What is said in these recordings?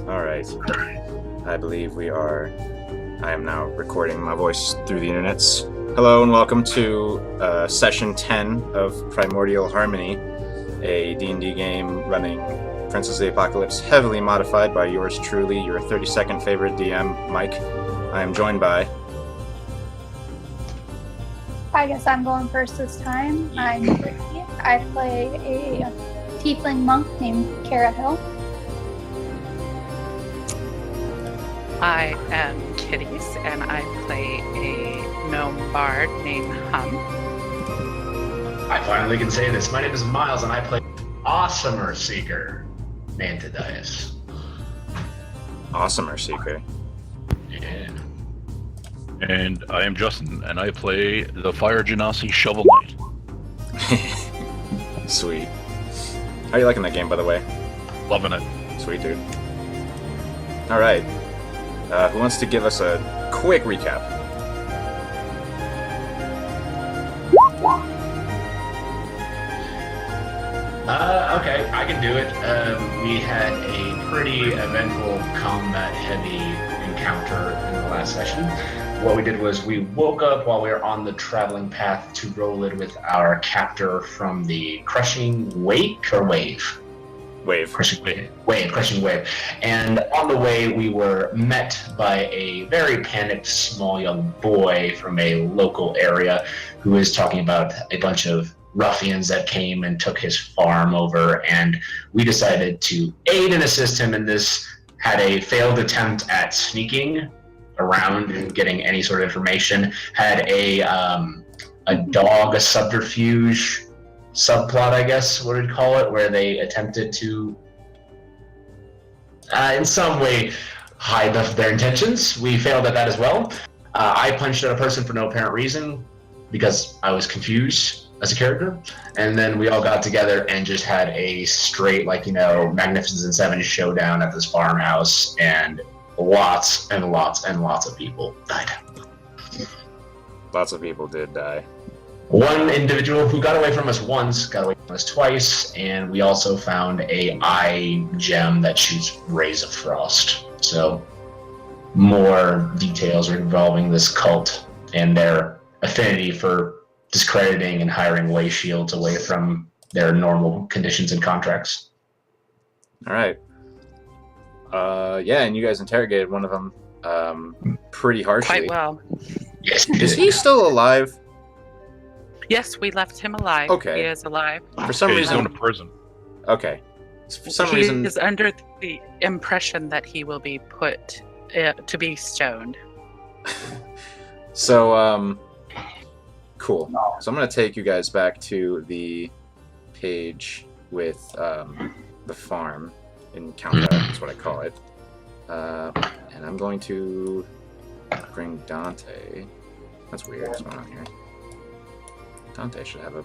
All right. I believe we are. I am now recording my voice through the internets. Hello and welcome to session 10 of Primordial Harmony, a D&D game running Princess of the Apocalypse, heavily modified by yours truly, your 32nd favorite DM, Mike. I am joined by... I guess I'm going first this time. I'm Ricky. I play a tiefling monk named Kara Hill. I am Kitties, and I play a gnome bard named Hum. I finally can say this. My name is Miles, and I play Awesomer Seeker named Thaddeus. Awesomer Seeker. Yeah. And I am Justin, and I play the Fire Genasi Shovel Knight. Sweet. How are you liking that game, by the way? Loving it. Sweet, dude. All right. Who wants to give us a quick recap? Okay, I can do it. We had a pretty eventful combat-heavy encounter in the last session. What we did was we woke up while we were on the traveling path to Rollid with our captor from the Crushing Wake or Wave? Crushing wave. And on the way, we were met by a very panicked small young boy from a local area who is talking about a bunch of ruffians that came and took his farm over. And we decided to aid and assist him in this. Had a failed attempt at sneaking around and getting any sort of information. Had a subterfuge subplot, I guess, what we'd call it, where they attempted to, in some way, hide their intentions. We failed at that as well. I punched at a person for no apparent reason because I was confused as a character, and then we all got together and just had a straight, Magnificent Seven showdown at this farmhouse, and lots and lots and lots of people died. Lots of people did die. One individual who got away from us once, got away from us twice, and we also found a eye gem that shoots rays of frost. So, more details involving this cult and their affinity for discrediting and hiring way shields away from their normal conditions and contracts. All right. And you guys interrogated one of them pretty harshly. Quite well. Yes. Is he still alive? Yes, we left him alive. Okay. He is alive. For some He's reason... going to prison. Okay. For some he reason... is under the impression that he will be put to be stoned. So, cool. So I'm going to take you guys back to the page with the farm encounter, that's what I call it. And I'm going to bring Dante. That's weird. What's going on here? Dante should have a...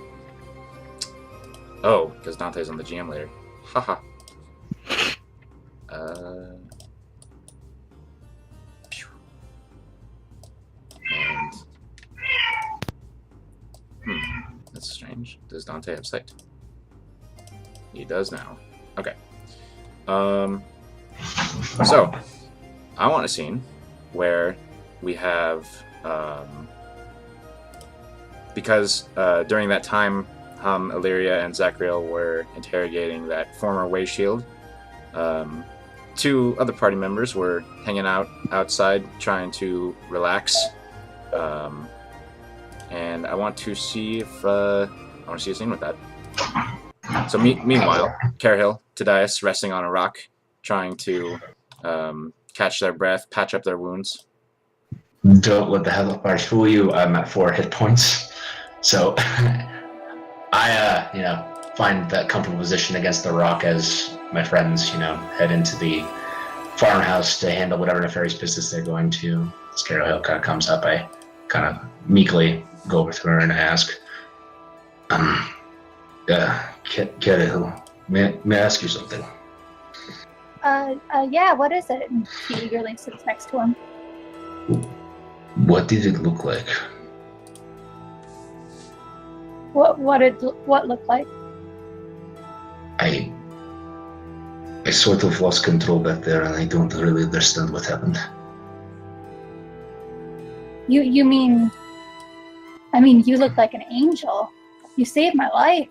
Oh, because Dante's on the GM later. Haha. That's strange. Does Dante have sight? He does now. Okay. So, I want a scene where we have... because during that time, Illyria and Zachriel were interrogating that former Way Shield. Two other party members were hanging out outside trying to relax. And I want to see if I want to see a scene with that. So meanwhile, Carehill, Thaddeus resting on a rock, trying to catch their breath, patch up their wounds. Don't let the health bars fool you. I'm at 4 hit points. So, I, find that comfortable position against the rock as my friends, head into the farmhouse to handle whatever nefarious business they're going to. Scarrow Hill kind of comes up. I kind of meekly go over to her and ask, Scarrow Hill, may I ask you something? Yeah, what is it? And he eagerly sits next to him. What did it look like? What looked like? I I sort of lost control back there, and I don't really understand what happened. You mean... I mean, you look like an angel. You saved my life.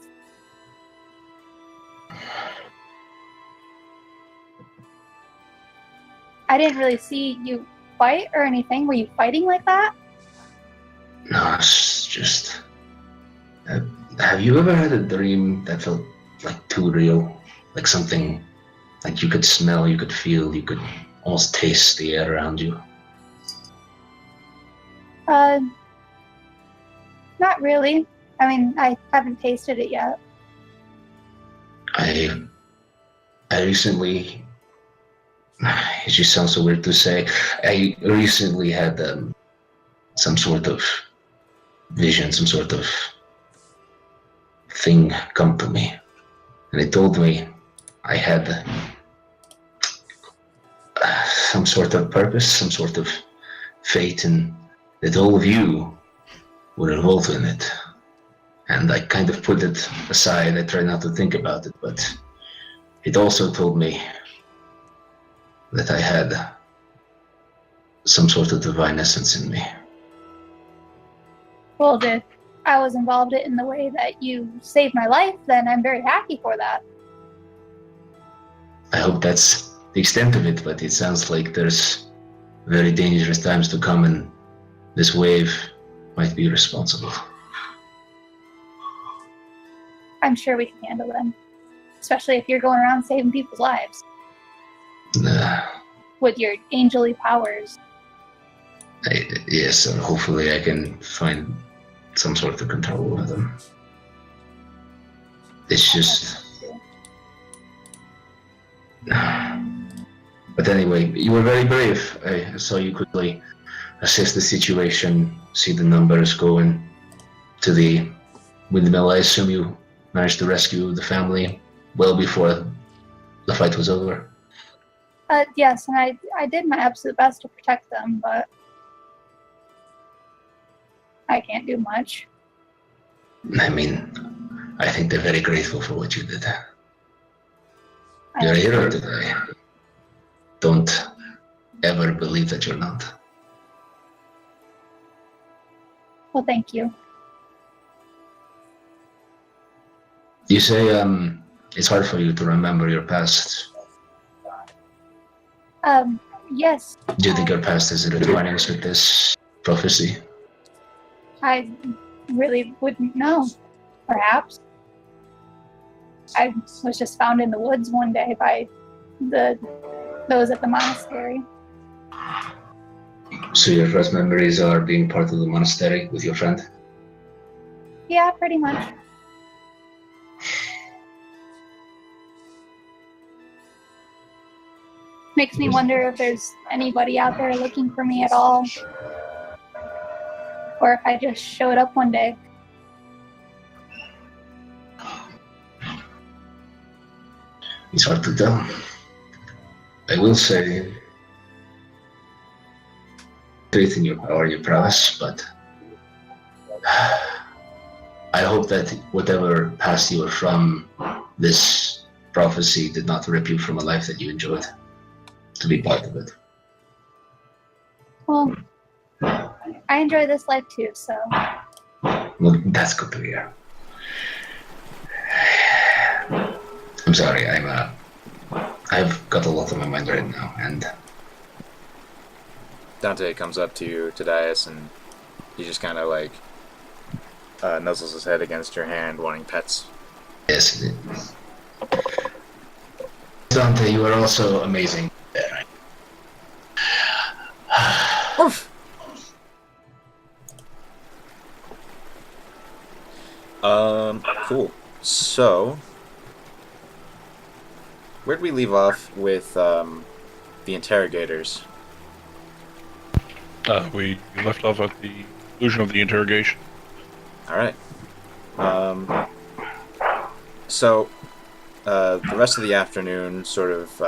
I didn't really see you fight or anything. Were you fighting like that? No, it's just... have you ever had a dream that felt like too real? Like something like you could smell, you could feel, you could almost taste the air around you? Not really. I mean, I haven't tasted it yet. I recently... It just sounds so weird to say. I recently had some sort of vision, some sort of thing come to me. And it told me I had some sort of purpose, some sort of fate, and that all of you were involved in it. And I kind of put it aside. I tried not to think about it, but it also told me that I had some sort of divine essence in me. Well, if I was involved in the way that you saved my life, then I'm very happy for that. I hope that's the extent of it, but it sounds like there's very dangerous times to come, and this wave might be responsible. I'm sure we can handle them. Especially if you're going around saving people's lives. With your angelly powers. Yes, and hopefully I can find some sort of control over them. It's just... But anyway, you were very brave. I saw you quickly assess the situation, see the numbers going to the windmill. I assume you managed to rescue the family well before the fight was over. Yes, and I did my absolute best to protect them, but I can't do much. I mean, I think they're very grateful for what you did. You're a hero today. Don't ever believe that you're not. Well, thank you. You say it's hard for you to remember your past. Yes. Do you think your past is intertwining with this prophecy? I really wouldn't know. Perhaps. I was just found in the woods one day by those at the monastery. So your first memories are being part of the monastery with your friend? Yeah, pretty much. Makes me wonder if there's anybody out there looking for me at all. Or if I just showed up one day. It's hard to tell. I will say, faith in your power, your prowess, but I hope that whatever past you were from, this prophecy did not rip you from a life that you enjoyed to be part of it. Well, I enjoy this life too, so. Well, that's good to hear. I'm sorry, I've got a lot on my mind right now, and... Dante comes up to you, Tadias, and he just kind of like nuzzles his head against your hand, wanting pets. Yes. Dante, you are also amazing. Oof. Cool. So, where'd we leave off with the interrogators? We left off at the conclusion of the interrogation. All right. So, the rest of the afternoon sort of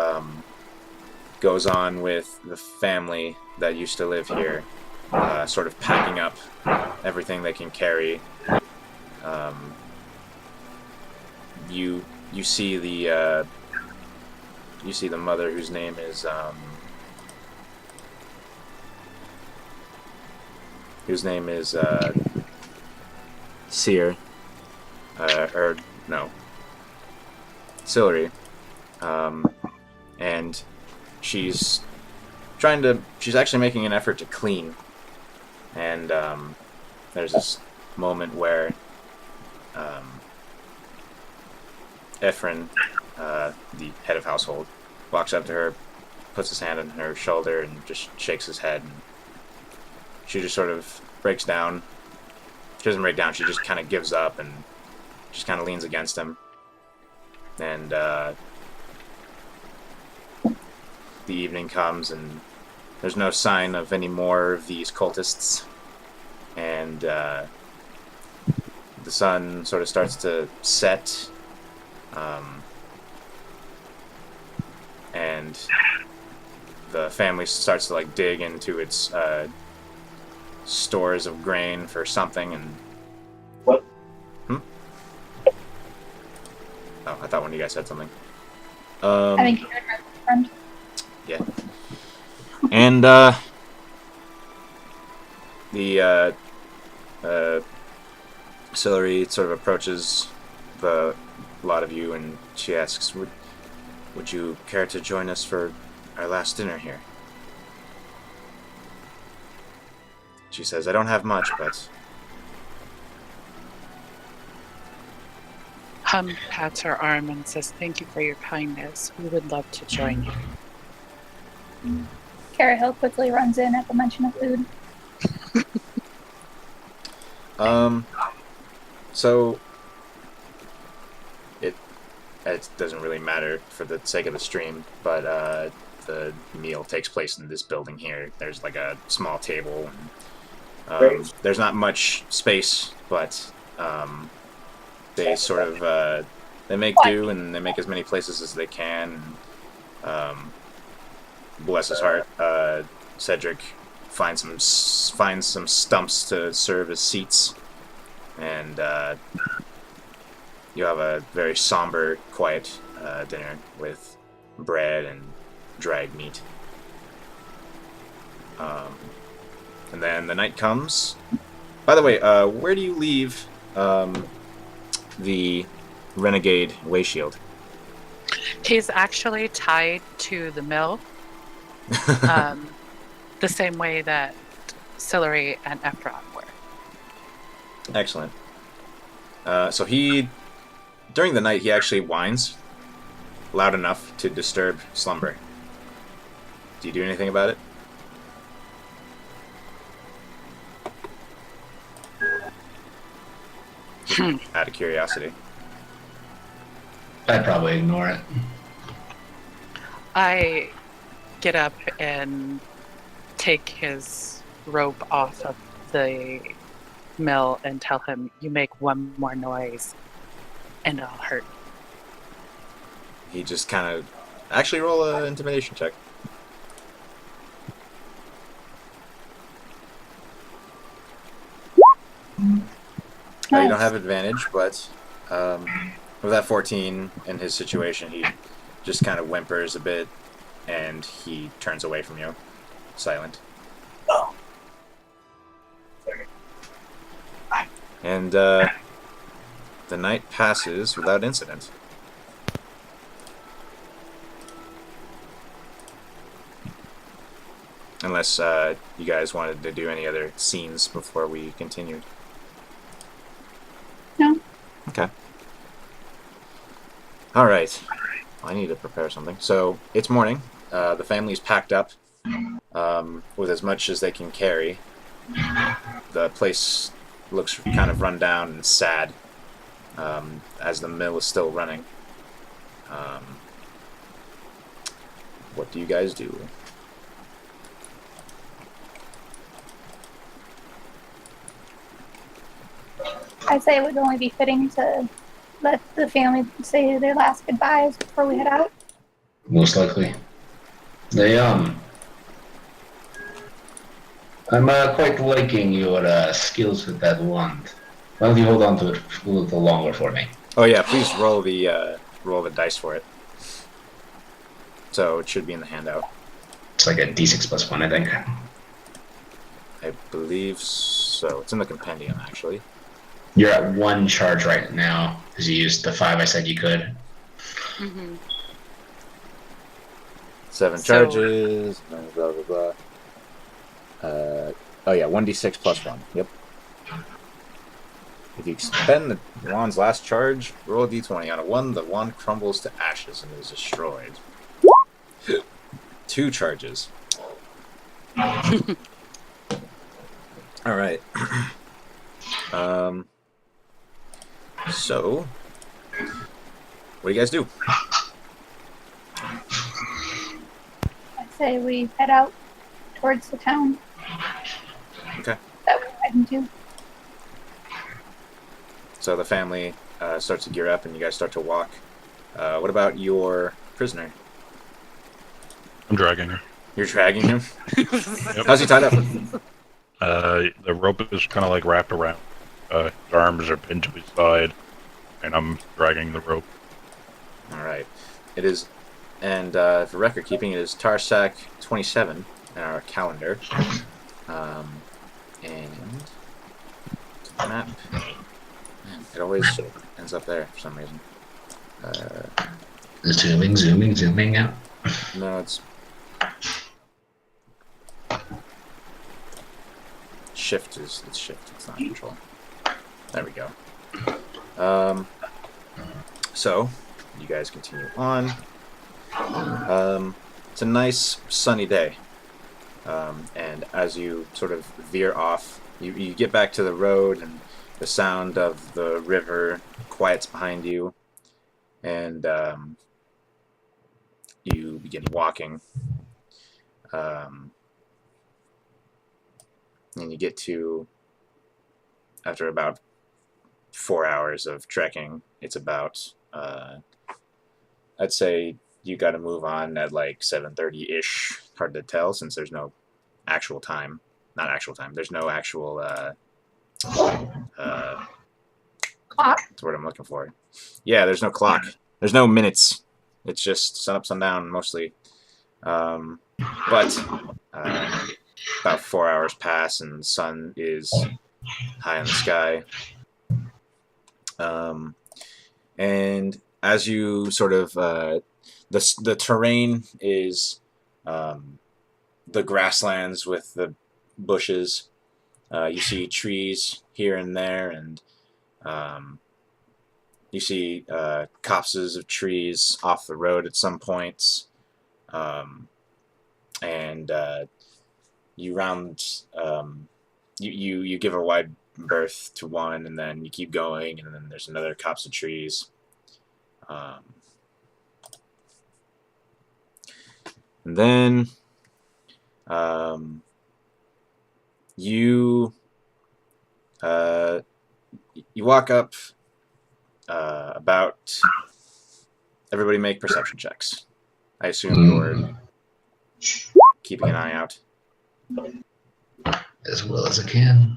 goes on with the family that used to live here, sort of packing up everything they can carry. You see the you see the mother, whose name is Seer, or no, Sillery, and she's actually making an effort to clean, and there's this moment where Ephraim, the head of household, walks up to her, puts his hand on her shoulder, and just shakes his head, and she just sort of breaks down. She doesn't break down, she just kind of gives up and just kind of leans against him. And the evening comes, and there's no sign of any more of these cultists. And the sun sort of starts to set. And the family starts to like dig into its stores of grain for something, and What? Oh, I thought one of you guys said something. I think you heard my friend. Yeah. And the Sillery sort of approaches the lot of you, and she asks, would you care to join us for our last dinner here? She says, I don't have much, but... Hum pats her arm and says, thank you for your kindness. We would love to join you. Cara Hill quickly runs in at the mention of food. So... It doesn't really matter for the sake of the stream, but the meal takes place in this building here. There's like a small table, and there's not much space, but they sort of they make do, and they make as many places as they can. Bless his heart, Cedric finds some stumps to serve as seats, and you have a very somber, quiet dinner with bread and dried meat. And then the night comes. By the way, where do you leave the renegade wayshield? He's actually tied to the mill, the same way that Sillery and Ephraim were. Excellent. So during the night, he actually whines loud enough to disturb slumber. Do you do anything about it? Out of curiosity. I'd probably ignore it. I get up and take his rope off of the mill and tell him, you make one more noise and I'll hurt. He just kind of... Actually, roll an intimidation check. You don't have advantage, but with that 14 in his situation, he just kind of whimpers a bit, and he turns away from you, silent. Oh. And the night passes without incident. Unless you guys wanted to do any other scenes before we continued. No. Okay. Alright. I need to prepare something. So, it's morning. The family's packed up with as much as they can carry. The place looks kind of run down and sad as the mill is still running. What do you guys do? I'd say it would only be fitting to let the family say their last goodbyes before we head out. Most likely. I'm quite liking your skills with that wand. Why don't you hold on to it a little longer for me? Oh yeah, please roll the dice for it. So it should be in the handout. It's like a d6 plus 1, I think. I believe so. It's in the compendium, actually. You're at 1 charge right now because you used the 5 I said you could. Mm-hmm. 7 So- charges, blah, blah, blah, blah. Oh yeah, 1d6 plus 1. Yep. If you expend the wand's last charge, roll a d20. On a 1, the wand crumbles to ashes and is destroyed. 2 charges. Alright. So, what do you guys do? I say we head out towards the town. Okay. That we're heading to. So the family starts to gear up and you guys start to walk. What about your prisoner? I'm dragging her. You're dragging him? Yep. How's he tied up? The rope is kind of like wrapped around. His arms are pinned to his side, and I'm dragging the rope. Alright. It is, and for record keeping, it is Tarsak 27 in our calendar. And map. It always ends up there for some reason. Zooming out. No, it's shift is it's shift. It's not control. There we go. So you guys continue on. It's a nice sunny day, and as you sort of veer off, you get back to the road, and the sound of the river quiets behind you, and you begin walking. And you get to, after about 4 hours of trekking, it's about, I'd say you got to move on at like 7:30-ish. Hard to tell since there's no actual time. Not actual time. There's no actual, Clock. that's what I'm looking for. Yeah, there's no clock. There's no minutes. It's just sun up, sundown, mostly. But about 4 hours pass and the sun is high in the sky. And as you sort of the terrain is the grasslands with the bushes. You see trees here and there, and you see copses of trees off the road at some points. And you round, you give a wide berth to one, and then you keep going, and then there's another copse of trees. And then you walk up about. Everybody make perception checks. I assume you're keeping an eye out. As well as I can.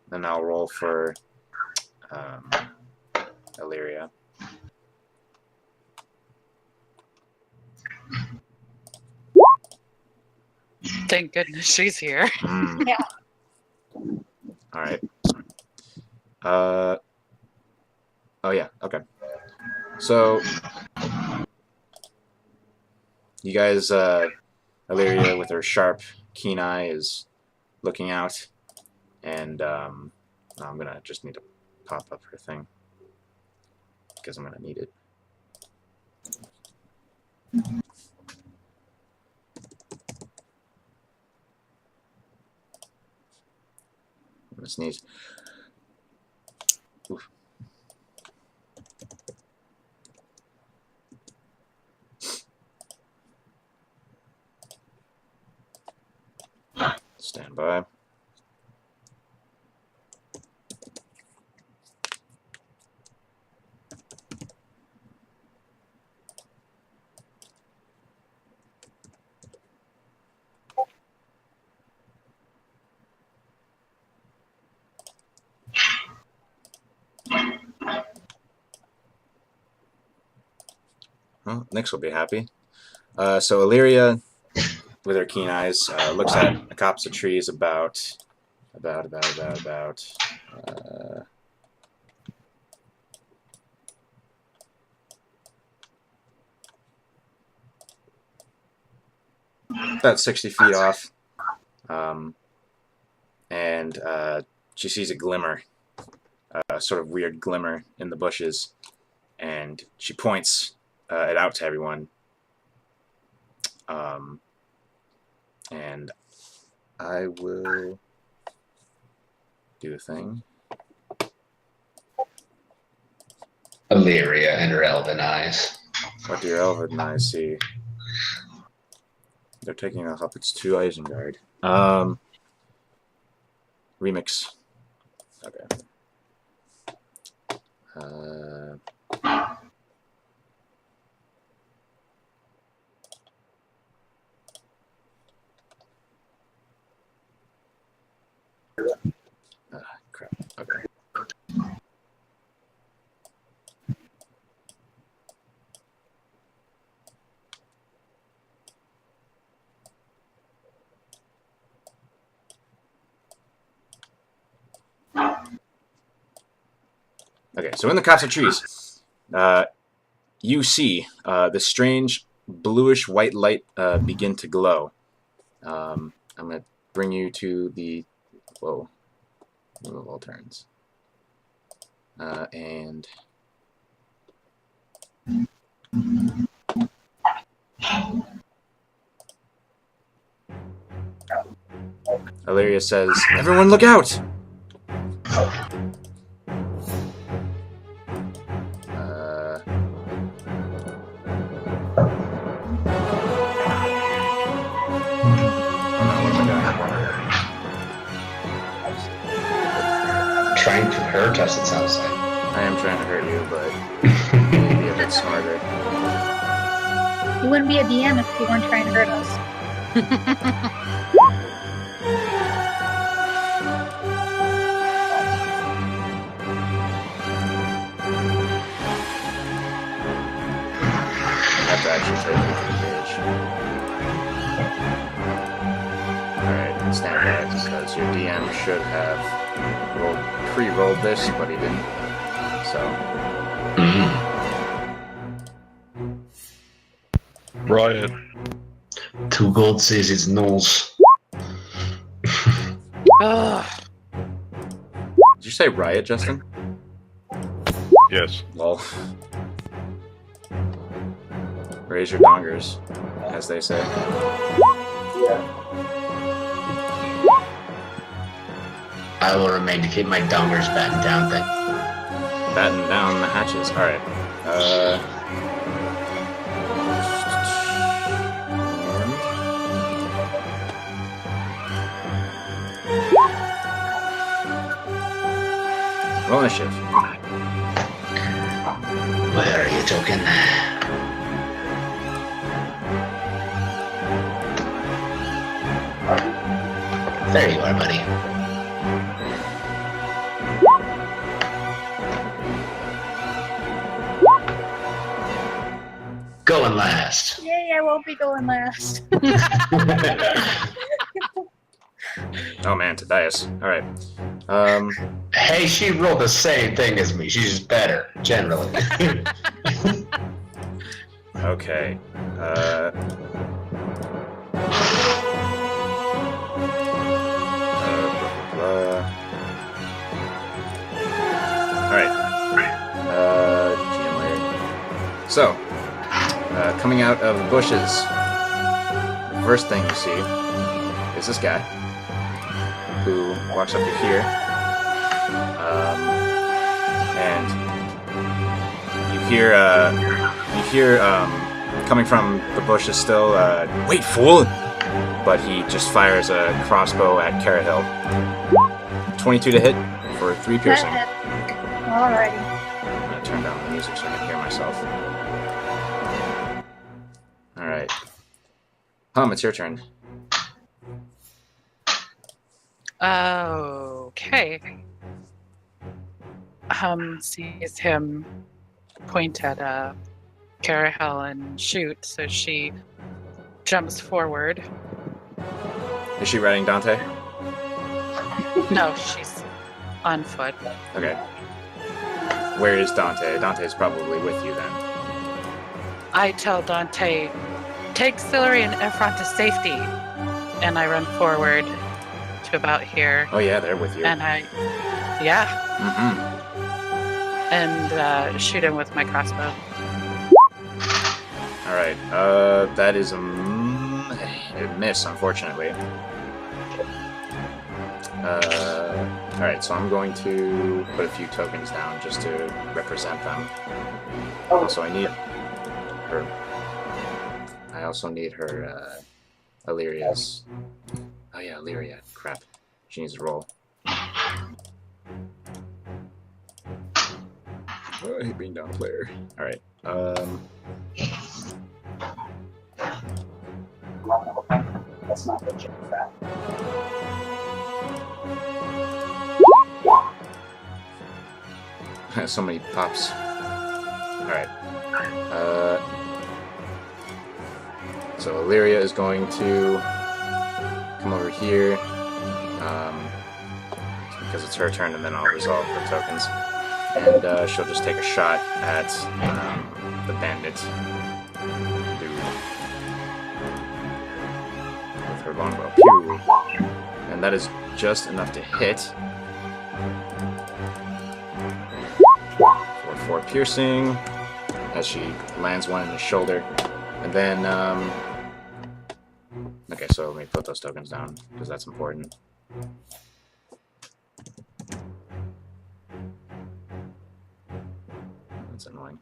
Then I'll roll for Illyria. Thank goodness she's here. Mm. Yeah. All right. Oh yeah. Okay. So you guys, Illyria with her sharp, keen eye is looking out, and I'm gonna just need to pop up her thing because I'm gonna need it. I'm gonna sneeze. Oof. Stand by. Well, Nyx will be happy. So Illyria, with her keen eyes, looks at a copse of trees about 60 feet off, and she sees a glimmer, a sort of weird glimmer in the bushes, and she points it out to everyone. And I will do the thing. Illyria and her elven eyes. What do your elven eyes see? They're taking off up. It's 2 Isengard. Remix. Okay. Crap. Okay. Okay, so in the copse of trees, you see the strange bluish-white light begin to glow. I'm going to bring you to the... Whoa. Move all turns. And... Illyria says, "Everyone look out!" Trying to hurt us, it sounds like. I am trying to hurt you, but maybe a bit smarter. You wouldn't be a DM if you weren't trying to hurt us. I have to actually take you to the page. Alright, stand back, because your DM should have pre-rolled this, but he didn't. So. Riot. 2 gold says it's nose. Ugh. Did you say riot, Justin? Yes. Lol. Raise your dongers, as they say. Yeah. I will remain to keep my dongers battened down then. Batten down the hatches. Alright. Roll initiative. Where are you, token? There you are, buddy. Going last. Yay, I won't be going last. Oh man, Tobias. Alright. Hey, she rolled the same thing as me. She's just better, generally. Okay. Alright. GM layer. So, coming out of the bushes, the first thing you see is this guy who walks up to here, and you hear coming from the bushes still, "Wait, fool!" But he just fires a crossbow at Carrot Hill. 22 to hit for 3 piercing. Alrighty. I'm gonna turn down the music so I can hear myself. Alright. It's your turn. Okay. Sees him point at a Carahel and shoot. So she jumps forward. Is she riding Dante? No, she's on foot. Okay. Where is Dante? Dante's probably with you then. I tell Dante, take Celery and Ephron to safety. And I run forward to about here. Oh yeah, they're with you. And Mm-hmm. and shoot him with my crossbow. All right. That is a miss, unfortunately. All right. So I'm going to put a few tokens down just to represent them. Also, I need her. I also need her. Illyria's. Oh yeah, Illyria. Crap. She needs to roll. Oh, I hate being down player. All right. That's not the check that. So many pops. Alright. So Illyria is going to come over here. Because it's her turn, and then I'll resolve the tokens. And she'll just take a shot at the bandit dude with her longbow. Pew! And that is just enough to hit. For 4 piercing, as she lands one in the shoulder. And then, okay, so let me put those tokens down, because that's important. That's annoying.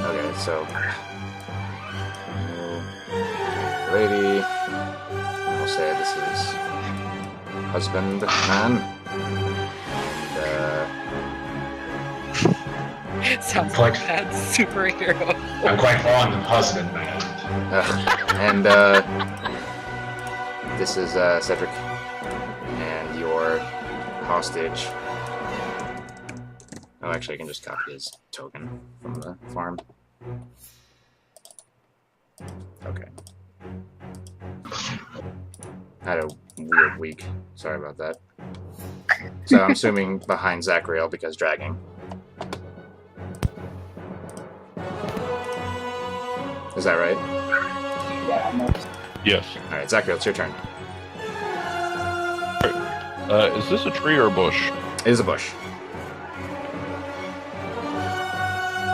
Okay, so lady, we'll say this is husband man, and It sounds like a bad superhero. I'm quite fond of husband man. and this is Cedric, and your hostage. Oh, actually, I can just copy his token from the farm. Okay. I had a weird week. Sorry about that. So I'm assuming behind Zachariel because dragging. Is that right? Yeah, I noticed. Yes. Alright, Zachariel, it's your turn. Is this a tree or a bush? It is a bush.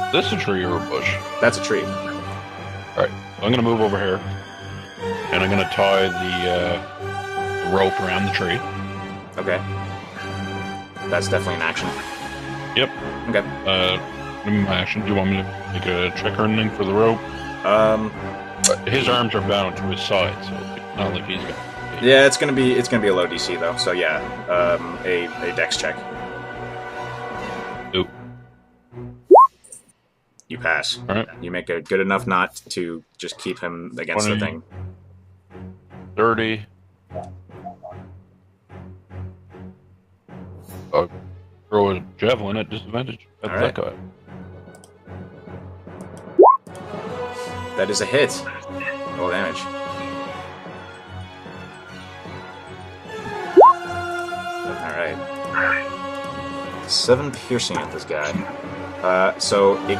Is this a tree or a bush? That's a tree. Alright, I'm gonna move over here. And I'm gonna tie the rope around the tree. Okay. That's definitely an action. Yep. Okay. My action. Do you want me to make a check or anything for the rope? His arms are bound to his side, so it's not like he's got. Yeah, it's gonna be a low DC though. So yeah, a dex check. Ooh. You pass. All right. You make a good enough knot to just keep him against 20. the thing. 30. Throw a javelin at disadvantage. That's All right. that guy. That is a hit. Roll damage. Alright. 7 piercing at this guy. So it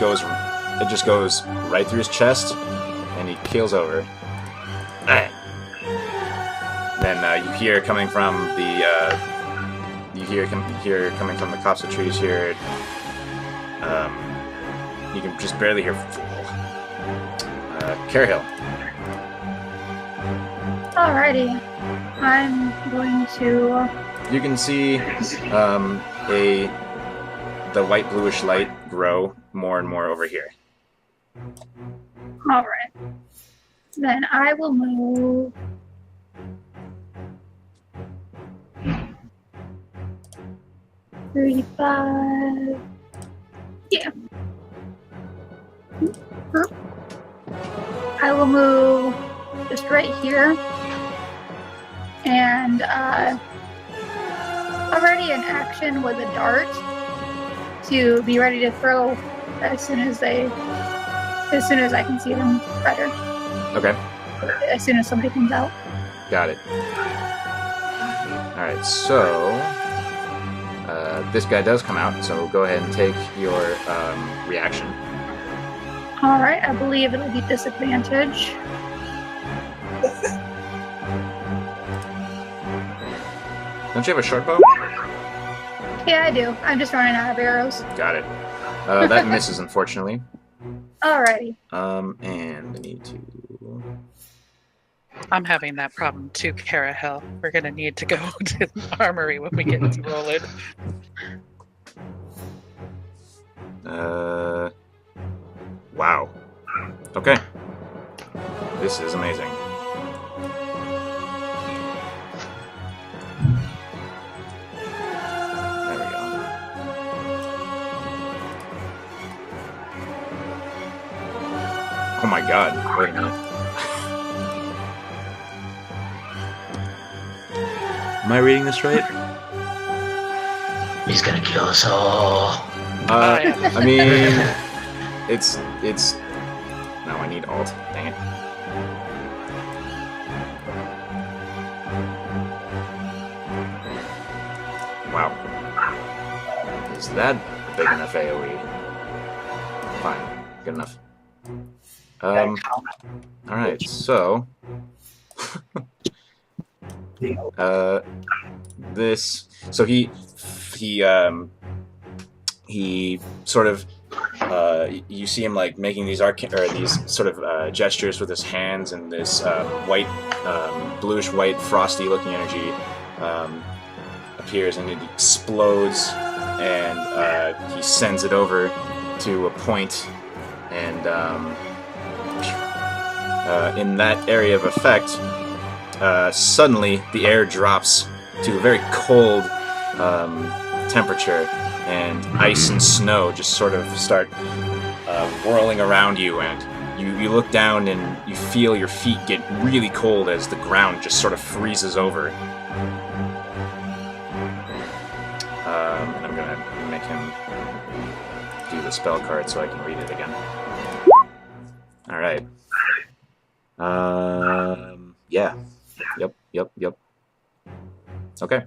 just goes right through his chest, and he keels over. Ah. Then you hear coming from the coming from the copse of trees here. You can just barely hear. Carehill. Alrighty. I'm going to... You can see the white bluish light grow more and more over here. Alright. Then I will move 35. Yeah. I will move just right here. And already in action with a dart to be ready to throw as soon as I can see them better. Okay. As soon as somebody comes out. Got it. Alright, so this guy does come out, so go ahead and take your reaction. Alright, I believe it'll be disadvantage. Don't you have a short bow? Yeah, I do. I'm just running out of arrows. Got it. That misses, unfortunately. Alrighty. And I need to... I'm having that problem too, Carahel. We're gonna need to go to the armory when we get to roll it. Wow. Okay. This is amazing. There we go. Oh my god. Wait a minute. Am I reading this right? He's gonna kill us all. I mean, it's. No, I need alt. Dang it. Wow. Is that big enough AoE? Fine. Good enough. Alright, so. This. So he sort of you see him like making these these sort of gestures with his hands, and this white bluish white frosty looking energy appears, and it explodes, and he sends it over to a point, and in that area of effect, suddenly the air drops to a very cold temperature, and ice and snow just sort of start whirling around you, and you look down and you feel your feet get really cold as the ground just sort of freezes over. And I'm gonna make him do the spell card so I can read it again. Alright. Yeah. Yep. Okay.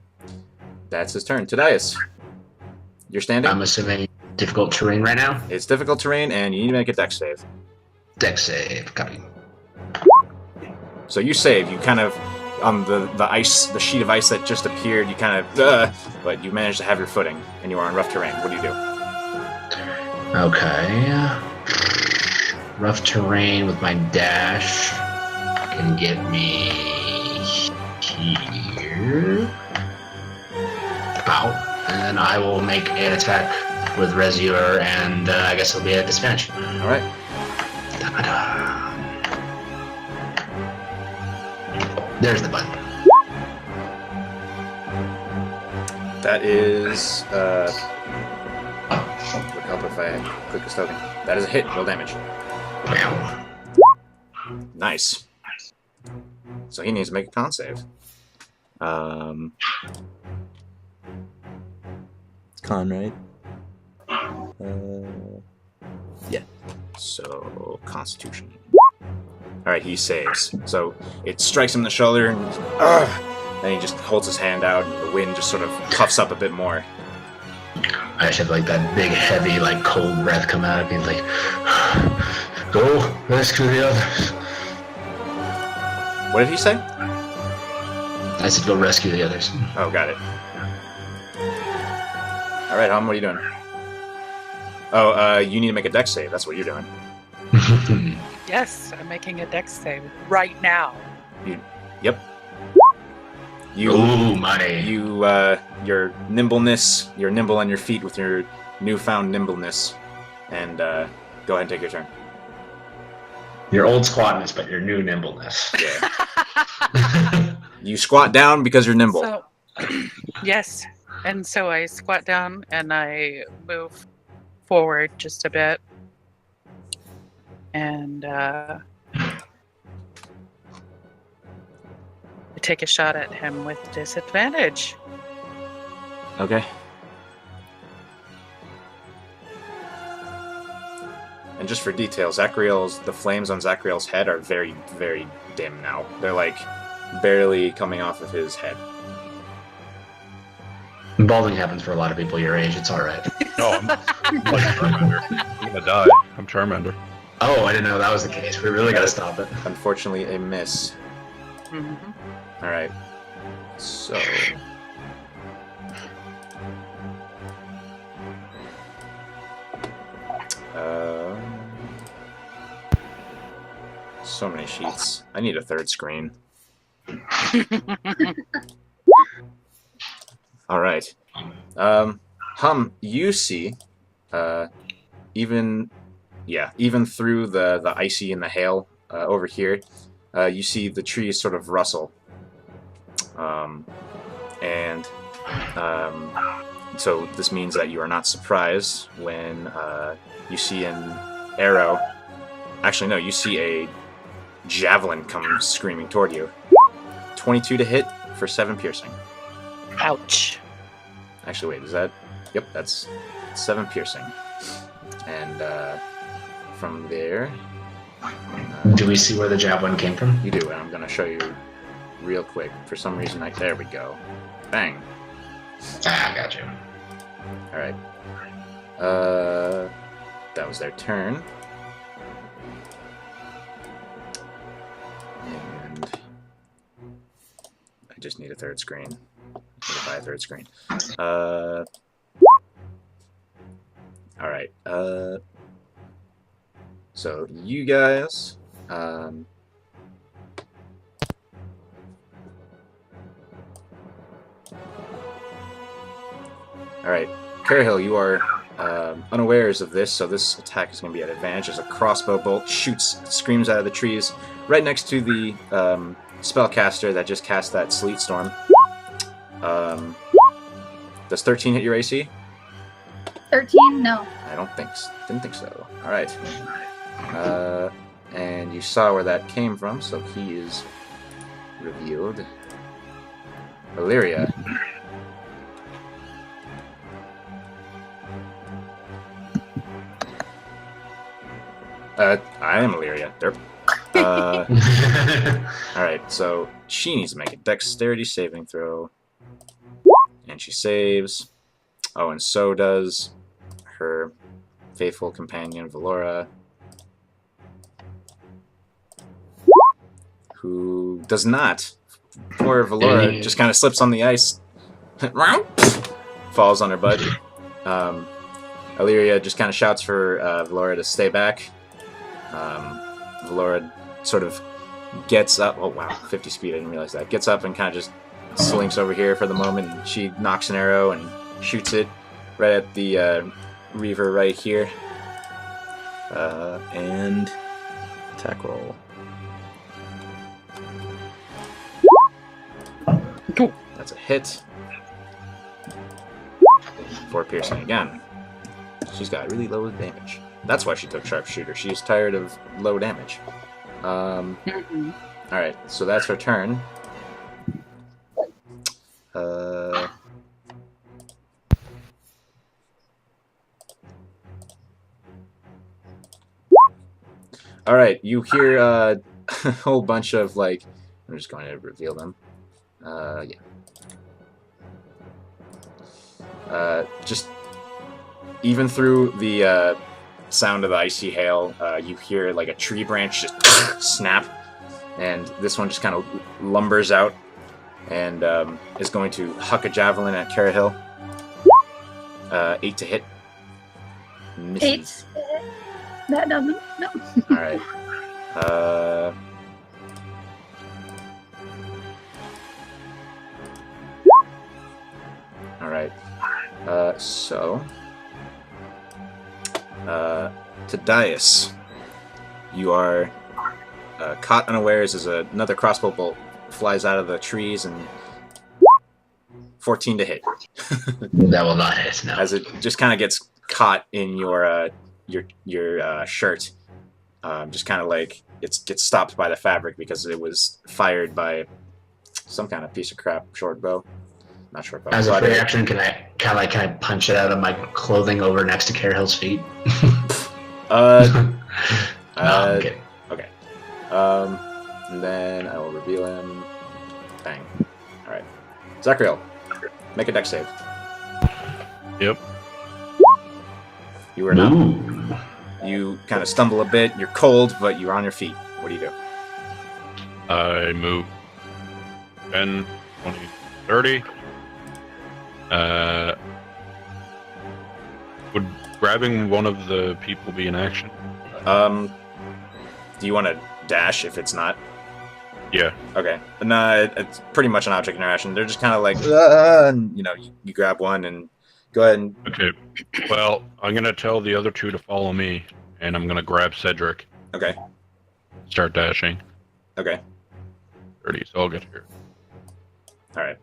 That's his turn. Tadias, you're standing? I'm assuming difficult terrain right now? It's difficult terrain, and you need to make a dex save. Dex save, copy. So you save. You kind of, on the ice, the sheet of ice that just appeared, you kind of, but you managed to have your footing, and you are on rough terrain. What do you do? Okay. Rough terrain with my dash can get me here. Ow. And then I will make an attack with Resuer, and I guess it'll be a disadvantage. Alright. There's the button. That is, would help if I click this token. That is a hit. Roll damage. Wow. Nice. So he needs to make a con save. Con, right? Yeah. So, Constitution. Alright, he saves. So, it strikes him in the shoulder, and then he just holds his hand out, and the wind just sort of puffs up a bit more. I just have like that big, heavy, like cold breath come out of me, like, go rescue the others. What did he say? I said go rescue the others. Oh, got it. Alright, what are you doing? Oh, you need to make a dex save. That's what you're doing. Yes, I'm making a dex save right now. Yep. Ooh, money. Your nimbleness, you're nimble on your feet with your newfound nimbleness. And, go ahead and take your turn. Your old squatness, but your new nimbleness. Yeah. You squat down because you're nimble. So, yes, And so I squat down and I move forward just a bit. And I take a shot at him with disadvantage. Okay. And just for details, the flames on Zachriel's head are very, very dim now. They're like barely coming off of his head. Balding happens for a lot of people your age. It's all right. No, I'm like Charmander. I'm gonna die. I'm Charmander. Oh, I didn't know that was the case. We really gotta stop it. Unfortunately, a miss. Mm-hmm. All right. So. So many sheets. I need a third screen. All right. Hum, you see, even through the icy and the hail over here, you see the trees sort of rustle. So this means that you are not surprised when you see an arrow. Actually, no, you see a javelin come screaming toward you. 22 to hit for 7 piercing. Ouch. Actually, wait, is that... Yep, that's 7 piercing. And from there... Do we see where the javelin came from? You do, and I'm going to show you real quick. For some reason, there we go. Bang. Ah, got you. Alright. That was their turn. And I just need a third screen. I need to buy a third screen. Alright. So you guys, alright, Cahill, you are unawares of this, so this attack is going to be at advantage as a crossbow bolt screams out of the trees right next to the spellcaster that just cast that sleet storm. Does 13 hit your AC? 13? No. I didn't think so. Alright. And you saw where that came from, so he is revealed. Illyria. I am Illyria. Derp. Alright, so she needs to make a dexterity saving throw. And she saves. Oh, and so does her faithful companion, Valora, who does not. Poor Valora just kind of slips on the ice, falls on her butt. Illyria just kind of shouts for Valora to stay back. Valora sort of gets up. Oh wow, 50 speed, I didn't realize that. Gets up and kind of just slinks over here for the moment, and she knocks an arrow and shoots it right at the Reaver right here. And attack roll. Cool. That's a hit. 4 piercing again. She's got really low damage. That's why she took sharpshooter. She's tired of low damage. Alright, so that's her turn. Alright, you hear a whole bunch of, like... I'm just going to reveal them. Yeah. Just... Even through the sound of the icy hail, you hear, like, a tree branch just snap. And this one just kind of lumbers out and is going to huck a javelin at Cahill. 8 to hit. Misses. 8? That doesn't. No. Alright. Alright. So... Tadias, you are caught unawares as another crossbow bolt flies out of the trees and 14 to hit. That will not hit. No. As it just kind of gets caught in your shirt, just kind of like it gets stopped by the fabric because it was fired by some kind of piece of crap short bow. Not sure about. As a free action, can I punch it out of my clothing over next to Carahill's feet? No, I'm kidding. Okay. And then I will reveal him. Bang. All right. Zachriel, make a dex save. Yep. You are not. You kind of stumble a bit. You're cold, but you're on your feet. What do you do? I move 10, 20, 30. Would grabbing one of the people be an action? Do you want to dash if it's not? Yeah. Okay. No, it's pretty much an object interaction. They're just kind of like, and, you grab one and go ahead and... Okay. Well, I'm going to tell the other two to follow me, and I'm going to grab Cedric. Okay. Start dashing. Okay. 30, so I'll get here. All right.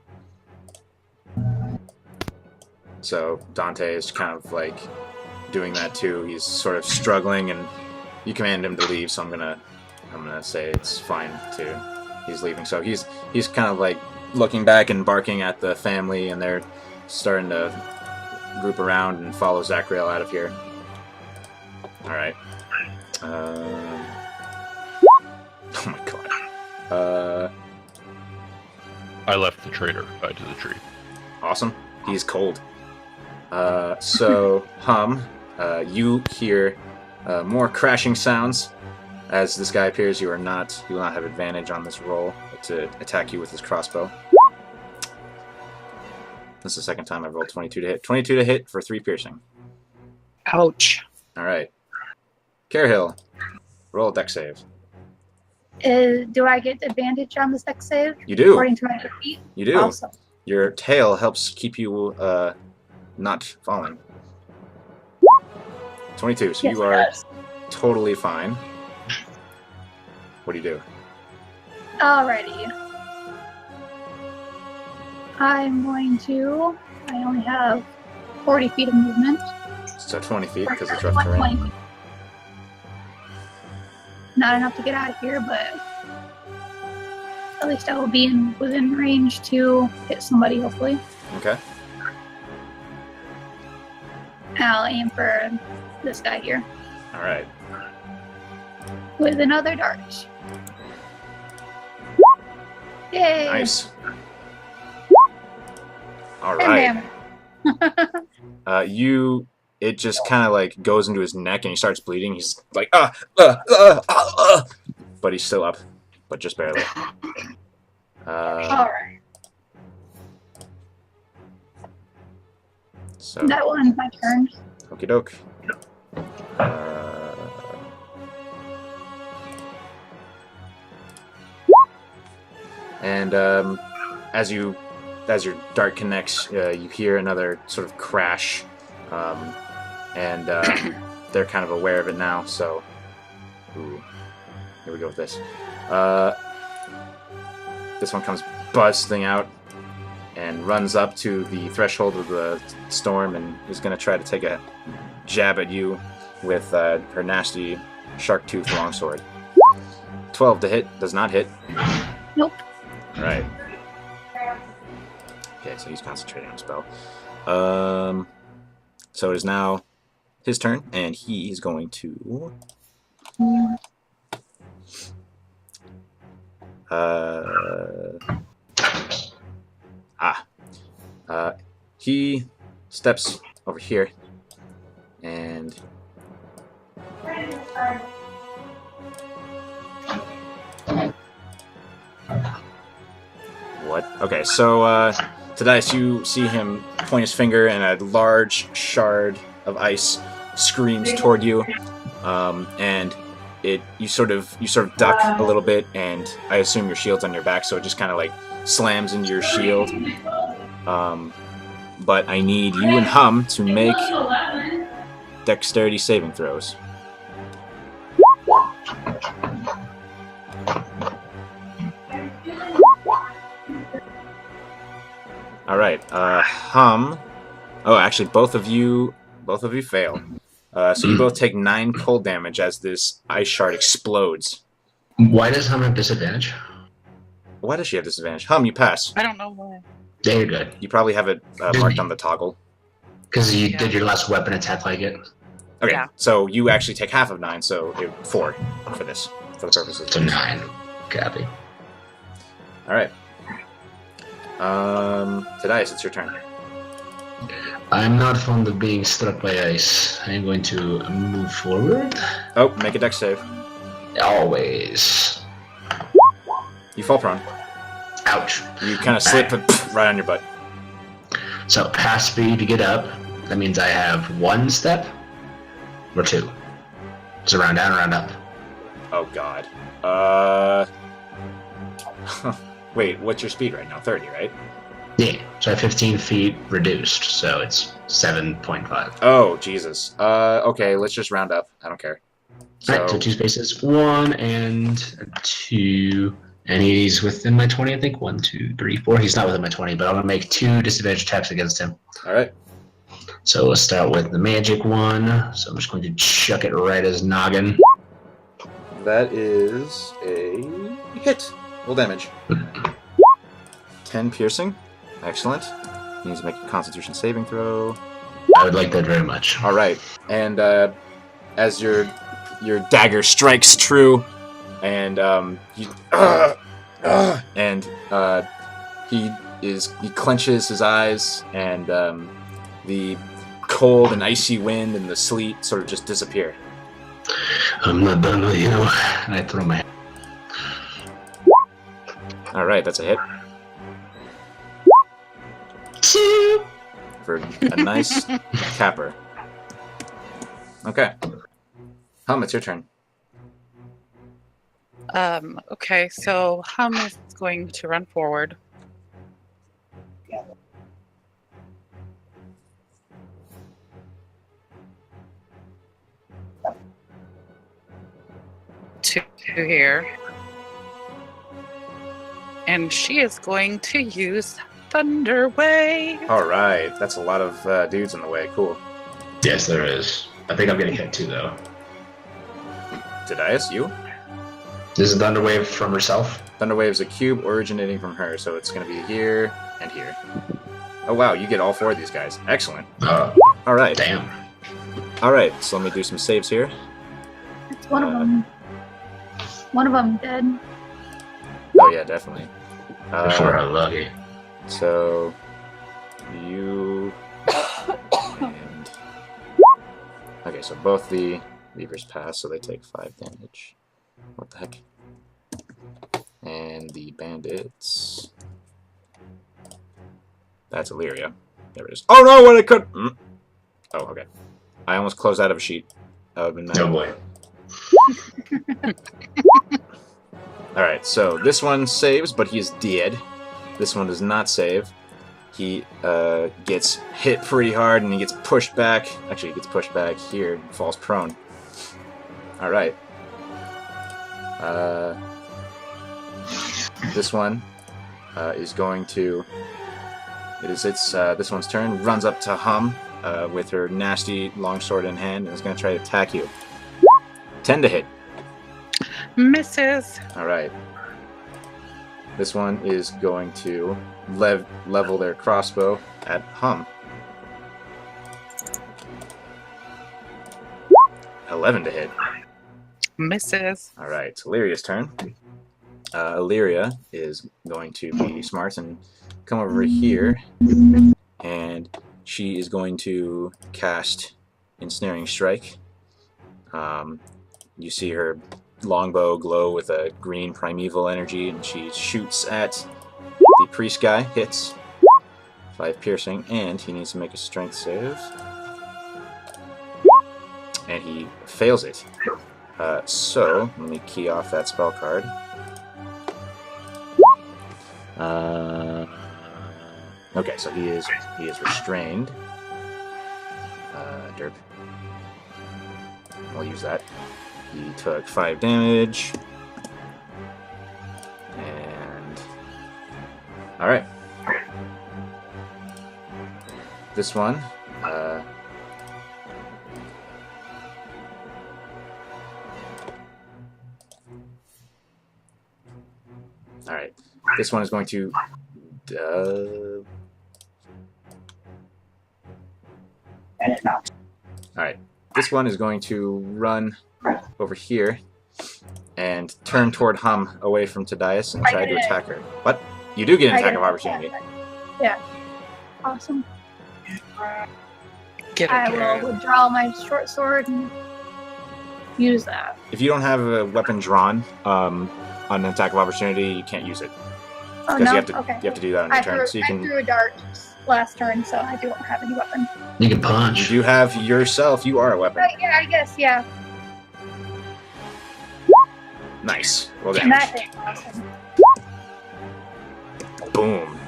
So Dante is kind of like doing that too. He's sort of struggling, and you command him to leave. So I'm gonna say it's fine too. He's leaving. So he's kind of like looking back and barking at the family, and they're starting to group around and follow Zachriel out of here. All right. Oh my god. I left the traitor tied to the tree. Awesome. He's cold. So, Hum, you hear more crashing sounds. As this guy appears, you will not have advantage on this roll to attack you with his crossbow. This is the second time I've rolled 22 to hit. 22 to hit for 3 piercing. Ouch. All right. Carehill, roll a dex save. Do I get advantage on this dex save? You do. According to my feet? You do. Awesome. Your tail helps keep you not falling. 22, so Yes, you it are does. totally fine. What do you do? Alrighty. I'm going to... I only have 40 feet of movement. So 20 feet, because it's rough terrain. 20. Not enough to get out of here, but at least I will be within range to hit somebody, hopefully. Okay. I'll aim for this guy here All right. with another dart. Yay! Nice. All 10 right. damage. It just kind of like goes into his neck and he starts bleeding. He's like, but he's still up, but just barely. Alright. So, That will end my turn. okie doke. And as your dart connects, you hear another sort of crash, and they're kind of aware of it now. So, ooh, here we go with this. This one comes bursting out and runs up to the threshold of the storm and is going to try to take a jab at you with her nasty shark tooth longsword. 12 to hit, does not hit. Nope. Right. Okay, so he's concentrating on the spell. So it is now his turn, and he is going to... he steps over here, and... What? Okay, so, Tadice, you see him point his finger, and a large shard of ice screams toward you, and you sort of duck a little bit, and I assume your shield's on your back, so it just kind of like slams into your shield. But I need you and Hum to make dexterity saving throws. All right. Hum. Oh, actually, both of you fail. So you both take 9 cold damage as this ice shard explodes. Why does Hum have disadvantage? Why does she have disadvantage? Hum, you pass. I don't know why. Yeah, you're good. You probably have it marked on the toggle. Because you did your last weapon attack like it. Okay, Yeah. so you actually take half of 9, so 4 for this, for the purposes. So 9. Copy. All right. Tadias, it's your turn. I'm not fond of being struck by ice. I'm going to move forward. Oh, make a dex save. Always. You fall prone. Ouch. You kind of slip right on your butt. So half speed to get up. That means I have 1 step or 2. So round down, round up. Oh God. Wait, what's your speed right now? 30, right? Yeah. So I have 15 feet reduced. So it's 7.5. Oh Jesus. Okay, let's just round up. I don't care. Alright, so 2 spaces. 1 and 2. And he's within my 20, I think. 1, 2, 3, 4. He's not within my 20, but I'm going to make 2 disadvantage attacks against him. All right. So let's start with the magic one. So I'm just going to chuck it right as noggin. That is a hit. Full damage. 10 piercing. Excellent. He needs to make a Constitution saving throw. I would like that very much. All right. And as your dagger strikes true, and he clenches his eyes, and the cold and icy wind and the sleet sort of just disappear. I'm not done with you. And I throw my. All right, that's a hit. For a nice capper. Okay. Hum, it's your turn. Okay, so Hum is going to run forward. To here. And she is going to use Thunder Wave. All right, that's a lot of dudes in the way. Cool. Yes, there is. I think I'm getting hit too, though. Dadias, you? This is Thunder Wave from herself. Thunder Wave is a cube originating from her, so it's going to be here and here. Oh wow, you get all 4 of these guys. Excellent. All right. Damn. All right, so let me do some saves here. It's one of them. One of them dead. Oh yeah, definitely. Before I love you. So you and okay, so both the Reavers pass, so they take 5 damage. What the heck? And the bandits. That's Illyria. There it is. Oh no! What I could. Oh, okay. I almost closed out of a sheet. That would have been No boy. Alright, so this one saves, but he is dead. This one does not save. He gets hit pretty hard and he gets pushed back. Actually, he gets pushed back here and falls prone. Alright. This one is going to... It's this one's turn. Runs up to Hum with her nasty longsword in hand and is going to try to attack you. 10 to hit. Misses. Alright. This one is going to level their crossbow at Hum. 11 to hit. Misses. Alright, it's Illyria's turn. Illyria is going to be smart and come over here, and she is going to cast Ensnaring Strike. You see her longbow glow with a green primeval energy, and she shoots at the priest guy. Hits 5 piercing, and he needs to make a strength save, and he fails it. So let me key off that spell card. Okay, so he is restrained. Derp. I'll use that. He took 5 damage. And... Alright. this one. All right. This one is going to. And it knocks. All right. This one is going to run over here and turn toward Hum away from Tadias and try to attack her. What? You do get an attack of opportunity. Yeah. Awesome. Get I it, Karen. will withdraw my short sword and use that. If you don't have a weapon drawn on an attack of opportunity, you can't use it. Oh, Because no? you have to Okay. you have to do that on your turn. So you I can threw a dart last turn, so I don't have any weapon. You can punch. you do have yourself, you are a weapon. Yeah, I guess, yeah. Nice. Well And done. that hit awesome. Boom.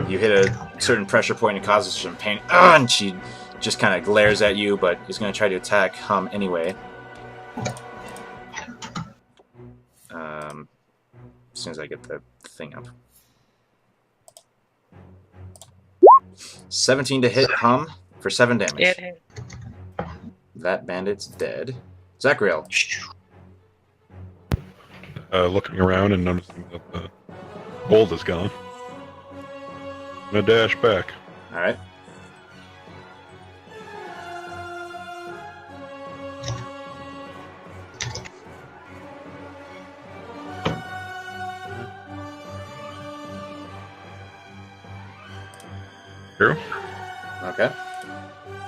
You hit a certain pressure point and causes some pain. And she just kind of glares at you, but is going to try to attack Hum anyway. As soon as I get the thing up. 17 to hit Hum for 7 damage. It hit. That bandit's dead. Zachriel. Looking around and noticing that the gold is gone. I'm gonna dash back. Alright. True. Okay.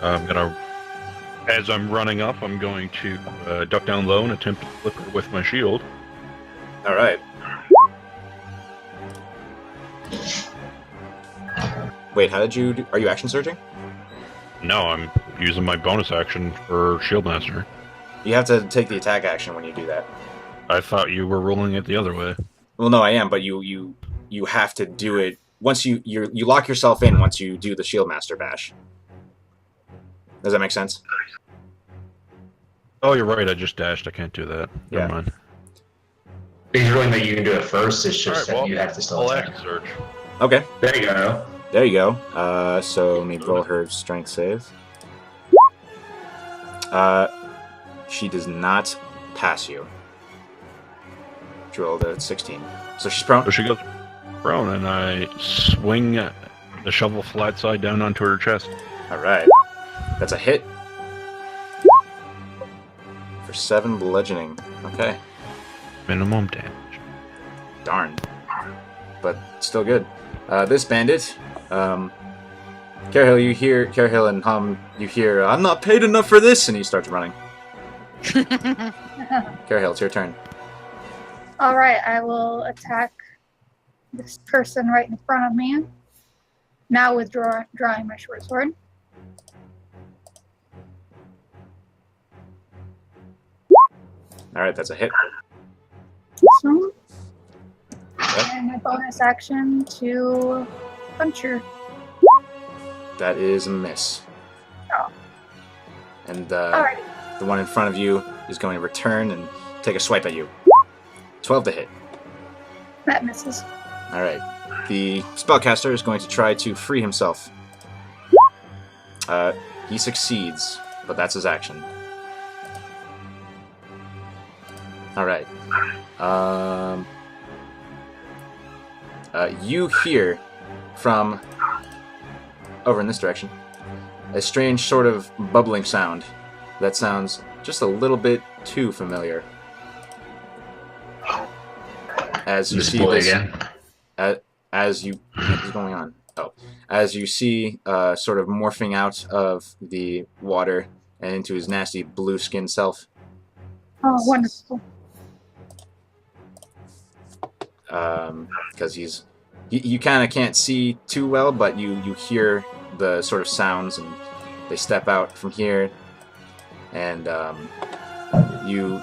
I'm gonna, as I'm running up, I'm going to duck down low and attempt to flip her with my shield. Alright. Wait, how did you do? Are you action surging? No, I'm using my bonus action for Shield Master. You have to take the attack action when you do that. I thought you were rolling it the other way. Well, no, I am, but you have to do it once you lock yourself in once you do the Shield Master bash. Does that make sense? Oh, you're right. I just dashed. I can't do that. Yeah. Never mind. Because rolling that you can do it first, it's just Alright, that well, you have to still I'll attack. action search. Okay, There you go. there you go. So let me roll her strength save. She does not pass you. She rolled a 16. So she's prone. So she goes prone, and I swing the shovel flat side down onto her chest. Alright. That's a hit. For 7 bludgeoning. Okay. Minimum damage. Darn. But still good. This bandit, Carhill, you hear, Carhill and Hum, you hear, I'm not paid enough for this, and he starts running. Carhill, it's your turn. Alright, I will attack this person right in front of me. Now drawing my short sword. Alright, that's a hit. So, Yep. and my bonus action to punch her. That is a miss. Oh. And Alrighty. the one in front of you is going to return and take a swipe at you. 12 to hit. That misses. Alright. The spellcaster is going to try to free himself. He succeeds, but that's his action. Alright. You hear from over in this direction a strange sort of bubbling sound that sounds just a little bit too familiar. As you see this, as you what's going on? Oh, as you see, sort of morphing out of the water and into his nasty blue-skinned self. Oh, wonderful. Because you kind of can't see too well, but you hear the sort of sounds, and they step out from here, and you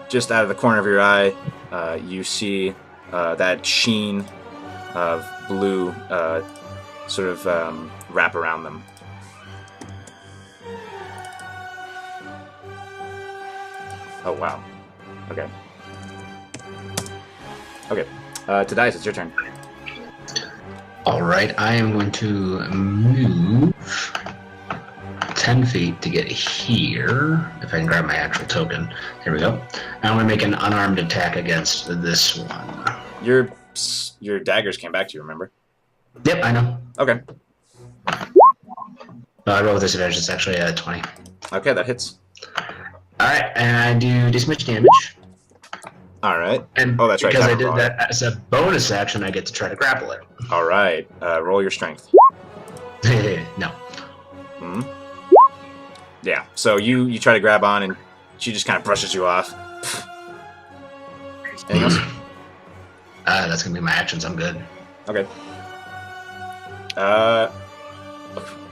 just out of the corner of your eye, you see that sheen of blue sort of wrap around them. Oh wow. Okay. Okay. Tadias, it's your turn. All right, I am going to move 10 feet to get here. If I can grab my actual token. Here we go. I'm going to make an unarmed attack against this one. Your daggers came back to you, remember? Yep, I know. Okay. I roll with disadvantage. It's actually a 20. Okay, that hits. All right, and I do this much damage. All right. And Oh, that's right. because I Haven't did rolled that as a bonus action, I get to try to grapple it. All right. Roll your strength. No. Hmm. Yeah. So you try to grab on, and she just kind of brushes you off. Anything else? That's gonna be my actions. I'm good. Okay.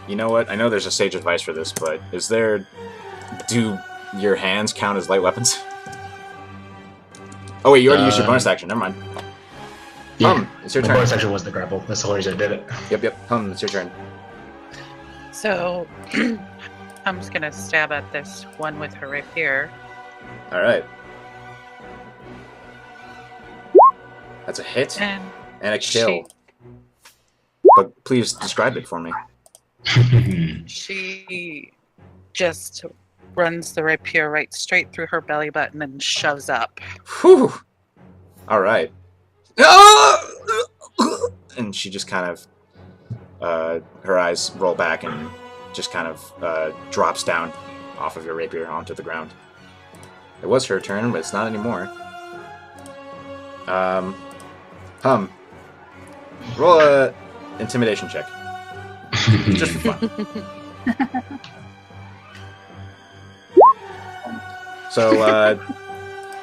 You know what? I know there's a sage advice for this, but do your hands count as light weapons? Oh wait, you already used your bonus action. Never mind. Yeah, it's your my turn. bonus action was the grapple. That's the whole reason I did it. Yep. It's your turn. So I'm just gonna stab at this one with her rapier. All right. That's a hit And and a kill. But please describe it for me. She just runs the rapier right straight through her belly button and shoves up. Whew. All right. And she just kind of, her eyes roll back and just kind of drops down off of your rapier onto the ground. It was her turn, but it's not anymore. Roll a intimidation check. Just for fun. So,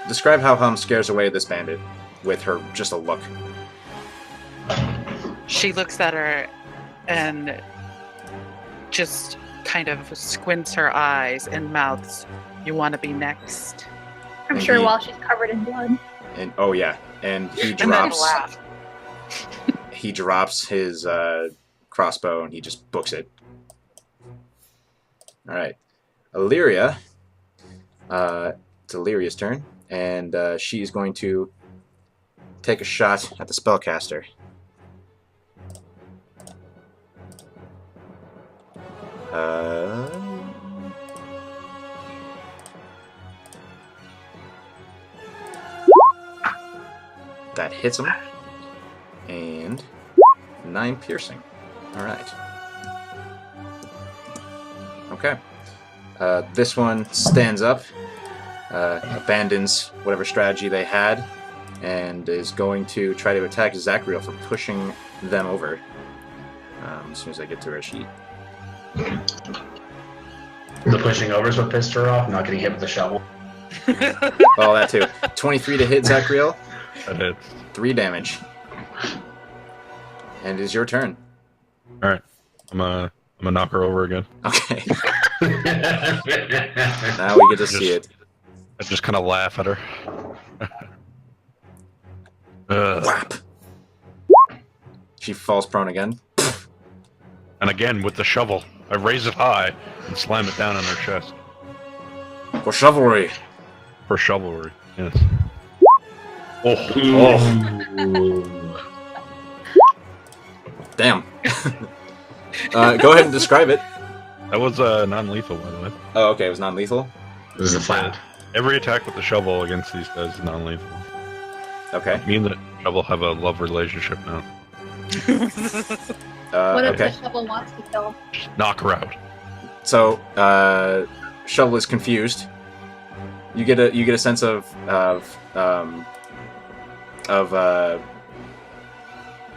describe how Hum scares away this bandit with her just a look. She looks at her and just kind of squints her eyes and mouths, "You want to be next?" I'm And sure he- while she's covered in blood. And oh yeah, and he And then drops. laugh. He drops his crossbow and he just books it. All right, Illyria. It's Illyria's turn, and she's going to take a shot at the spellcaster. That hits him, and 9 piercing. All right. Okay. This one stands up, abandons whatever strategy they had, and is going to try to attack Zachriel for pushing them over. As soon as I get to her sheet. The pushing over is what pissed her off, not getting hit with the shovel. Oh, that too. 23 to hit Zachriel. That hits. 3 damage. And it is your turn. All right. I'm gonna knock her over again. Okay. Now we get to see it. I just kind of laugh at her. Whap! She falls prone again. And again with the shovel, I raise it high and slam it down on her chest. For chivalry. For chivalry, yes. Oh. Damn. Go ahead and describe it. That was non-lethal, by the way. Oh, okay. It was non-lethal. This is a flat. Every attack with the shovel against these guys is non-lethal. Okay. Me and the shovel have a love relationship now. What if Okay. the shovel wants to kill? Just knock her out. So, Shovel is confused. You get a sense of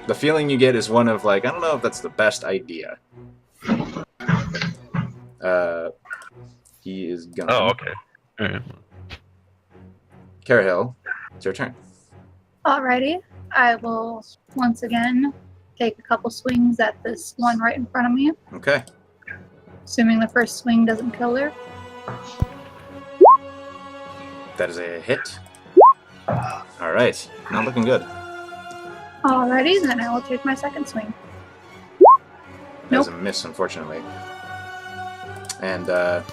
the feeling you get is one of like, I don't know if that's the best idea. He is gonna. Oh, okay. Alright. Carahill, it's your turn. Alrighty. I will once again take a couple swings at this one right in front of me. Okay. Assuming the first swing doesn't kill her. That is a hit. All right. Not looking good. Alrighty, then I will take my second swing. That is a miss, unfortunately. And the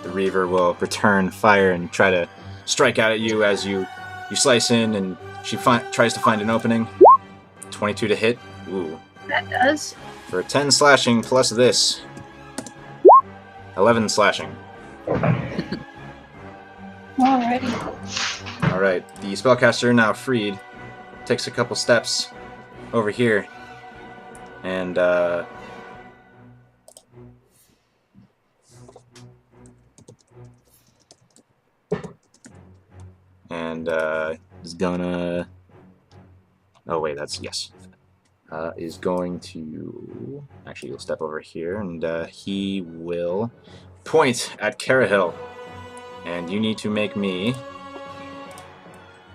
Reaver will return fire and try to strike out at you as you slice in, and she tries to find an opening. 22 to hit. Ooh, That does. For 10 slashing plus this. 11 slashing. Alrighty. Alright, the spellcaster, now freed, takes a couple steps over here. And, is gonna... Oh, wait, that's... Yes. Is going to... Actually, he'll step over here, and he will point at Carahil. And you need to make me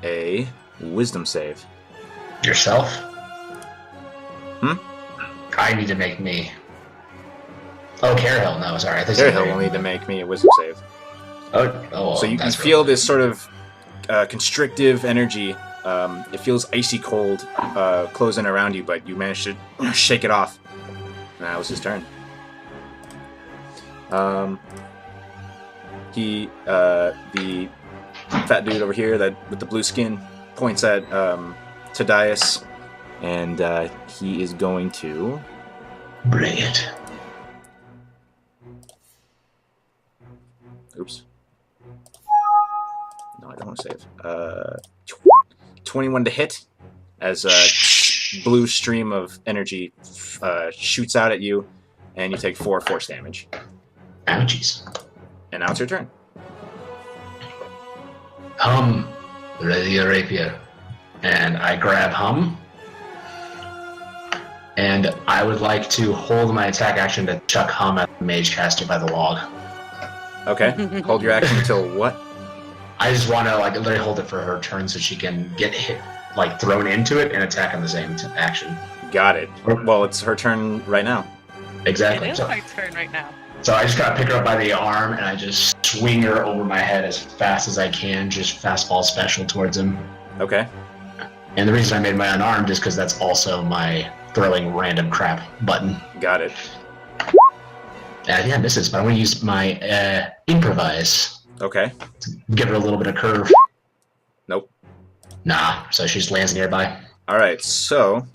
a wisdom save. Yourself? Hmm? I need to make me. Oh, Carahil, no, sorry. Carahil will need to make me a wisdom save. Oh, so you feel this sort of constrictive energy. It feels icy cold closing around you, but you managed to shake it off. And that was his turn. The fat dude over here with the blue skin points at Tadias, and he is going to bring it. Oops. No, I don't want to save. 21 to hit, as a blue stream of energy shoots out at you, and you take 4 force damage. Ouchies. And now it's your turn. Hum, ready your rapier. And I grab Hum. And I would like to hold my attack action to chuck Hum at the mage caster by the log. Okay. Hold your action until what? I just want to literally hold it for her turn so she can get hit, thrown into it and attack on the same action. Got it. Well, it's her turn right now. Exactly. It is my turn right now. So I just gotta pick her up by the arm and I just swing her over my head as fast as I can, just fastball special towards him. Okay. And the reason I made my unarmed is because that's also my throwing random crap button. Got it. Yeah, misses, but I'm gonna use my improvise. Okay. To give her a little bit of curve. Nope. Nah, so she just lands nearby. Alright, so...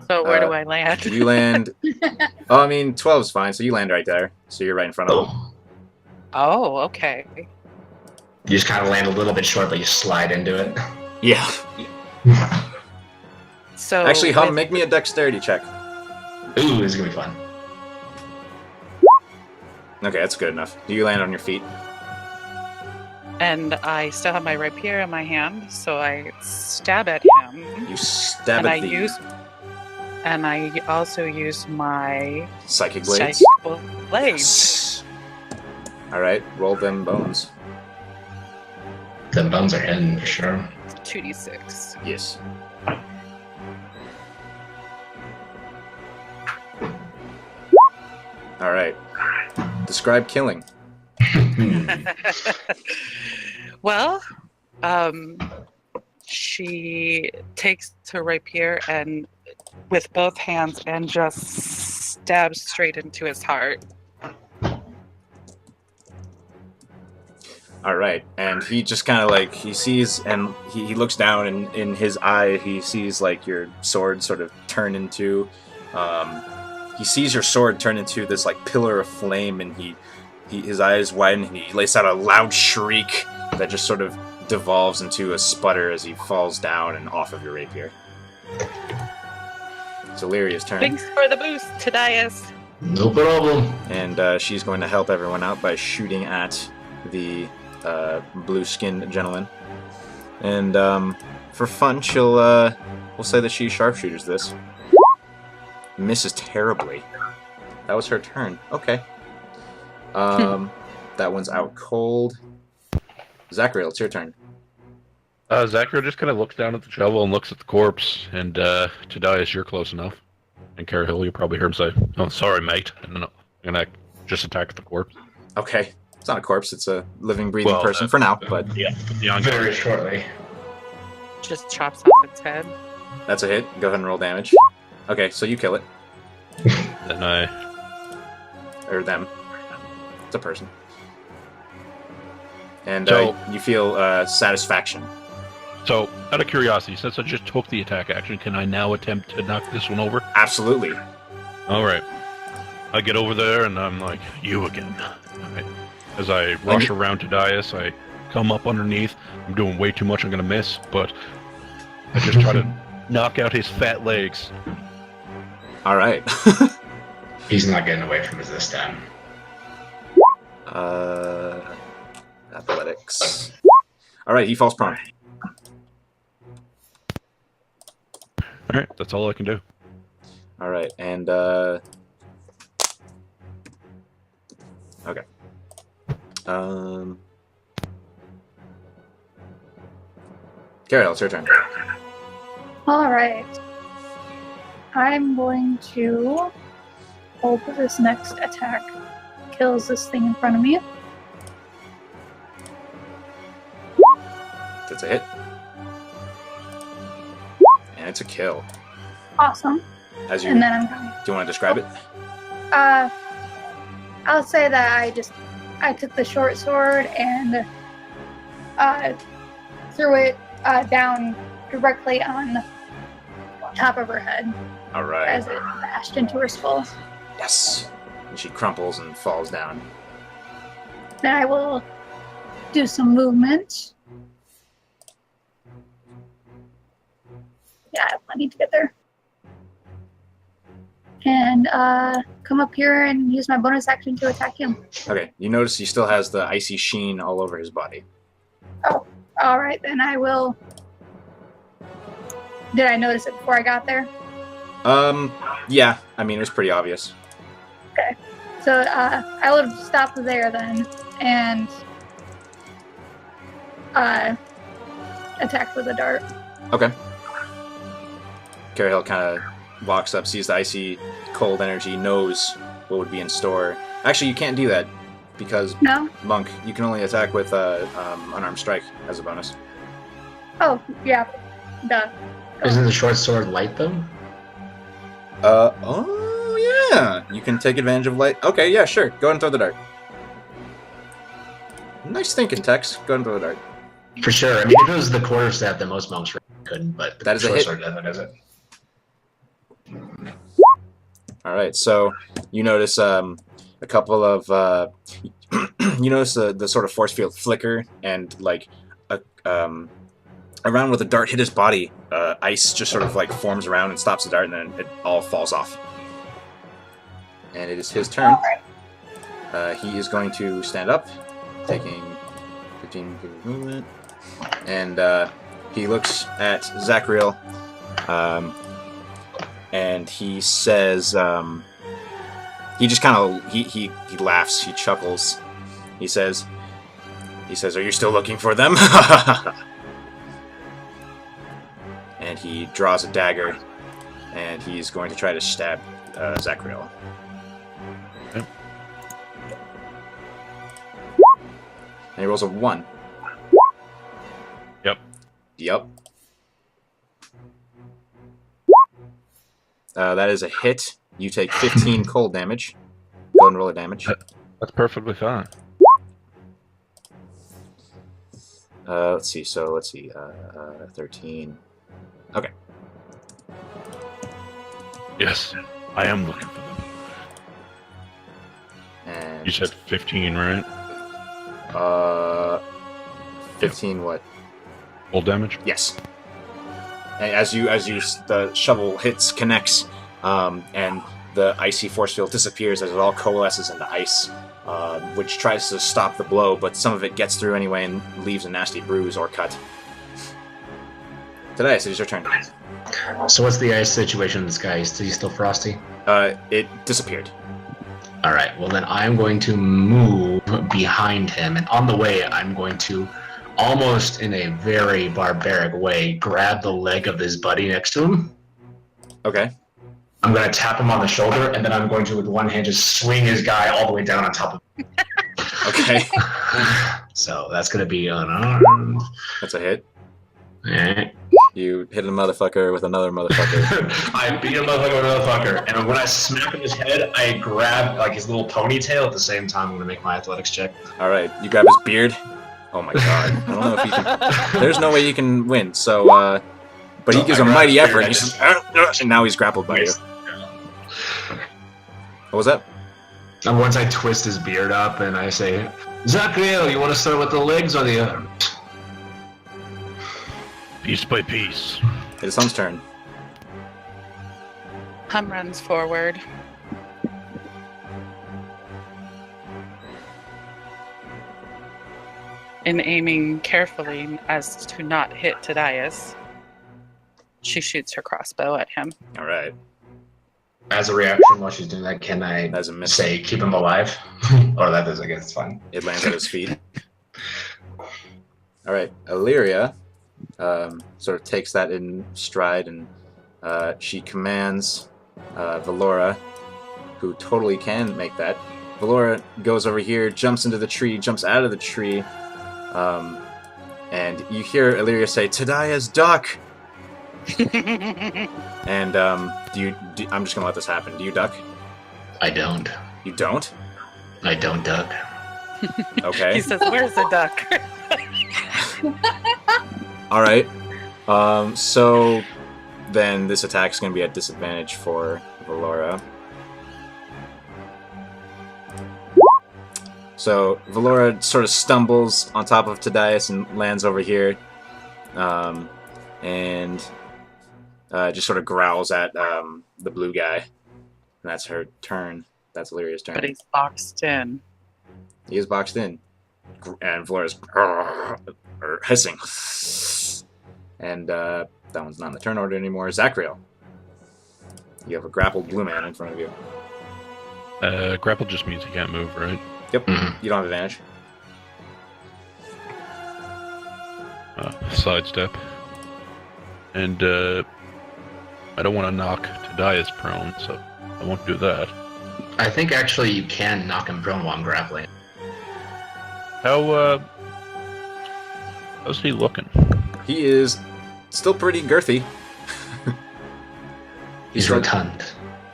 So where do I land? You land... Oh, I mean, 12 is fine, so you land right there. So you're right in front of him. Oh, okay. You just kind of land a little bit short, but you slide into it. Yeah. So actually, Hum, make me a dexterity check. Ooh, this is gonna be fun. Okay, that's good enough. You land on your feet. And I still have my rapier in my hand, so I stab at him. You stab at the... And I also use my... Psychic blades? Psychic blades. Alright, roll them bones. Them bones are hidden, for sure. 2d6. Yes. Alright. Describe killing. Well, she takes her rapier and with both hands and just stabs straight into his heart. All right, and he just kind of he sees, and he looks down, and in his eye he sees your sword sort of turn into, he sees your sword turn into this pillar of flame, and his eyes widen, and he lets out a loud shriek that just sort of devolves into a sputter as he falls down and off of your rapier. It's Illyria's turn. Thanks for the boost, Tadias. No problem. And she's going to help everyone out by shooting at the blue-skinned gentleman. And for fun, we'll say that she sharpshooters this. Misses terribly. That was her turn. Okay. That one's out cold. Zachariel, it's your turn. Zachariel just kind of looks down at the shovel and looks at the corpse, and Tadias, you're close enough. And Carahil, you probably hear him say, "Oh, sorry, mate," and then I'm gonna just attack the corpse. Okay. It's not a corpse, it's a living, breathing person for now, but... Yeah, very shortly. Just chops off its head. That's a hit. Go ahead and roll damage. Okay, so you kill it. Then I... Or them. It's a person. And So- you feel satisfaction. So, out of curiosity, since I just took the attack action, can I now attempt to knock this one over? Absolutely. Alright. I get over there and I'm like, you again. Alright. As I rush around to Dias, I come up underneath. I'm doing way too much, I'm gonna miss, but I just try to knock out his fat legs. All right. He's not getting away from us this time. Athletics. All right, he falls prone. Alright, that's all I can do. All right, and okay. Carol, it's your turn. All right. I'm going to hope this next attack kills this thing in front of me. That's a hit. And it's a kill. Awesome. As you, And then I'm going. do you want to describe it? I'll say that I took the short sword and threw it down directly on top of her head All right. as it bashed into her skull. Yes. And she crumples and falls down. Then I will do some movement. Yeah, I have plenty to get there. And come up here and use my bonus action to attack him. Okay, you notice he still has the icy sheen all over his body. Oh, all right, then I will. Did I notice it before I got there? Yeah, I mean, it was pretty obvious. Okay. So I will stop there then and attack with a dart. Okay. Carol kind of walks up, sees the icy cold energy, knows what would be in store. Actually, you can't do that because No? Monk, you can only attack with unarmed strike as a bonus. Oh, yeah. Duh. Isn't the short sword light though? Oh yeah, you can take advantage of light. Okay, yeah, sure. Go ahead and throw the dart. Nice thinking, Tex. Go ahead and throw the dart. For sure. I mean, if it was the quarterstaff, then most monks couldn't, but the That is a short hit. sword does it. All right, so you notice a couple of you notice the sort of force field flicker and like around where the dart hit his body, ice just sort of like forms around and stops the dart, and then it all falls off. And it is his turn. He is going to stand up, taking 15 feet of movement, and he looks at Zachriel, and he says, he just kind of he laughs, he chuckles, he says, "Are you still looking for them?" And he draws a dagger, and he's going to try to stab Zachriel. Okay. And he rolls a 1. Yep. Yep. That is a hit. You take 15 cold damage. Go and roll a damage. That's perfectly fine. Let's see. 13. Okay. Yes, I am looking for them. And You said 15, right? 15 what? Full damage? Yes. And as the shovel connects, and the icy force field disappears as it all coalesces into ice, which tries to stop the blow, but some of it gets through anyway and leaves a nasty bruise or cut. Today, so it's your turn. So what's the ice situation in the sky? Is he still frosty? It disappeared. All right. Well, then I'm going to move behind him, and on the way, I'm going to, almost in a very barbaric way, grab the leg of his buddy next to him. Okay. I'm going to tap him on the shoulder, and then I'm going to, with one hand, just swing his guy all the way down on top of him. Okay. So that's going to be unarmed. That's a hit. Alright. You hit a motherfucker with another motherfucker. I beat a motherfucker, and when I smack him his head, I grab like his little ponytail at the same time. I'm going to make my athletics check. All right. You grab his beard. Oh my god. I don't know if he can... There's no way he can win, so, but he gives a mighty effort, and, and now he's grappled by you. What was that? And once I twist his beard up and I say, Zachriel, you want to start with the legs or the arms? Piece by piece. It's Hum's turn. Hum runs forward. And aiming carefully as to not hit Tadias, she shoots her crossbow at him. All right. As a reaction while she's doing that, can I That's a miss. say keep him alive? Or that does, I guess it's fine. It lands at his feet. All right. Illyria sort of takes that in stride, and she commands Valora, who totally can make that. Valora goes over here, jumps into the tree, jumps out of the tree, and you hear Illyria say, "Tadia's duck!" And I'm just gonna let this happen. Do you duck? I don't. You don't? I don't duck. Okay. He says, "Where's the duck?" All right. So then this attack is going to be at disadvantage for Valora. So Valora sort of stumbles on top of Tadias and lands over here, and just sort of growls at the blue guy. And that's her turn. That's Illyria's turn. But he's boxed in. He is boxed in. And Valora's hissing. And that one's not in the turn order anymore. Zachriel. You have a grappled blue man in front of you. Grapple just means he can't move, right? Yep. You don't have advantage. Sidestep. And I don't want to knock Tadias prone, so I won't do that. I think actually you can knock him prone while I'm grappling. How's he looking? He is still pretty girthy. He's rotund.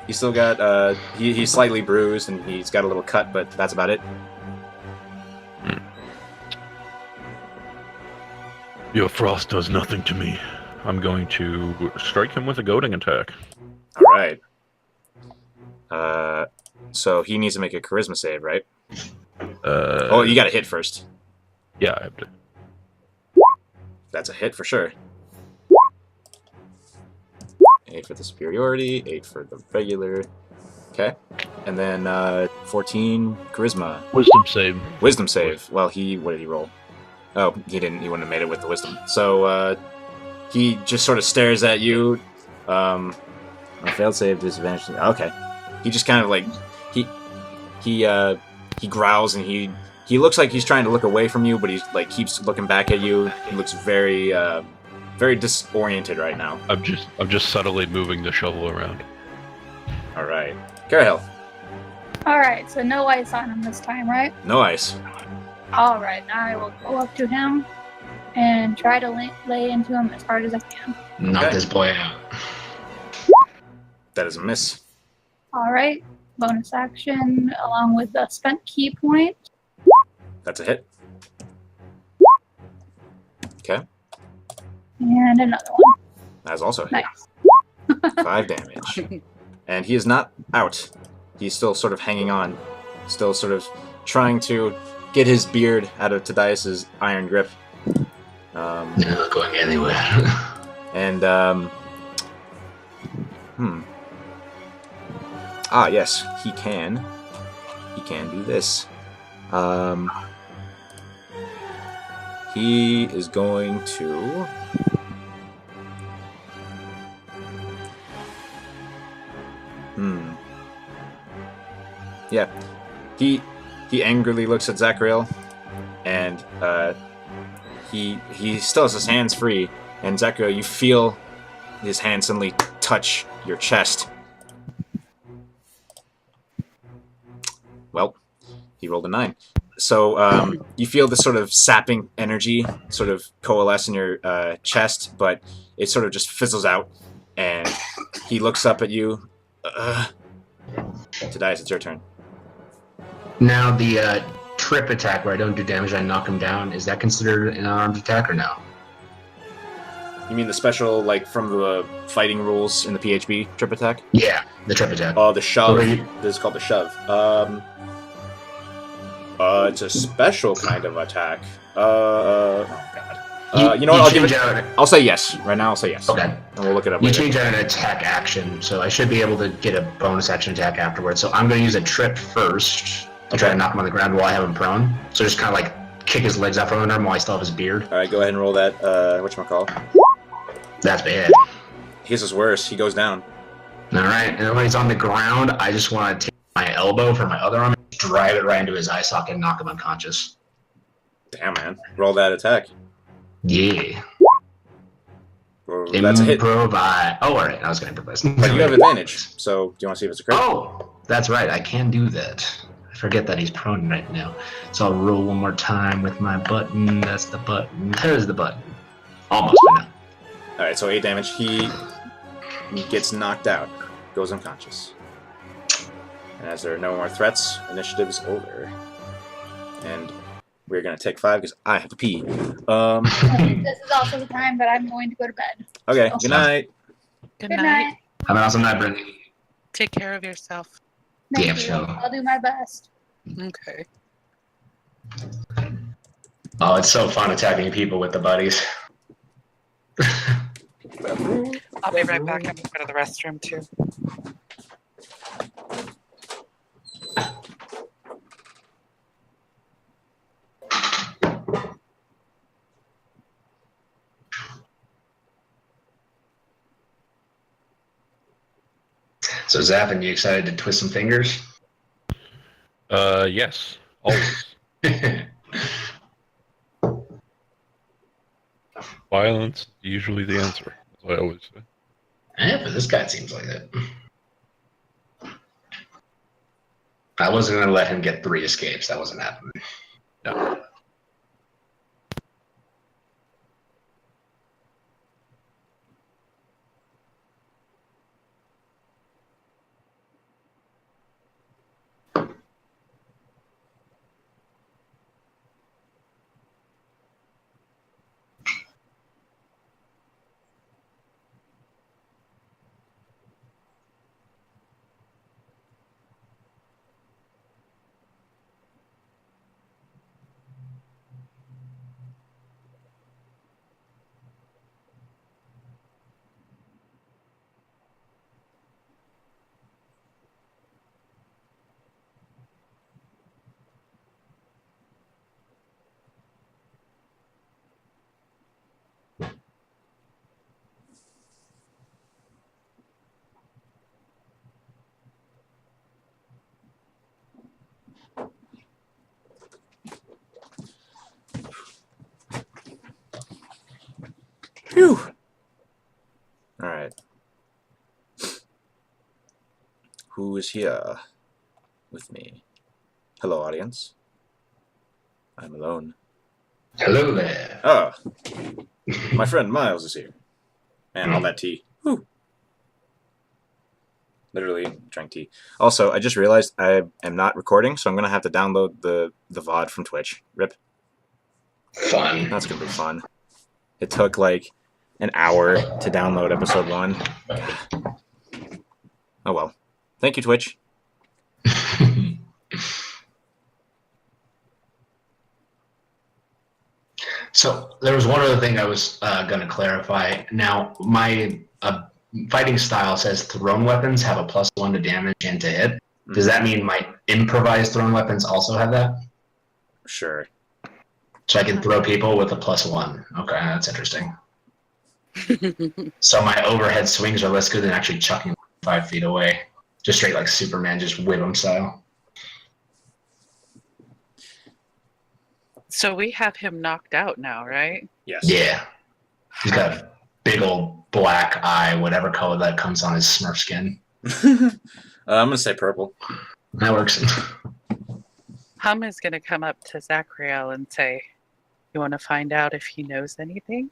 He's still got, he's slightly bruised and he's got a little cut, but that's about it. Your frost does nothing to me. I'm going to strike him with a goading attack. Alright. So he needs to make a charisma save, right? Oh, you gotta hit first. Yeah, I have to. That's a hit for sure. 8 for the superiority, 8 for the regular. Okay. And then 14 charisma. Wisdom save. Wisdom save. Well, what did he roll? Oh, he didn't. He wouldn't have made it with the wisdom. So he just sort of stares at you. A failed save, disadvantage. Okay. He just kind of like he growls and he looks like he's trying to look away from you, but he's like keeps looking back at you. He looks very very disoriented right now. I'm just subtly moving the shovel around. All right, Carahel. All right, so no ice on him this time, right? No ice. All right, now I will go up to him and try to lay into him as hard as I can. Knock Okay. this boy out. That is a miss. All right, bonus action along with the spent key point. That's a hit. Okay, And another one. that's also a hit. Nice. 5 damage. And he is not out. He's still sort of hanging on. Still sort of trying to get his beard out of Tadias' iron grip. Not going anywhere. And, Ah, yes, he can. He can do this. He is going to... Yeah. He angrily looks at Zachriel, and he still has his hands free, and Zachriel, you feel his hand suddenly touch your chest. Well, he rolled a 9. So you feel this sort of sapping energy sort of coalesce in your chest, but it sort of just fizzles out, and he looks up at you. Tadias, it's your turn. Now the trip attack where I don't do damage, I knock him down. Is that considered an unarmed attack or no? You mean the special, like, from the fighting rules in the PHB trip attack? Yeah, the trip attack. Oh, the shove. So you- This is called the shove. It's a special kind of attack. Oh god. You know what? I'll say yes. Right now, I'll say yes. Okay. And we'll look it up You later. change out an attack action, so I should be able to get a bonus action attack afterwards. So I'm going to use a trip first to try to knock him on the ground while I have him prone. So just kind of like kick his legs out from under him while I still have his beard. Alright, go ahead and roll that, whatchamacall. That's bad. His is worse. He goes down. Alright, and then when he's on the ground, I just want to take my elbow from my other arm and drive it right into his eye socket and knock him unconscious. Damn, man. Roll that attack. Yeah. That's a hit. Improvise. Oh, alright, I was going to improvise. But you have advantage, so do you want to see if it's a crit? Oh, that's right, I can do that. I forget that he's prone right now. So I'll roll one more time with my button. That's the button. There's the button. Almost, but no. Alright, so 8 damage. He gets knocked out. Goes unconscious. And as there are no more threats, initiative is over. And we're going to take 5 because I have to pee. This is also the time that I'm going to go to bed. Okay, So- good night. Good Good night. night. Have an awesome night, Brittany. Take care of yourself. Thank Yeah, you. sure. I'll do my best. Okay. Oh, it's so fun attacking people with the buddies. I'll be right back. I'm going to go to the restroom too. So, Zappin, you excited to twist some fingers? Yes, always. Violence usually the answer. That's what I always say. Yeah, but this guy seems like it. I wasn't going to let him get 3 escapes. That wasn't happening. No. Phew. Alright. Who is here with me? Hello, audience. I'm alone. Hello there. Oh, my friend Miles is here. And all that tea. Whew. Literally drank tea. Also, I just realized I am not recording, so I'm going to have to download the VOD from Twitch. Rip. Fun. That's going to be fun. It took like an hour to download episode 1. Oh well. Thank you, Twitch. So there was one other thing I was going to clarify. Now, my fighting style says thrown weapons have a +1 to damage and to hit. Does that mean my improvised thrown weapons also have that? Sure. So I can throw people with a +1. Okay, that's interesting. So my overhead swings are less good than actually chucking 5 feet away. Just straight like Superman, just whip him style. So we have him knocked out now, right? Yes. Yeah. He's got a big old black eye, whatever color that comes on his Smurf skin. I'm going to say purple. That works. Hum is going to come up to Zachriel and say, you want to find out if he knows anything?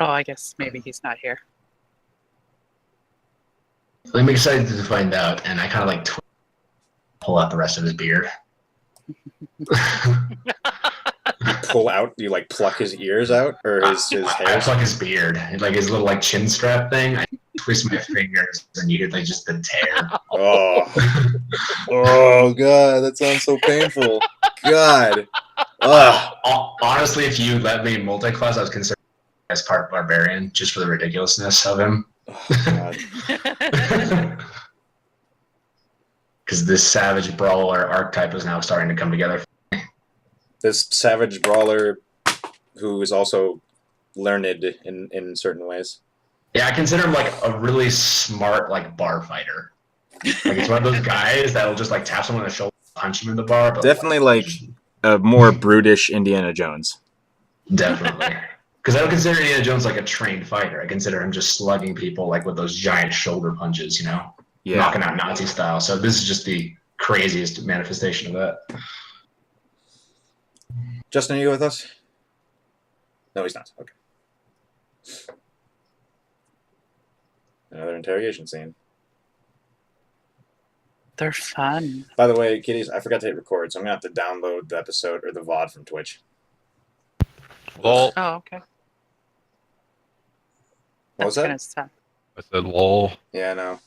Oh, I guess maybe he's not here. I'm excited to find out, and I kind of like pull out the rest of his beard. You pull out, you like pluck his ears out, or his I hairs? pluck his beard, like his little like chin strap thing. I twist my fingers, and you hear like just the tear. Oh. Oh, God, that sounds so painful. God. Honestly, if you let me multi-class, I was considered as part barbarian just for the ridiculousness of him. Oh, God. Because this savage brawler archetype is now starting to come together. This savage brawler who is also learned in certain ways. Yeah, I consider him like a really smart like bar fighter. Like it's one of those guys that'll just like tap someone on the shoulder, punch him in the bar. But Definitely like a more brutish Indiana Jones. Definitely. Because I don't consider Indiana Jones like a trained fighter. I consider him just slugging people like with those giant shoulder punches, you know? Yeah. Knocking out Nazi style. So this is just the craziest manifestation of that. Justin, are you with us? No, he's not. Okay. Another interrogation scene. They're fun. By the way, kiddies, I forgot to hit record, so I'm going to have to download the episode or the VOD from Twitch. Lol. Oh, okay. What was That's that? gonna suck. I said lol. Yeah, I know.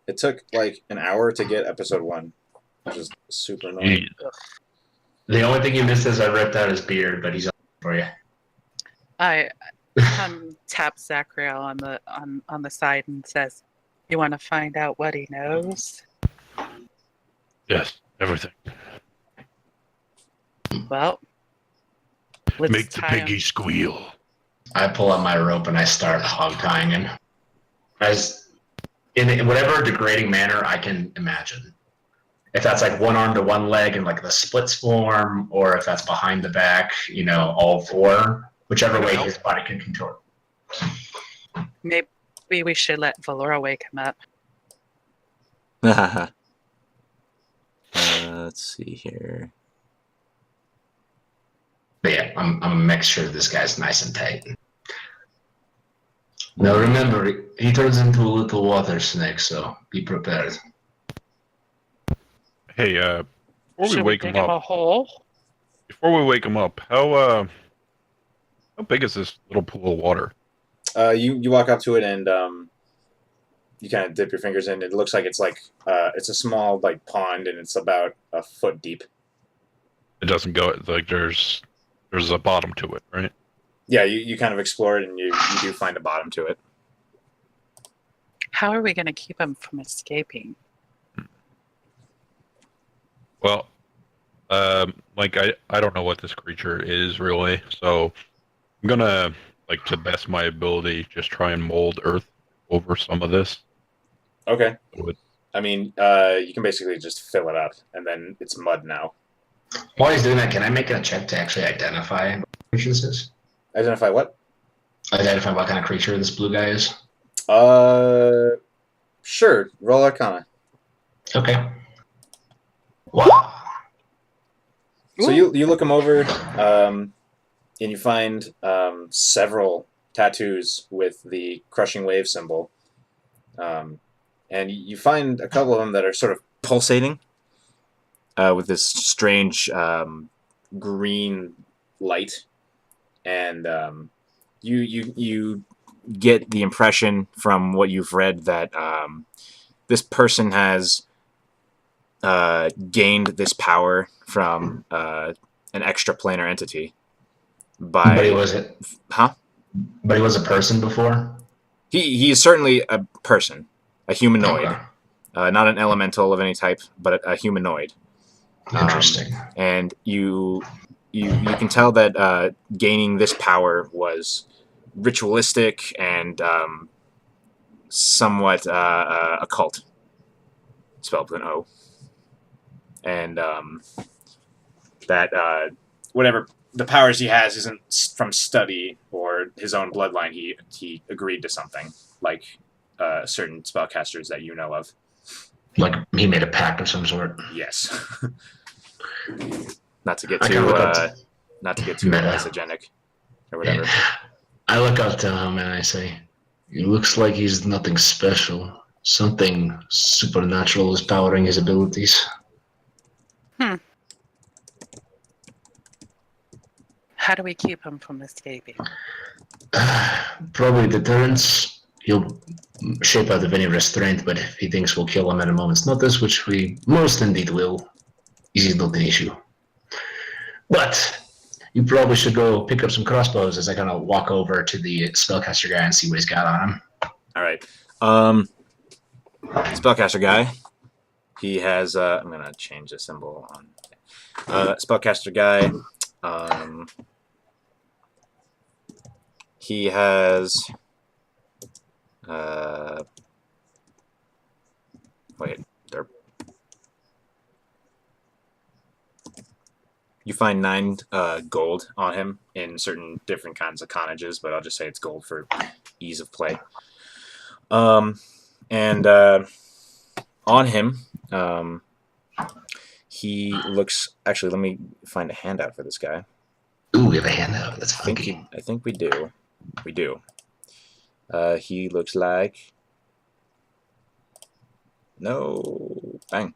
It took like an hour to get episode 1, which is super annoying. The only thing you missed is I ripped out his beard, but he's on for you. I tap Zachriel on the side and says, "You want to find out what he knows?" Yes, everything. Well, let's Make the tie him. piggy squeal. I pull out my rope and I start hog tying him. As in whatever degrading manner I can imagine. If that's like one arm to one leg in like the splits form, or if that's behind the back, you know, all four, whichever way his body can contort. Maybe we should let Valora wake him up. Let's see here. But yeah, I'm gonna make sure this guy's nice and tight. Now remember, he turns into a little water snake, so be prepared. Hey, before Should we we wake dig him him a up, hole? how big is this little pool of water? You walk up to it and you kind of dip your fingers in. It looks like it's a small like pond, and it's about a foot deep. It doesn't go like there's a bottom to it, right? Yeah, you kind of explore it, and you do find a bottom to it. How are we going to keep him from escaping? Well, like I don't know what this creature is really, so I'm gonna like to best my ability just try and mold earth over some of this. Okay. Would- I mean, you can basically just fill it up, and then it's mud now. While he's doing that, can I make a check to actually identify what creature this is? Identify what? Identify what kind of creature this blue guy is? Sure. Roll Arcana. Okay. Wow. So you look him over, and you find several tattoos with the crushing wave symbol, and you find a couple of them that are sort of pulsating with this strange green light, and you get the impression from what you've read that this person has gained this power from an extraplanar entity. But he was it? Huh? But he was a person before? He is certainly a person, a humanoid. Okay. Not an elemental of any type, but a humanoid. Interesting. And you can tell that gaining this power was ritualistic and somewhat occult. Spelled with an O. And that whatever the powers he has isn't from study or his own bloodline. He agreed to something, like certain spellcasters that you know of. Like he made a pact of some sort. Yes. Not to get I too kinda look up meta. isogenic or whatever. Yeah. I look up to him and I say, "He looks like he's nothing special. Something supernatural is powering his abilities. How do we keep him from escaping? Probably deterrence. He'll shape out of any restraint, but if he thinks we'll kill him at a moment's notice, which we most indeed will, he's not an issue. But you probably should go pick up some crossbows as I kind of walk over to the spellcaster guy and see what he's got on him. All right. Spellcaster guy. He has. I'm gonna change the symbol on. Spellcaster guy. He has. Wait. There. You find 9 gold on him in certain different kinds of cottages, but I'll just say it's gold for ease of play. And on him, he looks. Actually, let me find a handout for this guy. Ooh, we have a handout. That's funky. I think we do. We do. He looks like. No. Bang.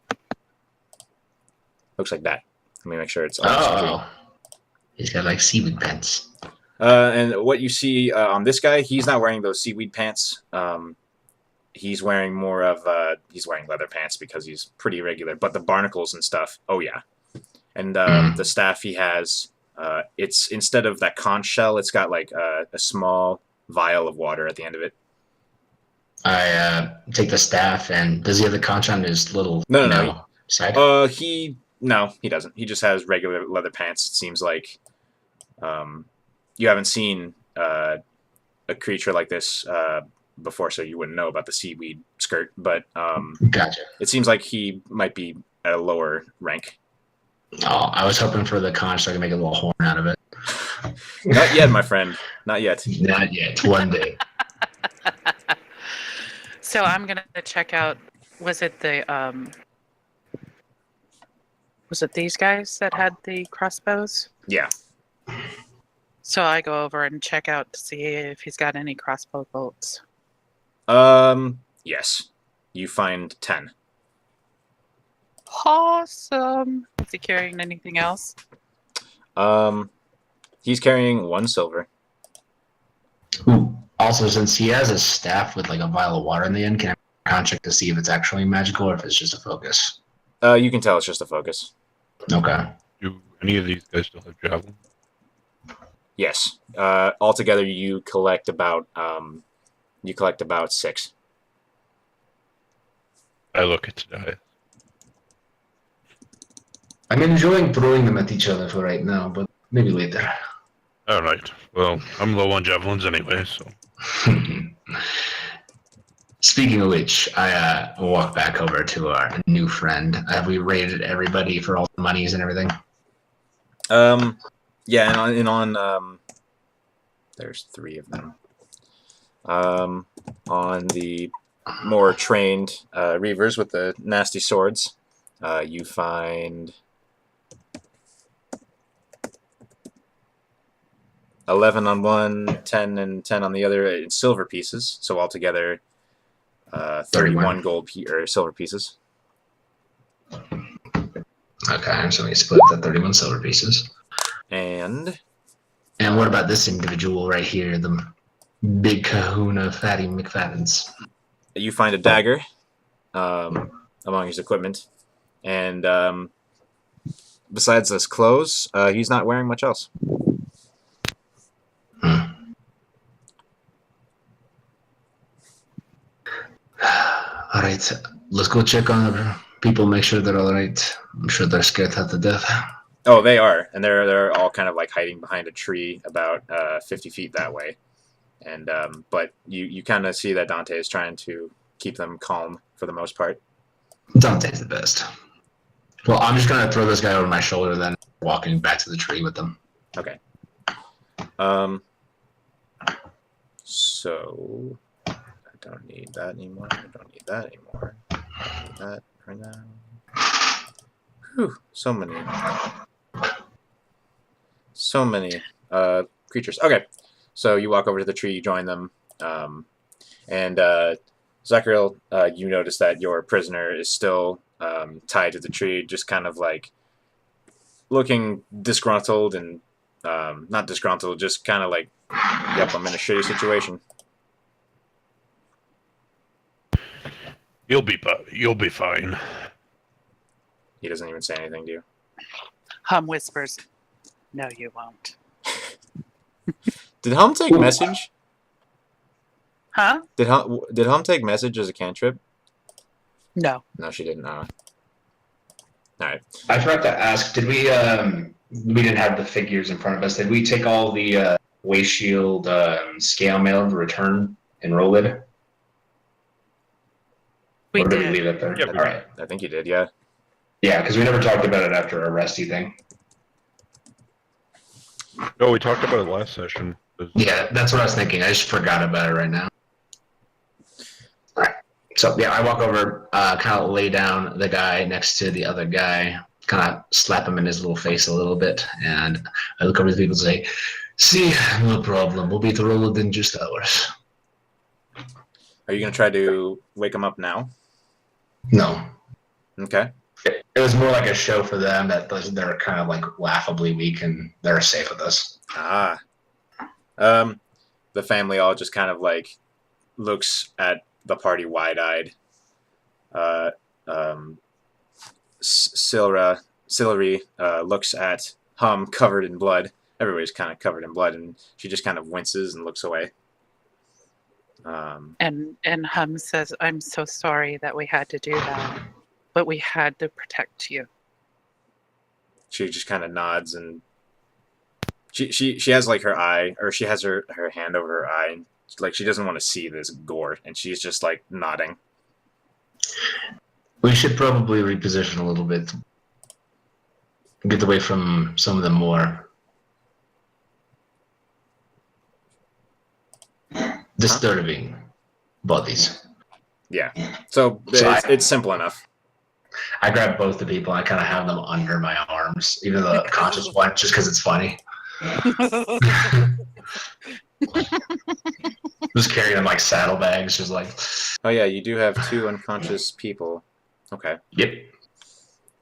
Looks like that. Let me make sure it's on the screen. Oh, he's got like seaweed pants. And what you see on this guy, he's not wearing those seaweed pants. He's wearing more of he's wearing leather pants because he's pretty regular. But the barnacles and stuff, oh yeah. And the staff he has, it's instead of that conch shell, it's got like a small vial of water at the end of it. I take the staff, and does he have the conch on his little No. side? He doesn't. He just has regular leather pants. It seems like you haven't seen a creature like this before, so you wouldn't know about the seaweed skirt. But Gotcha. It seems like he might be at a lower rank. Oh, I was hoping for the conch so I could make a little horn out of it. Not yet, my friend. Not yet. Not yet. One day. So I'm gonna check out. Was it these guys that had the crossbows? Yeah. So I go over and check out to see if he's got any crossbow bolts. Yes. You find 10. Awesome. Is he carrying anything else? He's carrying 1 silver. Ooh. Also, since he has a staff with like a vial of water in the end, can I con check to see if it's actually magical or if it's just a focus? You can tell it's just a focus. Okay. Do any of these guys still have javelin? Yes. Altogether, you collect about 6. I look at Dias. I'm enjoying throwing them at each other for right now, but maybe later. All right. Well, I'm low on javelins anyway, so. Speaking of which, I walk back over to our new friend. Have we raided everybody for all the monies and everything? Yeah, and on there's 3 of them. On the more trained reavers with the nasty swords, you find 11 on one, 10 and 10 on the other in silver pieces. So altogether, 31 gold or silver pieces. Okay, so we split the 31 silver pieces. And what about this individual right here, the big kahuna Fatty McFadden's? You find a dagger among his equipment. And besides his clothes, he's not wearing much else. All right, let's go check on the people, make sure they're all right. I'm sure they're scared half to death. Oh, they are, and they're all kind of like hiding behind a tree about 50 feet that way. And but you kind of see that Dante is trying to keep them calm for the most part. Dante's the best. Well, I'm just gonna throw this guy over my shoulder, then walking back to the tree with them. Okay. So I don't need that anymore. I don't need that anymore. I don't need that right now. Whew, so many creatures. Okay, so you walk over to the tree, you join them, and Zachariel, you notice that your prisoner is still tied to the tree, just kind of like looking disgruntled and not disgruntled, just kind of like, yep, I'm in a shitty situation. You'll be fine. He doesn't even say anything to you. Hum whispers, "No, you won't." Did Hum take message? Huh? Did Hum take message as a cantrip? No. No, she didn't. All right. I forgot to ask, did we didn't have the figures in front of us. Did we take all the waste shield scale mail to return and roll it? We or did did. we leave it there? Yep. All right. I think you did, yeah. Yeah, because we never talked about it after our rusty thing. No, we talked about it last session. Yeah, that's what I was thinking. I just forgot about it right now. All right. So yeah, I walk over, kind of lay down the guy next to the other guy, kind of slap him in his little face a little bit, and I look over to the people and say, "See, no problem. We'll be through in just hours." Are you going to try to wake him up now? No. Okay. It was more like a show for them that they're kind of like laughably weak and they're safe with us. Ah. The family all just kind of like looks at the party wide-eyed. Celery looks at Hum covered in blood. Everybody's kind of covered in blood, and she just kind of winces and looks away. And Hum says, "I'm so sorry that we had to do that, but we had to protect you." She just kind of nods, and she has like her eye, or she has her hand over her eye, and like she doesn't want to see this gore, and she's just like nodding. We should probably reposition a little bit. Get away from some of the more disturbing bodies. Yeah. So it's simple enough. I grab both the people and I kind of have them under my arms, even the conscious one, just because it's funny. Just carrying them like saddlebags, just like. Oh yeah, you do have 2 unconscious people. Okay. Yep.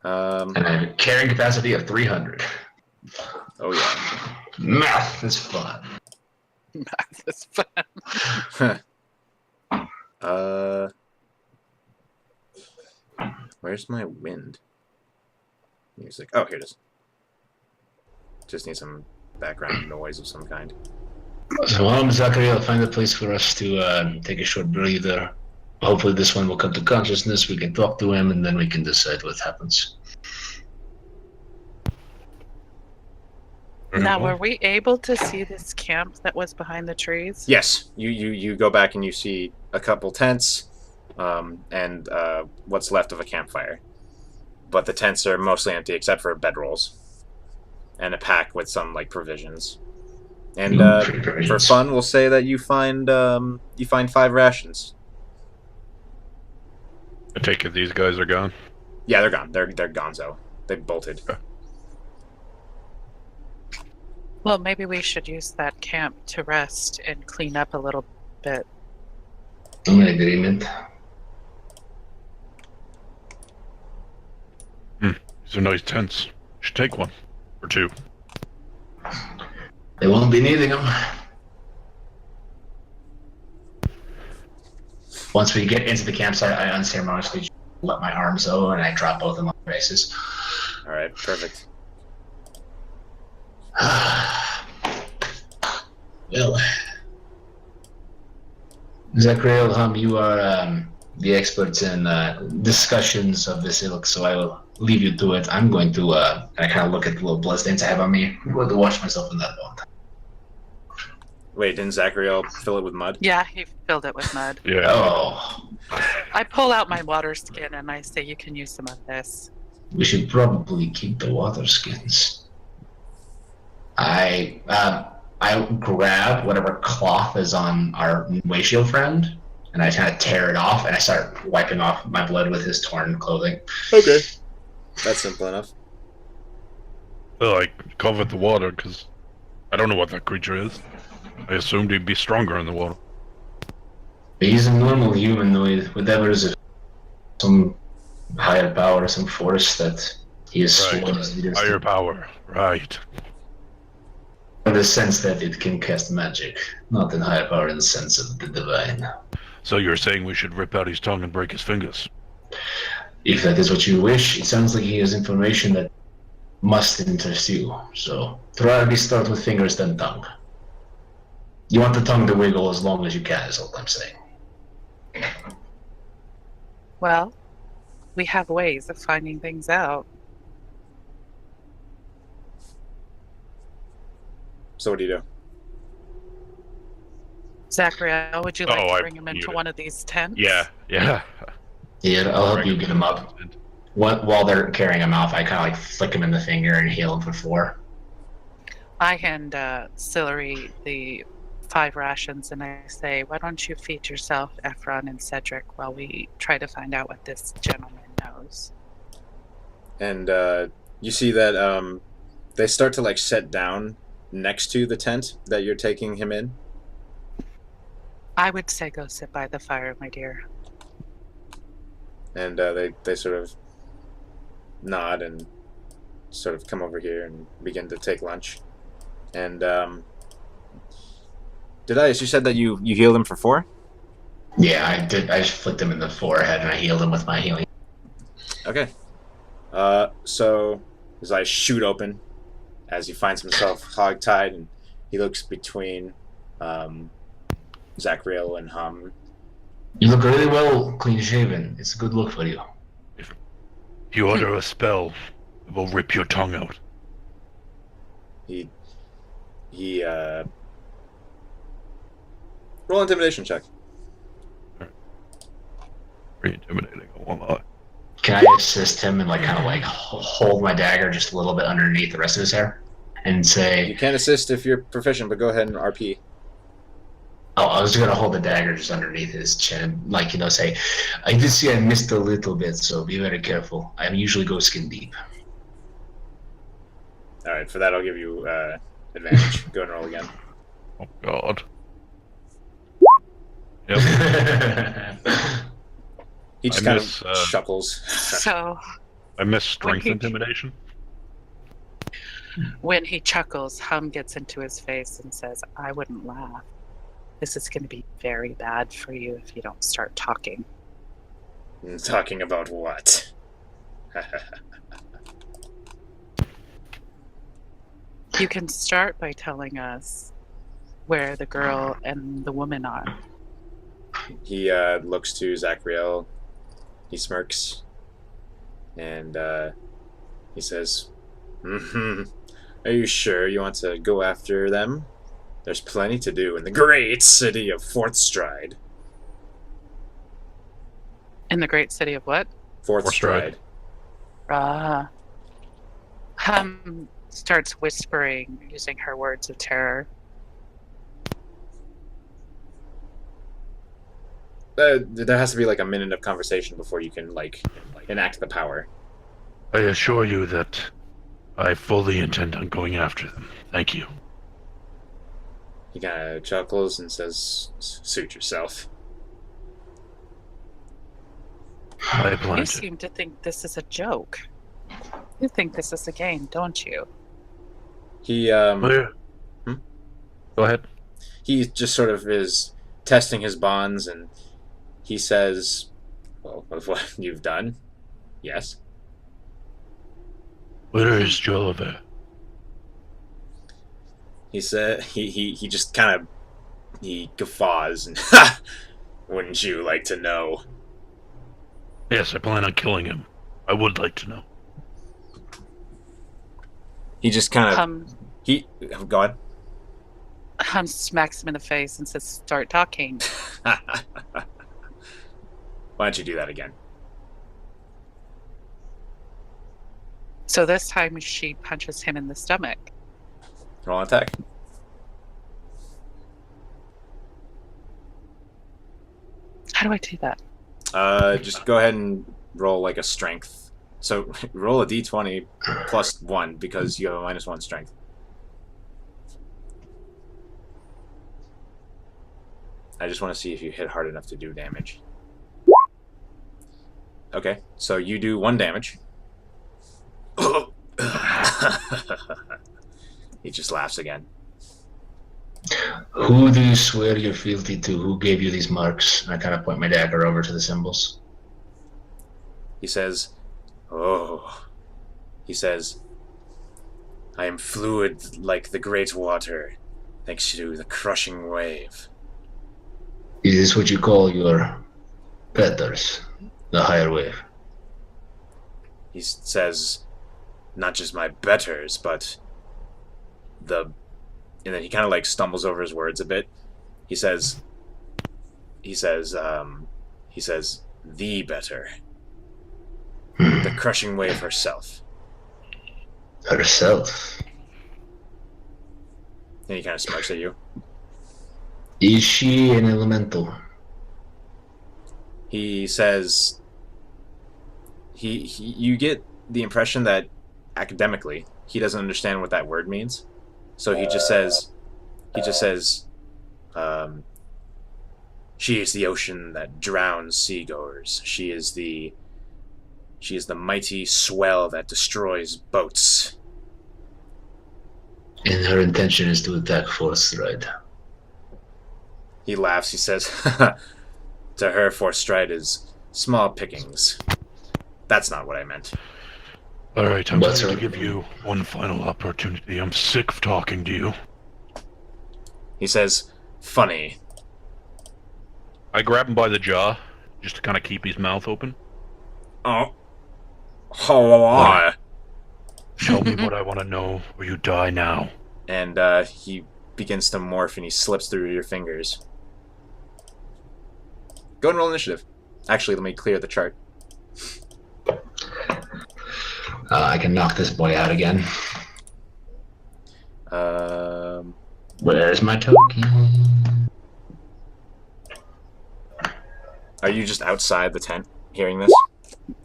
And I have a carrying capacity of 300. Oh yeah. Math is fun. Math is fun. Where's my wind music? Oh, here it is. Just need some background noise of some kind. So, Zachary, I'll find a place for us to take a short breather. Hopefully this one will come to consciousness, we can talk to him, and then we can decide what happens. Now, were we able to see this camp that was behind the trees? Yes, you go back and you see a couple tents, and what's left of a campfire. But the tents are mostly empty except for bedrolls and a pack with some like provisions. And for fun, we'll say that you find 5 rations. I take it these guys are gone. Yeah, they're gone. They're gonzo. They bolted. Okay. Well, maybe we should use that camp to rest and clean up a little bit. I'm in agreement. These are nice tents. Should take one or 2. They won't be needing them. Once we get into the campsite, I unceremoniously let my arms go and I drop both of my faces. All right, perfect. Well, Zachary, you are the experts in discussions of this ilk, so I will leave you to it. I'm going to, I kind of look at the little bloodstains I have on me. I'm going to wash myself in that pond. Wait, didn't Zachariel fill it with mud? Yeah, he filled it with mud. Yeah. Oh, I pull out my water skin and I say, "You can use some of this." we should probably keep the water skins. I grab whatever cloth is on our waste shield friend, and I kind of tear it off, and I start wiping off my blood with his torn clothing. Okay. That's simple enough. Well, I covered the water because I don't know what that creature is. I assumed he'd be stronger in the water. He's a normal humanoid, whatever is some higher power, some force that he is sworn his leaders Higher to. power. Right. In the sense that it can cast magic, not in higher power in the sense of the divine. So you're saying we should rip out his tongue and break his fingers? If that is what you wish, it sounds like he has information that must interest you. So probably start with fingers, then tongue. You want the tongue to wiggle as long as you can, is all I'm saying. Well, we have ways of finding things out. So what do you do? Zachariah, would you like Oh, to I bring him into muted. one of these tents? Yeah. Yeah. Yeah, I'll help you get him up. While they're carrying him off, I kind of like flick him in the finger and heal him for 4. I hand Celery the 5 rations and I say, why don't you feed yourself, Ephron and Cedric, while we try to find out what this gentleman knows. And you see that they start to like set down next to the tent that you're taking him in. I would say go sit by the fire, my dear. And they sort of nod and sort of come over here and begin to take lunch. And you said that you healed him for 4? Yeah, I did. I just flicked him in the forehead and I healed him with my healing. Okay. So his eyes shoot open as he finds himself hogtied, and he looks between Zachriel and Hum. You look really well clean shaven. It's a good look for you. If you utter a spell, it will rip your tongue out. He roll intimidation check. Very intimidating, I won't lie. Can I assist him and like kind of like hold my dagger just a little bit underneath the rest of his hair and You say, can't assist if you're proficient, but go ahead and RP. "Oh, I was just gonna hold the dagger just underneath his chin and like say, I did see I missed a little bit, so be very careful. I usually go skin deep." All right, for that I'll give you advantage. Go and roll again. Oh, God. Yep. He just I kind miss, of chuckles. So I miss strength Okay. intimidation. when he chuckles, Hum gets into his face and says, I wouldn't laugh. This is going to be very bad for you if you don't start talking. Talking about what? You can start by telling us where the girl and the woman are. He looks to Zachriel. He smirks. And he says, Are you sure you want to go after them? There's plenty to do in the great city of Fourth Stride. In the great city of what? Fourth Stride. Ah. Hum starts whispering, using her words of terror. There has to be like a minute of conversation before you can like enact the power. I assure you that I fully intend on going after them. Thank you. He kind of chuckles and says, "Suit yourself." I plan You to. seem to think this is a joke. You think this is a game, don't you? He Go ahead. he just sort of is testing his bonds, and he says, "Well, of what you've done, yes." Where is Joliver? He said he just kind of he guffaws and wouldn't you like to know? Yes, I plan on killing him. I would like to know. He just kind of Hum go on. Hum smacks him in the face and says, start talking. Why don't you do that again? So this time she punches him in the stomach. Roll an attack. How do I do that? Just go ahead and roll like a strength. So roll a d20 plus 1 because you have a -1 strength. I just want to see if you hit hard enough to do damage. Okay, so you do 1 damage. He just laughs again. Who do you swear you're fealty to? Who gave you these marks? And I kind of point my dagger over to the symbols. He says, "Oh," he says, "I am fluid like the great water, thanks to the crushing wave." Is this what you call your betters? The higher wave? He says, "Not just my betters, but the..." And then he kind of like stumbles over his words a bit. He says, "The better. The crushing wave herself." Herself? And he kind of smirks at you. Is she an elemental? He says, you get the impression that academically he doesn't understand what that word means. So he just says, "She is the ocean that drowns seagoers. She is the mighty swell that destroys boats." And her intention is to attack Force Stride. He laughs. He says, "To her, Force Stride is small pickings. That's not what I meant." Alright, I'm What's going to her- give you one final opportunity. I'm sick of talking to you. He says, "Funny." I grab him by the jaw, just to kind of keep his mouth open. Oh. Oh. Tell me what I want to know, or you die now. And he begins to morph and he slips through your fingers. Go and roll initiative. Actually, let me clear the chart. I can knock this boy out again. Where's my token? Are you just outside the tent hearing this?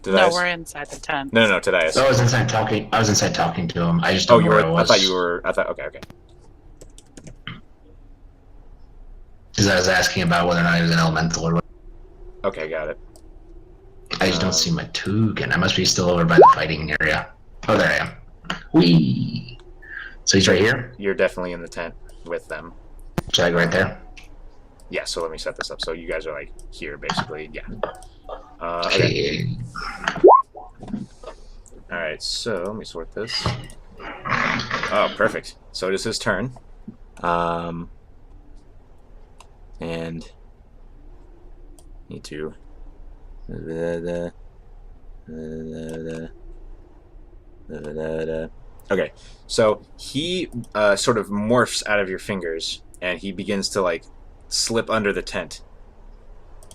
No, we're inside the tent. No, Tadias. I was inside talking to him. I just Oh, don't you know were. where I was. I thought you were. Okay. Because I was asking about whether or not he was an elemental or what. Okay, got it. I just don't see my token. I must be still over by the fighting area. Oh, there I am. Whee! So he's right here? You're definitely in the tent with them. Should I go right there? Yeah, so let me set this up. So you guys are like here, basically. Yeah. Okay. Alright, so let me sort this. Oh, perfect. So it is his turn. And need to. Okay, so he sort of morphs out of your fingers, and he begins to like slip under the tent.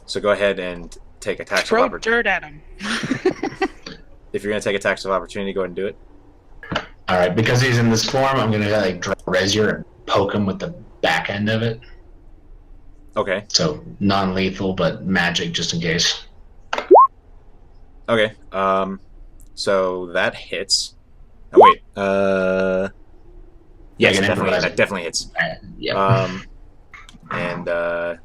So go ahead and take attacks of Throw opportunity. dirt at him. If you're gonna take attacks of opportunity, go ahead and do it. Alright, because he's in this form, I'm gonna like draw a razier and poke him with the back end of it. Okay. So non-lethal, but magic just in case. Okay. So that hits. Oh wait. Yes, Yeah, that definitely hits. Yeah. And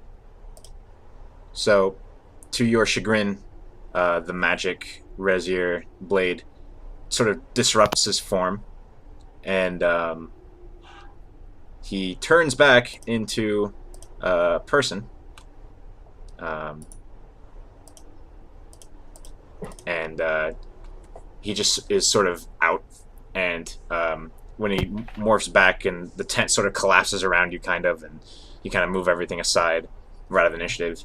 so, to your chagrin, the magic razier blade sort of disrupts his form, and he turns back into a person. And he just is sort of out, and when he morphs back and the tent sort of collapses around you kind of, and you kind of move everything aside right of initiative,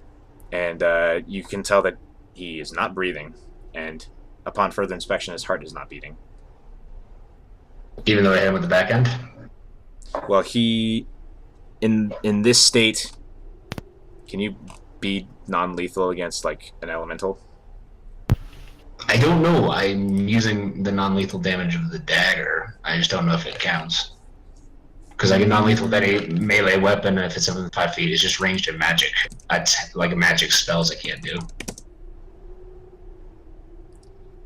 and you can tell that he is not breathing, and upon further inspection his heart is not beating. Even though I hit him with the back end? Well, he in this state, can you be non-lethal against like an elemental? I don't know. I'm using the non-lethal damage of the dagger. I just don't know if it counts. Because I can non-lethal that a melee weapon, and if it's within 5 feet, it's just ranged and magic. That's like a magic spells I can't do.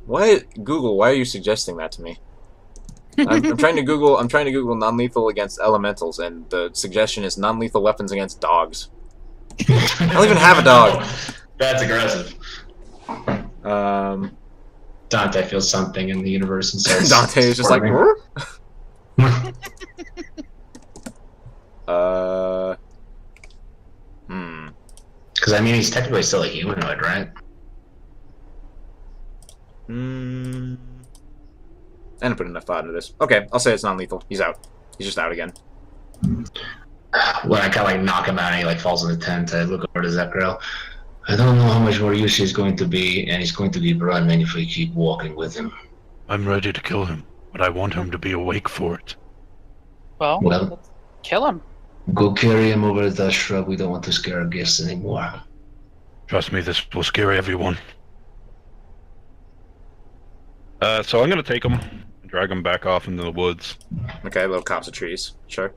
Why, Google? Why are you suggesting that to me? I'm trying to Google. I'm trying to Google non-lethal against elementals, and the suggestion is non-lethal weapons against dogs. I don't even have a dog. That's aggressive. Dante feels something in the universe and says, Dante is just like, "Squirming." Because I mean, he's technically still a humanoid, right? I didn't put enough thought into this. Okay, I'll say it's non-lethal. He's out. He's just out again. When I kind of like knock him out and he like falls in the tent, I look over to Zachariel. I don't know how much more use he's going to be, and he's going to be running if we keep walking with him. I'm ready to kill him, but I want him to be awake for it. Well, Well, let's kill him. go carry him over the shrub. We don't want to scare our guests anymore. Trust me, this will scare everyone. So I'm gonna take him and drag him back off into the woods. Okay, little copse of trees. Sure.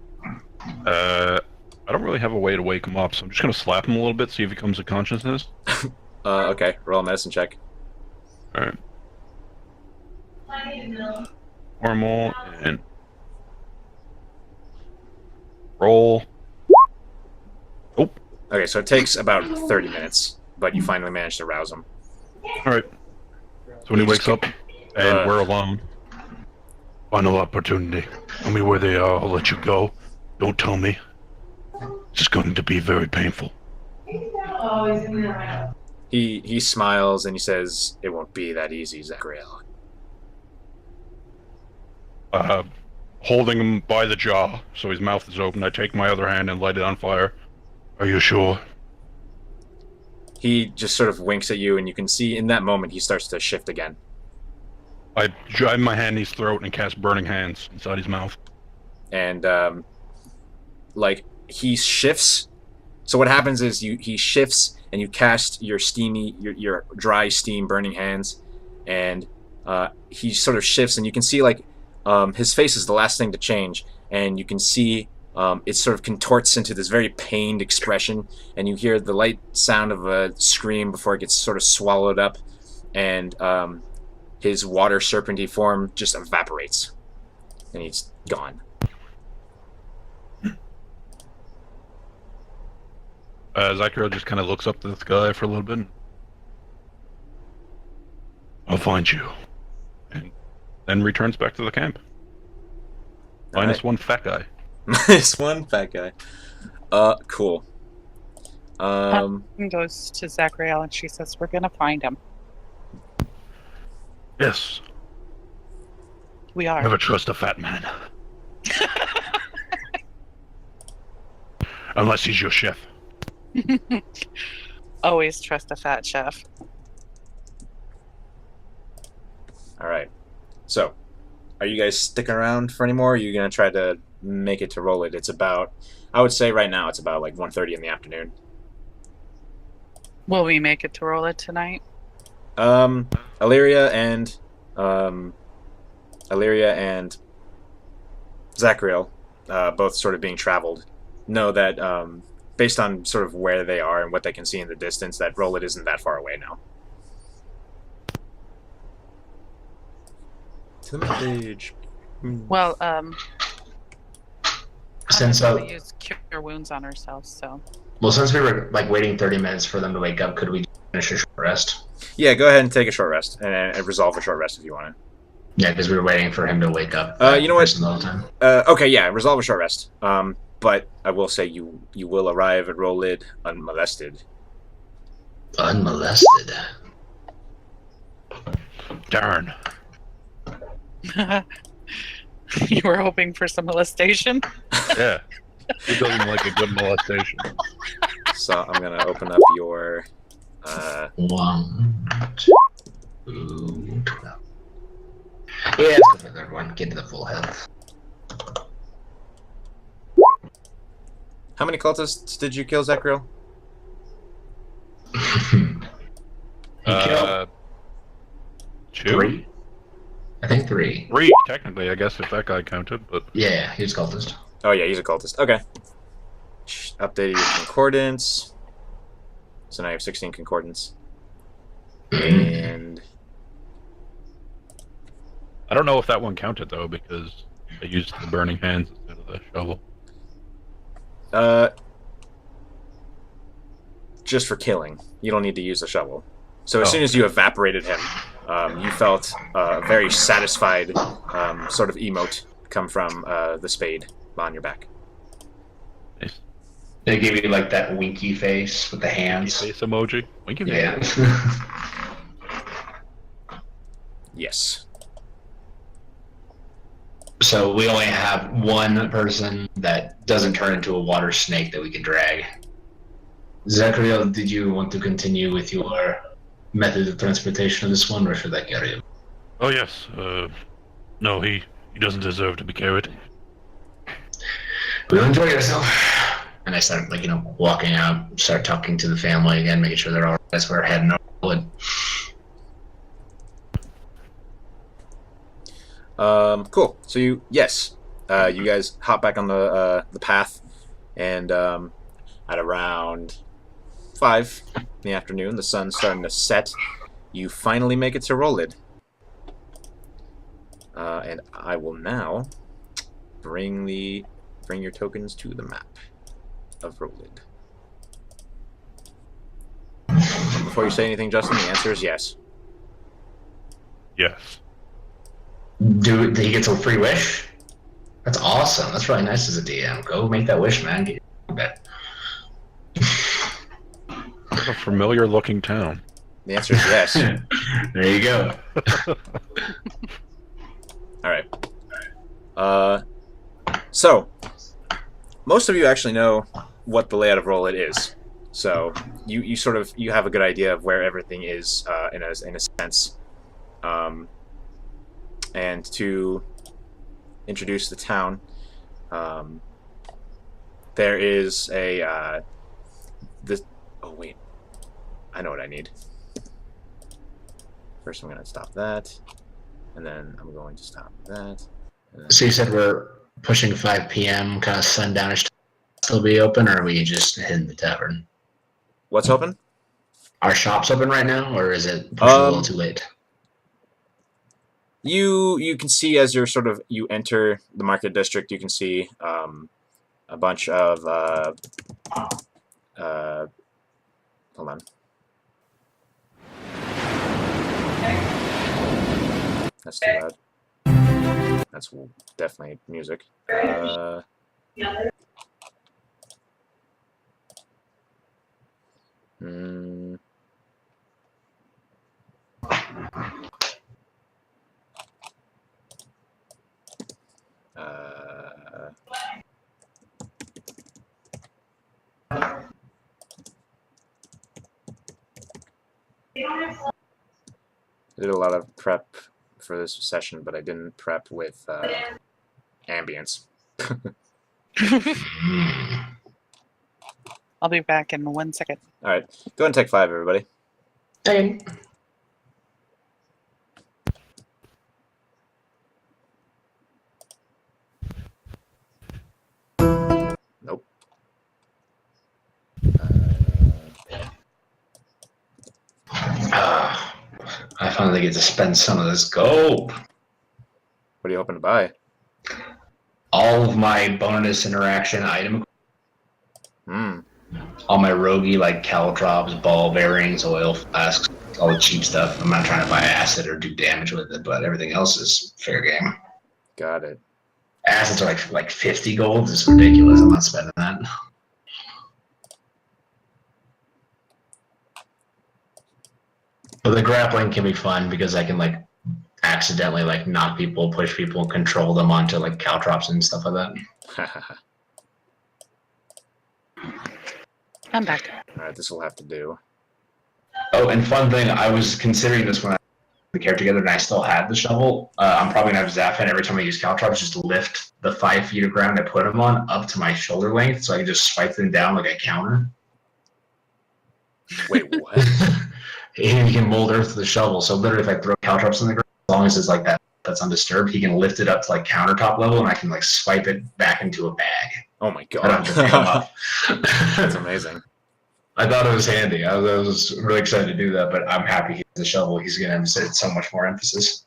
I don't really have a way to wake him up, so I'm just gonna slap him a little bit, see if he comes to consciousness. Okay. Roll a medicine check. Alright. Normal and roll. Oh. Okay, so it takes about 30 minutes, but you finally manage to rouse him. Alright. So when he wakes up and we're alone, final opportunity. Tell me where they are, I'll let you go. Don't tell me. It's going to be very painful. He smiles and he says, "It won't be that easy, Zachariel." Holding him by the jaw, so his mouth is open, I take my other hand and light it on fire. Are you sure? He just sort of winks at you, and you can see in that moment he starts to shift again. I drive my hand in his throat and cast Burning Hands inside his mouth. And like he shifts. So what happens is he shifts, and you cast your your dry steam burning hands, and he sort of shifts, and you can see like his face is the last thing to change, and you can see it sort of contorts into this very pained expression, and you hear the light sound of a scream before it gets sort of swallowed up, and his water serpenty form just evaporates, and he's gone. Zachariel just kind of looks up to the sky for a little bit. I'll find you. And then returns back to the camp. Minus one fat guy. Minus one fat guy. Cool. Goes to Zachariel and she says, "We're gonna find him." Yes. We are. Never trust a fat man. Unless he's your chef. Always trust a fat chef. All right. So, are you guys sticking around for any more? Or are you gonna try to make it to roll it? It's about, I would say right now it's about like 1:30 in the afternoon. Will we make it to roll it tonight? Illyria and Zachariel, both sort of being traveled, know that based on sort of where they are and what they can see in the distance, that roll it isn't that far away now. To the page. Well, Since we use cure wounds on ourselves, so. well, since we were like waiting 30 minutes for them to wake up, could we finish a short rest? Yeah, go ahead and take a short rest and resolve a short rest if you want to. Yeah, because we were waiting for him to wake up. You know what? The whole time. Okay, yeah, resolve a short rest. But I will say you will arrive at Rollid unmolested. Unmolested. Darn. You were hoping for some molestation? Yeah. He doesn't like a good molestation. So I'm gonna open up your 1, 2, 12. Yeah, let's go for the third one. Get to the full health. How many cultists did you kill, Zachariel? He killed 2? 3. I think 3. 3, technically, I guess, if that guy counted, but... Yeah, he was cultist. Oh yeah, he's a cultist. Okay. Updated your concordance. So now you have 16 concordance. And I don't know if that one counted, though, because I used the burning hands instead of the shovel. just for killing. You don't need to use the shovel. So as Oh. soon as you evaporated him, you felt a very satisfied sort of emote come from the spade on your back. Nice. They give you like that winky face with the Winky hands. face emoji. Winky face. Yeah. Yes. So we only have one person that doesn't turn into a water snake that we can drag. Zachariel, did you want to continue with your method of transportation of this one, or should I carry him? Oh yes. No, he doesn't deserve to be carried. We'll enjoy yourself. And I start, like, walking out, start talking to the family again, making sure they're all right as we're heading over. Cool. So you guys hop back on the path, and at around 5 in the afternoon, the sun's starting to set. You finally make it to Rollid, and I will now bring your tokens to the map of Rollid. Before you say anything, Justin, the answer is yes. Yes. Did he get a free wish? That's awesome. That's really nice as a DM. Go make that wish, man. Get your bet. What a familiar looking town. The answer is yes. There you go. All right. So most of you actually know what the layout of Rollid is. So you sort of have a good idea of where everything is in a sense. And to introduce the town, there is a oh wait, I know what I need. First I'm going to stop that, and then I'm going to stop that. And then... So you said we're pushing 5 p.m., kind of sundownish, still be open, or are we just hitting the tavern? What's open? Our shop's open right now, or is it pushing a little too late? You can see as you enter the market district, you can see a bunch of hold on. That's too loud. That's definitely music. I did a lot of prep for this session, but I didn't prep with ambience. I'll be back in 1 second. All right, go ahead and take 5, everybody. Hey. Nope. I finally get to spend some of this gold. What are you hoping to buy? All of my bonus interaction item. All my roguey, like caltrops, ball bearings, oil flasks, all the cheap stuff. I'm not trying to buy acid or do damage with it, but everything else is fair game. Got it. Acids are like 50 gold. It's ridiculous. I'm not spending that. But the grappling can be fun because I can accidentally knock people, push people, control them onto caltrops and stuff like that. I'm back. All right, this will have to do. Oh, and fun thing, I was considering this when I put the character together and I still had the shovel. I'm probably going to have Zaphan every time I use caltrops just lift the 5 feet of ground I put them on up to my shoulder length so I can just swipe them down like a counter. Wait, what? He can mold earth with the shovel, so literally if I throw caltrops on the ground, as long as it's that's undisturbed, he can lift it up to countertop level and I can swipe it back into a bag. Oh my I don't have god. to pick them up. That's amazing. I thought it was handy. I was really excited to do that, but I'm happy he has the shovel. He's going to have so much more emphasis.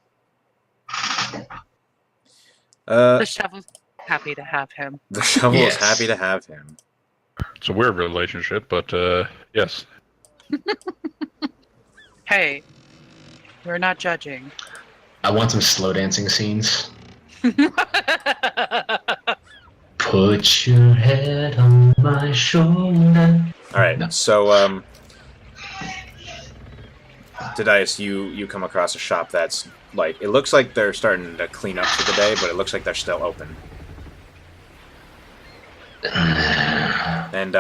The shovel's happy to have him. The shovel is Yes. happy to have him. It's a weird relationship, but yes, Hey, we're not judging. I want some slow dancing scenes. Put your head on my shoulder. All right. No. So, Dadius, you come across a shop that's like it looks like they're starting to clean up for the day, but it looks like they're still open. And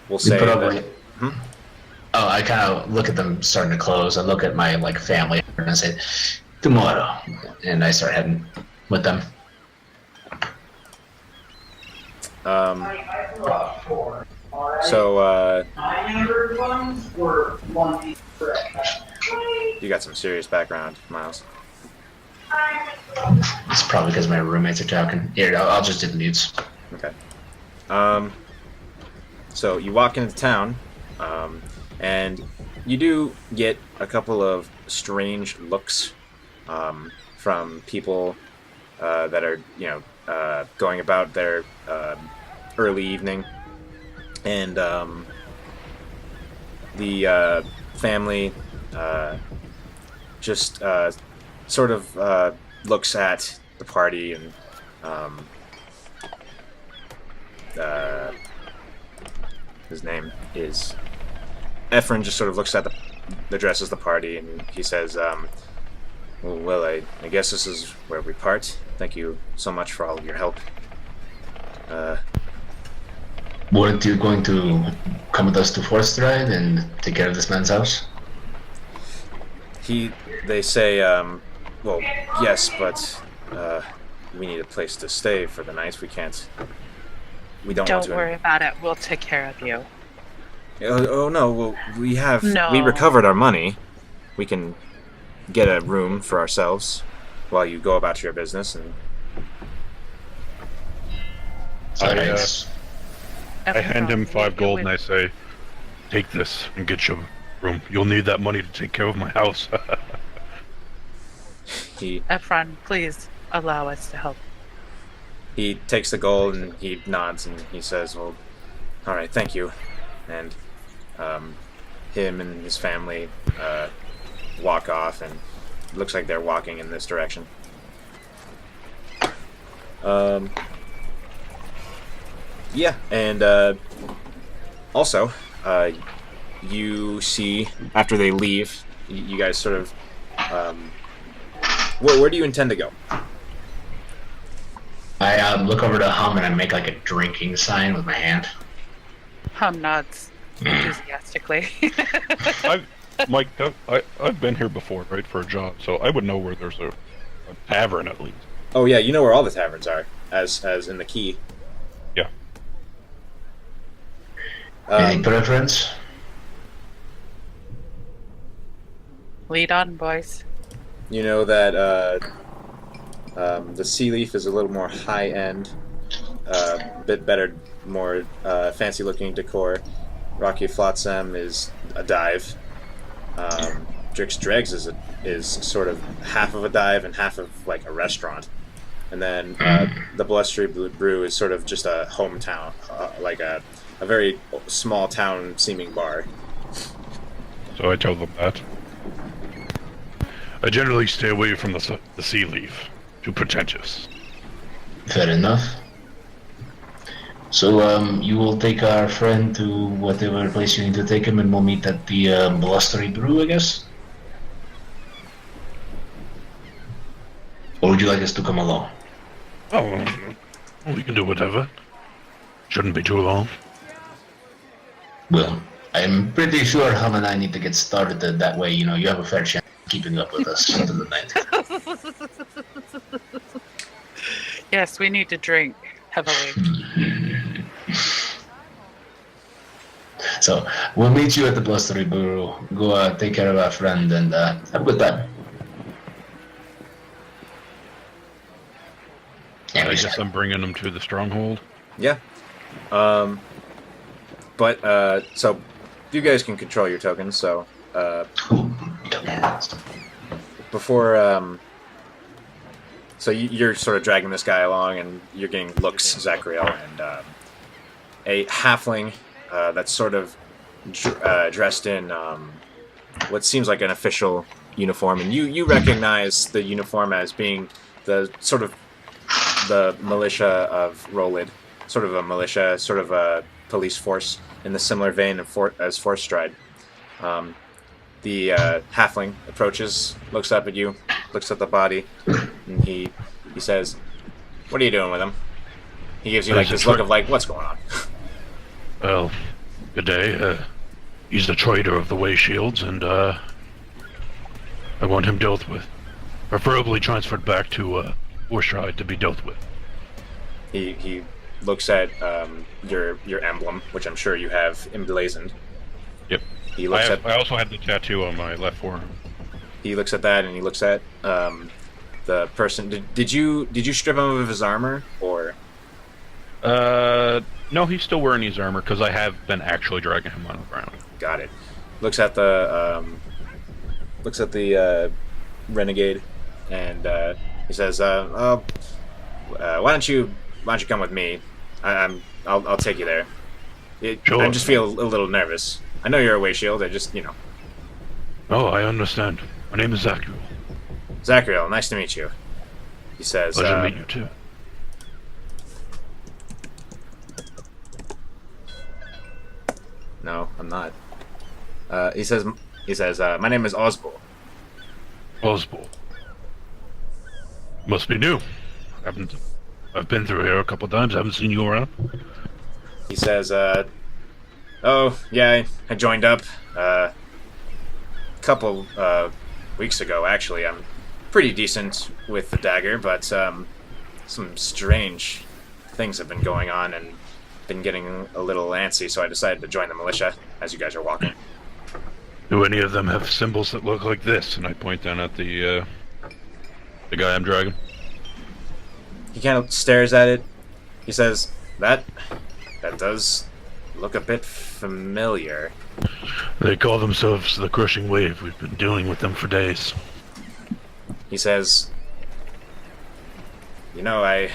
we'll say that. Oh, I kind of look at them starting to close. I look at my family and I say, tomorrow, and I start heading with them. So you got some serious background, Miles. It's probably because my roommates are talking. Here, I'll just do the mutes. Okay. So you walk into town, and you do get a couple of strange looks from people that are, going about their early evening, and the family just sort of looks at the party and his name is Ephraim. Just sort of looks at the dress as the party, and he says, well, I guess this is where we part. Thank you so much for all of your help. Weren't you going to come with us to Forest Ride and take care of this man's house? They say, well, yes, but we need a place to stay for the night. We don't want to. Don't worry about it. We'll take care of you. Oh no, well, we No. recovered our money. We can get a room for ourselves while you go about your business. And I hand him 5 gold and I say, take this and get your room. You'll need that money to take care of my house. Ephron, please allow us to help. He takes the gold and he nods and he says, well, all right, thank you. And him and his family walk off, and it looks like they're walking in this direction. Yeah, and also, you see, after they leave, you guys sort of, where do you intend to go? I look over to Hum and I make a drinking sign with my hand. Hum nods enthusiastically. I've been here before, right, for a job, so I would know where there's a tavern at least. Oh yeah, you know where all the taverns are, as in the key. Yeah. Any preference? Lead on, boys. You know that the Sea Leaf is a little more high-end, a bit better, more fancy-looking decor. Rocky Flotsam is a dive. Drix Dregs is sort of half of a dive and half of a restaurant. And then the Blustery Brew is sort of just a hometown, a very small town seeming bar. So I tell them that. I generally stay away from the Sea Leaf. Too pretentious. Fair enough. So, you will take our friend to whatever place you need to take him, and we'll meet at the Blustery Brew, I guess? Or would you like us to come along? Oh, we can do whatever. Shouldn't be too long. Well, I'm pretty sure Hum and I need to get started that way, you have a fair chance of keeping up with us into the night. Yes, we need to drink heavily. So, we'll meet you at the Blustery Brew. Go take care of our friend and have a good time. I guess I'm bringing them to the stronghold. Yeah. But so you guys can control your tokens. So before so you're sort of dragging this guy along, and you're getting looks, Zachriel, and a halfling that's sort of dressed in what seems like an official uniform, and you recognize the uniform as being the sort of the militia of Rolid, sort of a militia, sort of a police force in the similar vein of as Force Stride. The halfling approaches, looks up at you, looks at the body, and he says, "What are you doing with him?" He gives you like this look of like, "What's going on?" Well, good day. He's the trader of the Way Shields, and I want him dealt with. Preferably transferred back to Warstride to be dealt with. He looks at your emblem, which I'm sure you have emblazoned. Yep. He looks I also have the tattoo on my left forearm. He looks at that, and he looks at the person. Did you strip him of his armor, or? No, he's still wearing his armor because I have been actually dragging him on the ground. Got it. Looks at the renegade, and he says, "Why don't you come with me? I'll take you there. Sure. I just feel a little nervous. I know you're a Way Shield. I just Oh, I understand. My name is Zachariel. Zachariel, nice to meet you." He says, Pleasure to meet you too. "No, I'm not." He says, "My name is Osbul." Osbul. Must be new. I've been through here a couple times. I haven't seen you around. He says, "Oh, yeah, I joined up a couple weeks ago, actually. I'm pretty decent with the dagger, but some strange things have been going on and been getting a little antsy, so I decided to join the militia as you guys are walking." Do any of them have symbols that look like this? And I point down at the guy I'm dragging. He kind of stares at it. He says, that does look a bit familiar." They call themselves the Crushing Wave. We've been dealing with them for days. He says, I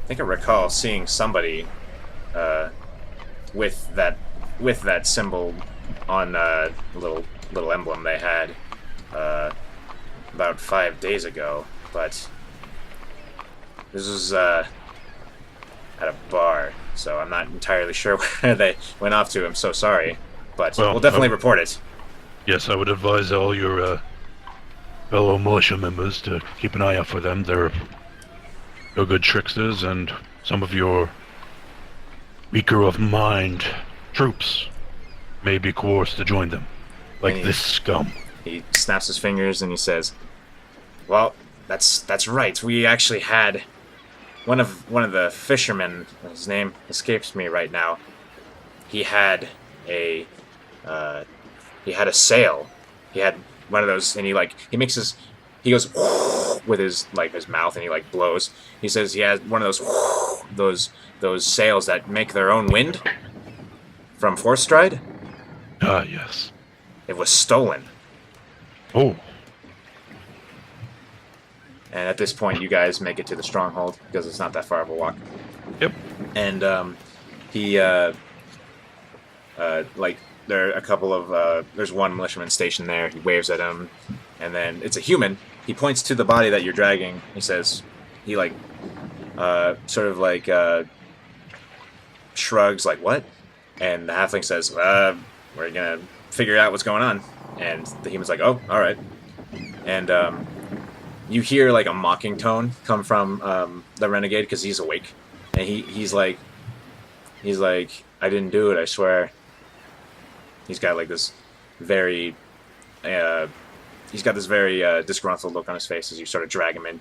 think I recall seeing somebody with that symbol on a little emblem they had about 5 days ago, but this was at a bar, so I'm not entirely sure where they went off to. I'm so sorry, but we'll definitely report it. Yes, I would advise all your fellow militia members to keep an eye out for them. They're good tricksters, and some of your weaker of mind troops may be coerced to join them, like this scum. He snaps his fingers and he says, "Well, that's right. We actually had one of the fishermen. His name escapes me right now. He had a sail. He had one of those, and he goes with his mouth, and he blows. He says he has one of those sails that make their own wind from Force Stride. Ah, yes. It was stolen." Oh. And at this point, you guys make it to the stronghold because it's not that far of a walk. Yep. And there are a couple of there's one militiaman stationed there. He waves at him, and then it's a human. He points to the body that you're dragging. He says, shrugs like, "What?" And the halfling says, "We're gonna figure out what's going on." And the human's like, "Oh, all right." And you hear a mocking tone come from the renegade because he's awake, and he's like, "I didn't do it, I swear." He's got this very disgruntled look on his face as you sort of drag him in.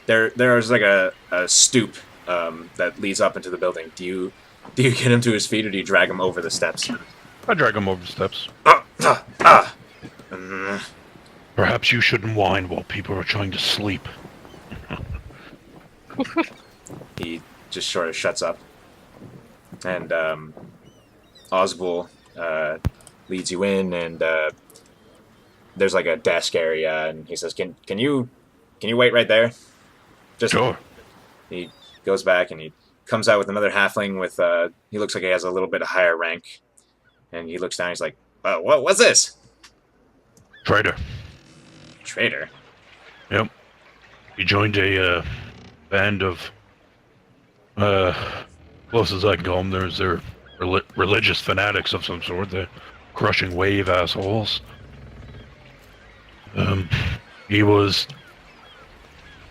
There's a stoop that leads up into the building. Do you get him to his feet, or do you drag him over the steps? I drag him over the steps. Perhaps you shouldn't whine while people are trying to sleep. He just sort of shuts up. And Osbul leads you in, and there's a desk area, and he says, Can you wait right there? Sure. He goes back, and he comes out with another halfling with he looks like he has a little bit higher rank, And he looks down. He's like, what's this? Traitor. Traitor. Yep. He joined a band of, close as I can call them, they're religious fanatics of some sort. They're crushing wave assholes. He was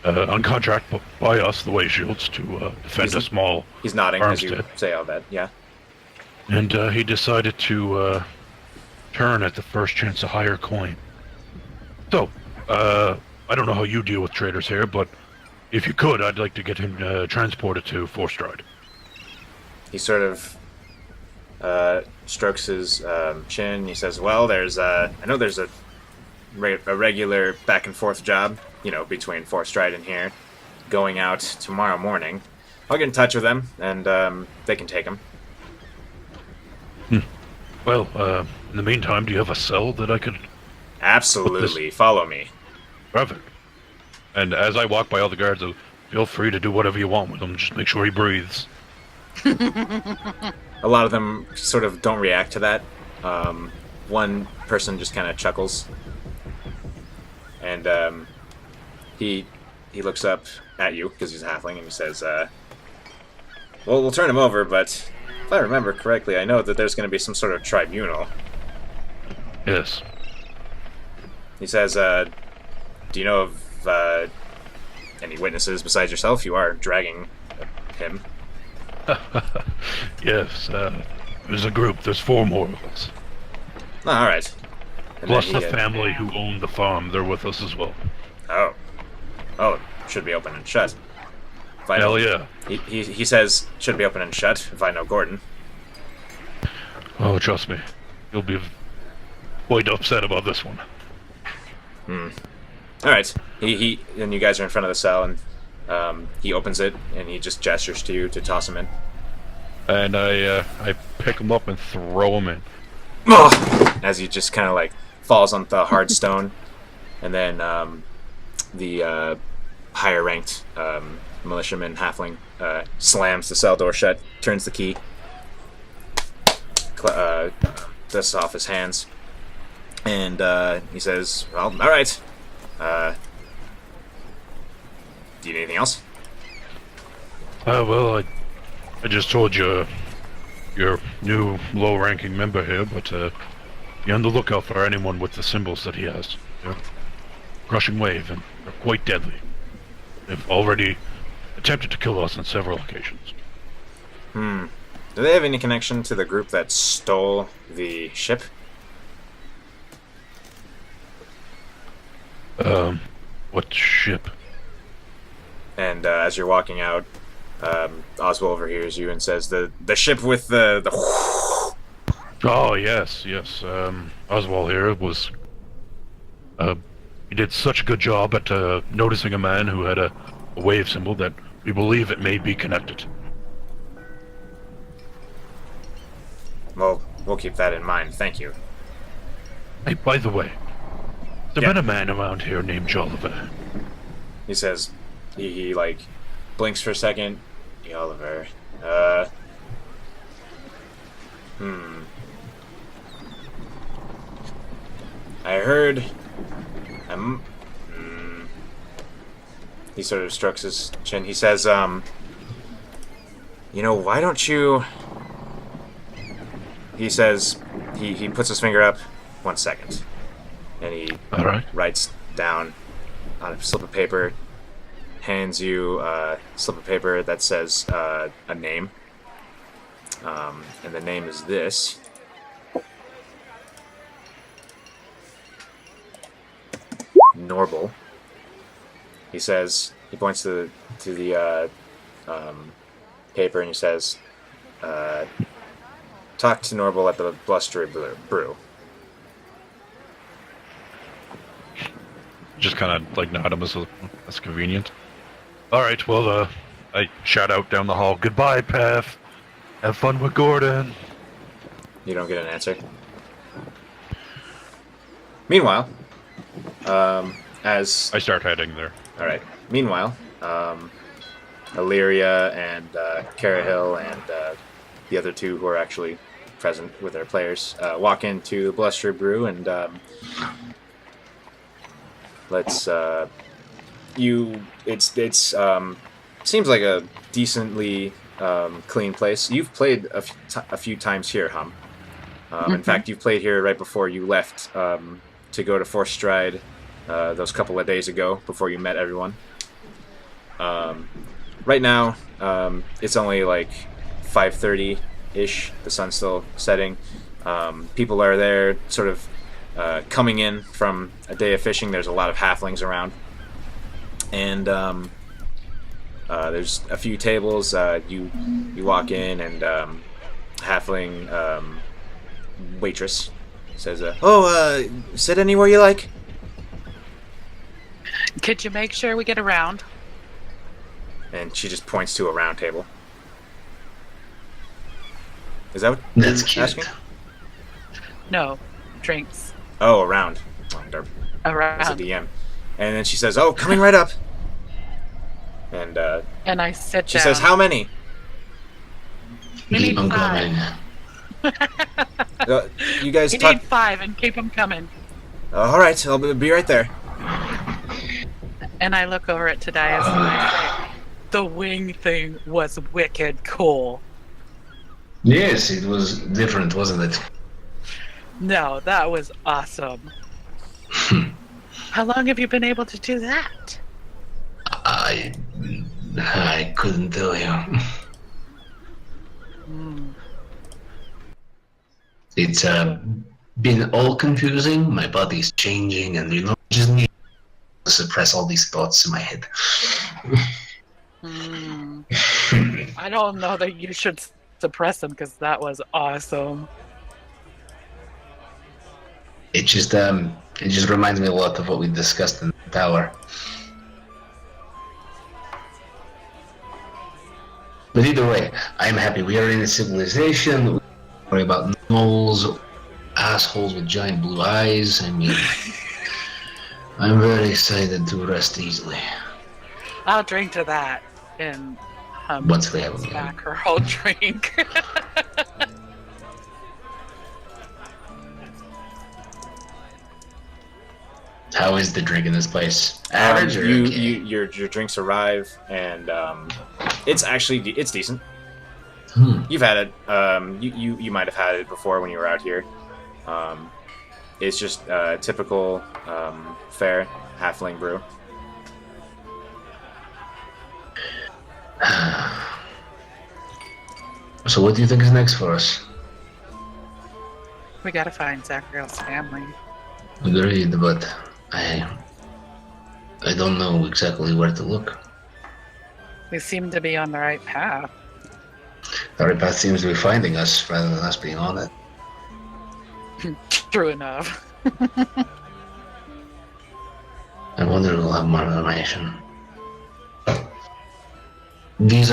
on contract by us, the Way Shields, to defend a small He's nodding as you farmstead. say all that, yeah. And he decided to turn at the first chance to hire coin. So, I don't know how you deal with traders here, but if you could, I'd like to get him transported to Forstride. He sort of strokes his chin. He says, well, I know there's a regular back and forth job, between Forstride and here, going out tomorrow morning. I'll get in touch with them, and they can take him. Well, in the meantime, do you have a cell that I could... Absolutely. Follow me. Perfect. And as I walk by all the guards, feel free to do whatever you want with him. Just make sure he breathes. A lot of them sort of don't react to that. One person just kind of chuckles. And he looks up at you, because he's a halfling, and he says, well, we'll turn him over, but if I remember correctly, I know that there's going to be some sort of tribunal. Yes. He says, do you know of any witnesses besides yourself? You are dragging him. Yes, there's a group. There's 4 more of us. Oh, all right. And Plus then the family who owned the farm. They're with us as well. Oh, should be open and shut. If I Hell know, yeah. He says should be open and shut if I know Gordon. Oh, trust me. You'll be quite upset about this one. All right. He and you guys are in front of the cell, and he opens it, and he just gestures to you to toss him in. And I pick him up and throw him in. As he just kind of like falls on the hard stone, and then the higher ranked militiaman halfling slams the cell door shut, turns the key, dusts off his hands, and he says, well, all right. Do you need anything else? Well, I just told you your new low-ranking member here, but be on the lookout for anyone with the symbols that he has. They're crushing wave, and they're quite deadly. They've already attempted to kill us on several occasions. Do they have any connection to the group that stole the ship? What ship? And as you're walking out, Oswald overhears you and says, "The ship with the." Oh yes. Oswald here was. He did such a good job at noticing a man who had a wave symbol that we believe it may be connected. Well, we'll keep that in mind. Thank you. Hey, by the way, there's been a man around here named Jolliver. He says, he like blinks for a second. Oliver. I heard. He sort of strokes his chin. He says, why don't you? He says, he puts his finger up. 1 second. And he writes down on a slip of paper, hands you a slip of paper that says a name. And the name is this. Norble. He says, he points to the paper and he says, talk to Norble at the Blustery Brew. Just kind of like nod him as that's convenient. Alright, well, I shout out down the hall, goodbye, Path. Have fun with Gordon. You don't get an answer. Meanwhile, as I start heading there. Alright. Meanwhile, Illyria and Carahill and the other two who are actually present with our players, walk into the Bluster Brew and let's seems like a decently clean place. You've played a few times here, Hum. In fact, you've played here right before you left to go to Force Stride those couple of days ago before you met everyone. Right now, it's only like 5:30-ish. The sun's still setting. People are there sort of coming in from a day of fishing. There's a lot of halflings around. And there's a few tables. You walk in and halfling waitress says, sit anywhere you like. Could you make sure we get around? And she just points to a round table. Is that what That's you're cute. asking? No, drinks. Oh, around. That's a Around. DM. And then she says, "Oh, coming right up." And And I sit she down. says, "How many?" We need Keep 'em 5. You guys We talk. need 5 and keep them coming. All right, I'll be right there. And I look over at Tadias and I say, the wing thing was wicked cool. Yes, it was different, wasn't it? No, that was awesome. How long have you been able to do that? I couldn't tell you. It's been all confusing. My body's changing, and just need to suppress all these thoughts in my head. I don't know that you should suppress them because that was awesome. It just reminds me a lot of what we discussed in the tower. But either way, I'm happy. We are in a civilization. We don't worry about gnolls, assholes with giant blue eyes. I mean, I'm very excited to rest easily. I'll drink to that. And Once we have back her whole drink. How is the drink in this place? Average or okay? Your drinks arrive, and it's decent. You've had it. You might have had it before when you were out here. It's just typical fare halfling brew. So what do you think is next for us? We gotta find Zachariel's family. Agreed, but I don't know exactly where to look. We seem to be on the right path. The right path seems to be finding us rather than us being on it. True enough. I wonder if we'll have more information. These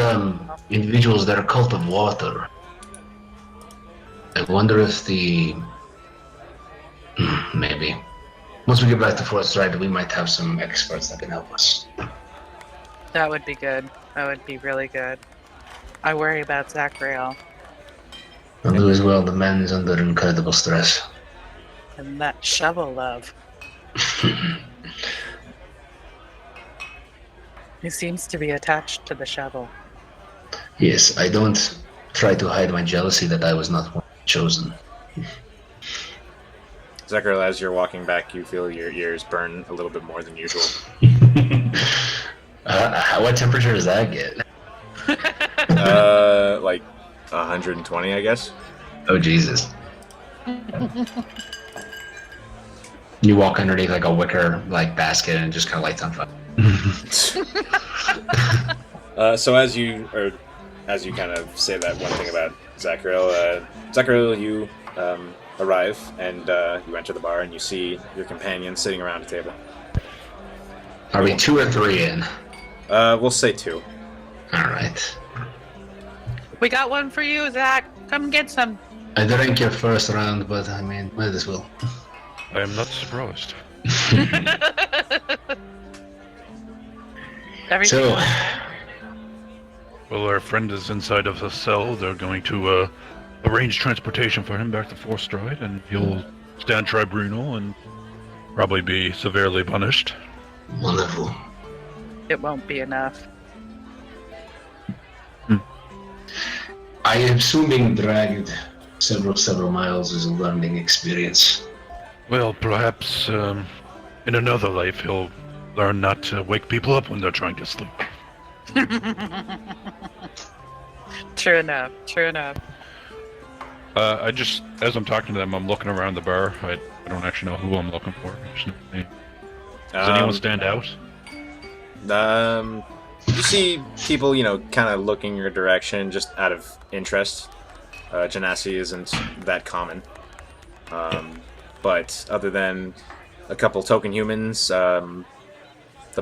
individuals that are cult of water. I wonder if maybe. Once we get back to Fort Stride, we might have some experts that can help us. That would be good. That would be really good. I worry about Zachariel I'll do as well. The man's under incredible stress. and that shovel love. He seems to be attached to the shovel. Yes, I don't try to hide my jealousy that I was not one chosen. Zachariel, as you're walking back, you feel your ears burn a little bit more than usual. What temperature does that get? Like 120, I guess. Oh, Jesus. You walk underneath like a wicker basket and it just kind of lights on fire. So as you kind of say that one thing about Zachariel, you arrive and you enter the bar and you see your companion sitting around a table. Are we 2 or 3 in? We'll say 2. Alright. We got one for you, Zach. Come get some. I drank your first round, but I mean, might as well. I am not surprised. Everything. So, Well, our friend is inside of a cell. They're going to arrange transportation for him back to Fourth Stride, and he'll stand tribunal and probably be severely punished. Wonderful. It won't be enough. I assume being dragged several miles is a learning experience. Well, perhaps in another life he'll learn not to wake people up when they're trying to sleep. True enough. I just, as I'm talking to them, I'm looking around the bar. I don't actually know who I'm looking for. Does anyone stand out? You see people, kind of looking your direction just out of interest. Genasi isn't that common. But other than a couple token humans, the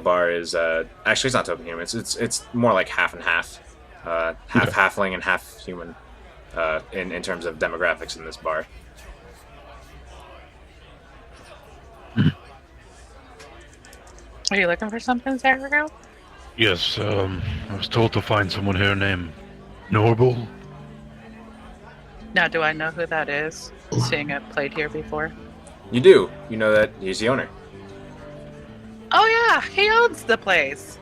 bar is actually it's not token humans. It's more like half and half, half halfling and half human in terms of demographics in this bar. Are you looking for something, Sarah? Yes, I was told to find someone here named Norble. Now, do I know who that is? Seeing it played here before. You do. You know that he's the owner. Oh yeah, he owns the place.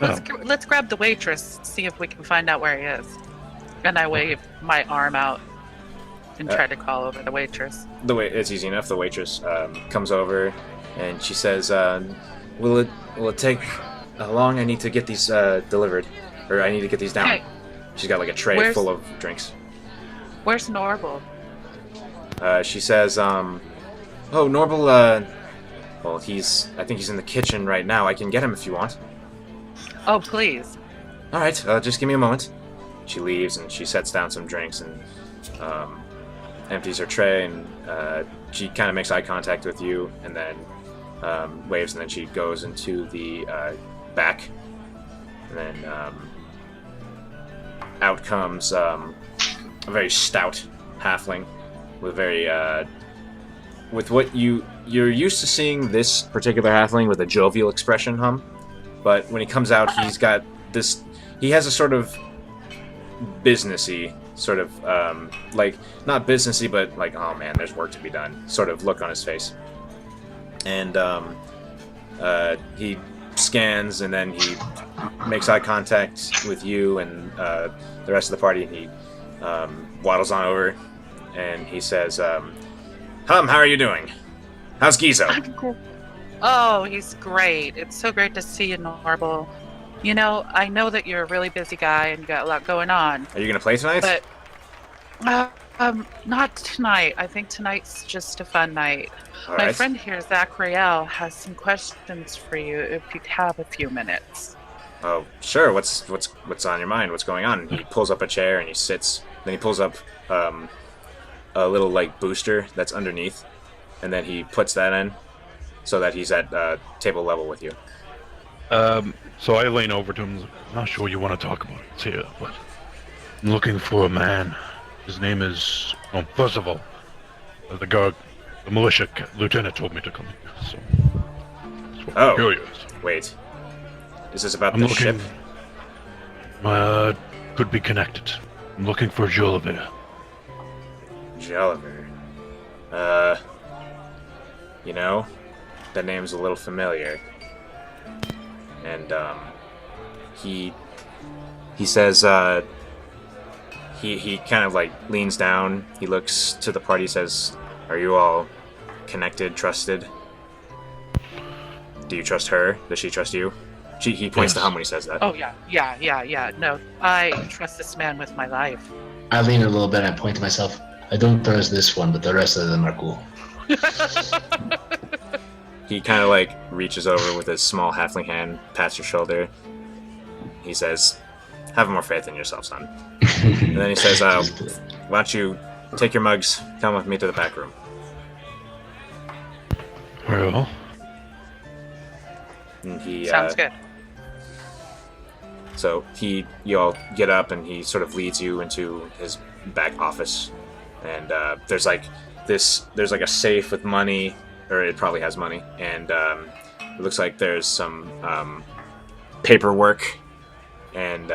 Let's grab the waitress, see if we can find out where he is. And I wave my arm out and try to call over the waitress. It's easy enough. The waitress comes over and she says, "Will it take how long? I need to get these delivered, or I need to get these down." Hey, she's got like a tray full of drinks. Where's Norble? She says, "Oh, Norble. Well, I think he's in the kitchen right now. I can get him if you want." Oh, please. All right. Just give me a moment. She leaves and she sets down some drinks and empties her tray, and she kind of makes eye contact with you and then waves, and then she goes into the back, and then out comes a very stout halfling with with what you're used to seeing this particular halfling with a jovial expression, but when he comes out, he has a sort of businessy sort of like, not businessy, but like, oh man, there's work to be done sort of look on his face. And he scans, and then he makes eye contact with you and the rest of the party, and he waddles on over and he says, "How are you doing? How's Gizo?" Oh, he's great. It's so great to see you, Norble. I know that you're a really busy guy and you got a lot going on. Are you gonna play tonight? But not tonight. I think tonight's just a fun night. All My right. friend here, Zachariel, has some questions for you if you have a few minutes. Oh, sure. What's on your mind? What's going on? He pulls up a chair and he sits. Then he pulls up a little like booster that's underneath, and then he puts that in so that he's at table level with you. So I lean over to him. I'm not sure you want to talk about it here, but I'm looking for a man. His name is... Oh, first of all, the militia lieutenant told me to come here, so... Oh, curious. Wait. Is this about I'm the looking... ship? Could be connected. I'm looking for Joliver. Joliver. That name's a little familiar. And, he says, he kind of, like, leans down, he looks to the party, says, "Are you all connected, trusted? Do you trust her? Does she trust you?" He points to Hum when he says that. Oh, yeah. No, I trust this man with my life. I lean a little bit and I point to myself. I don't trust this one, but the rest of them are cool. He kind of, like, reaches over with his small halfling hand, pats your shoulder. He says, "Have more faith in yourself, son." And then he says, "Why don't you take your mugs, come with me to the back room." Well... And he, Sounds good. So you all get up, and he sort of leads you into his back office. And there's like a safe with money, or it probably has money, and it looks like there's some paperwork, and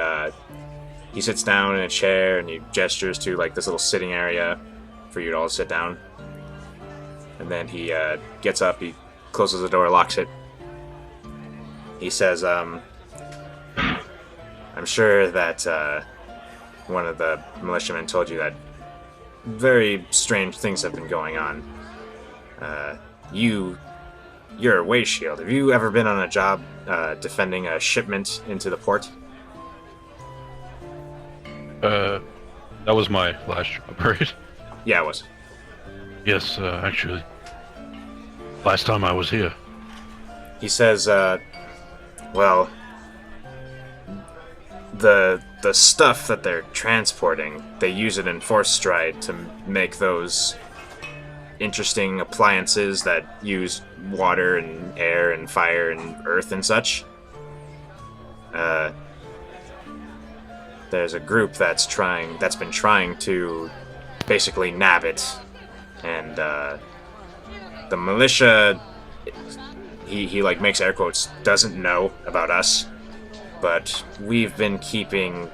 he sits down in a chair and he gestures to like this little sitting area for you to all sit down. And then he gets up, he closes the door, locks it. He says, I'm sure that one of the militiamen told you that very strange things have been going on. You're a way shield. Have you ever been on a job defending a shipment into the port? That was my last job, right? Yeah, it was. Yes, actually. Last time I was here. He says, well, the stuff that they're transporting, they use it in Force Stride to make those interesting appliances that use water and air and fire and earth and such. There's a group that's been trying to basically nab it, and the militia, he like makes air quotes, doesn't know about us, but we've been keeping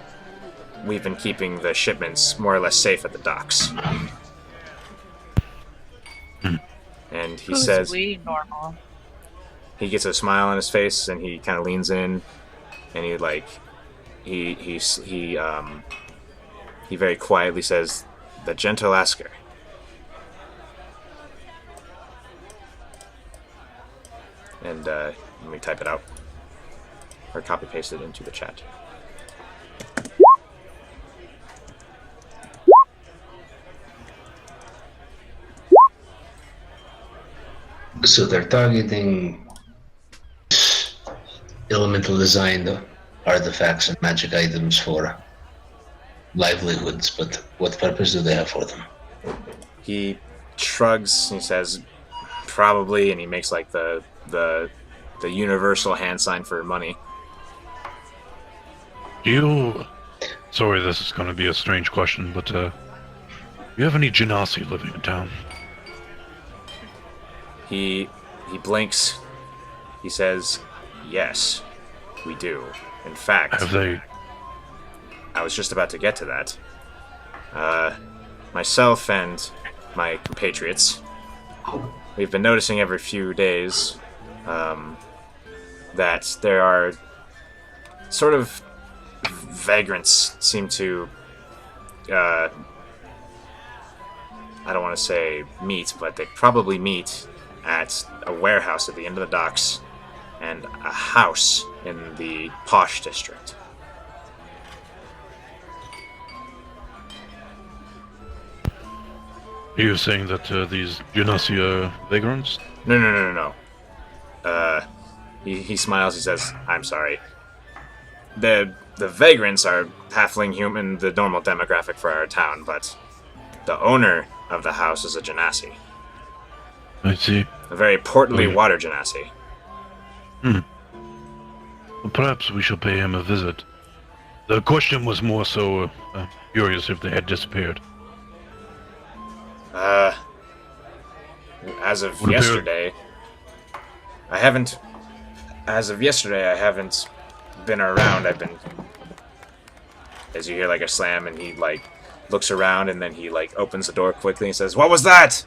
the shipments more or less safe at the docks. And he says, we normal? he gets a smile on his face and he kind of leans in and he very quietly says, "The gentle asker." And let me type it out or copy paste it into the chat. So they're targeting elemental designed artifacts and magic items for livelihoods, but what purpose do they have for them? He shrugs and he says, "Probably," and he makes like the universal hand sign for money. Sorry, this is going to be a strange question, but do you have any Genasi living in town? He blinks. He says, "Yes, we do. In fact, Have they? I was just about to get to that. Myself and my compatriots, we've been noticing every few days that there are sort of vagrants seem to, I don't want to say meet, but they probably meet at a warehouse at the end of the docks and a house in the posh district." Are you saying that these Genasi are vagrants? No. He smiles. He says, "I'm sorry. The vagrants are halfling human, the normal demographic for our town, but the owner of the house is a Genasi. I see. A very portly Okay. water Genasi." Well, perhaps we shall pay him a visit. The question was more so curious if they had disappeared. As of Would appear- yesterday, I haven't. As of yesterday, I haven't been around. I've been. As you hear like a slam, and he like looks around, and then he like opens the door quickly and says, "What was that?"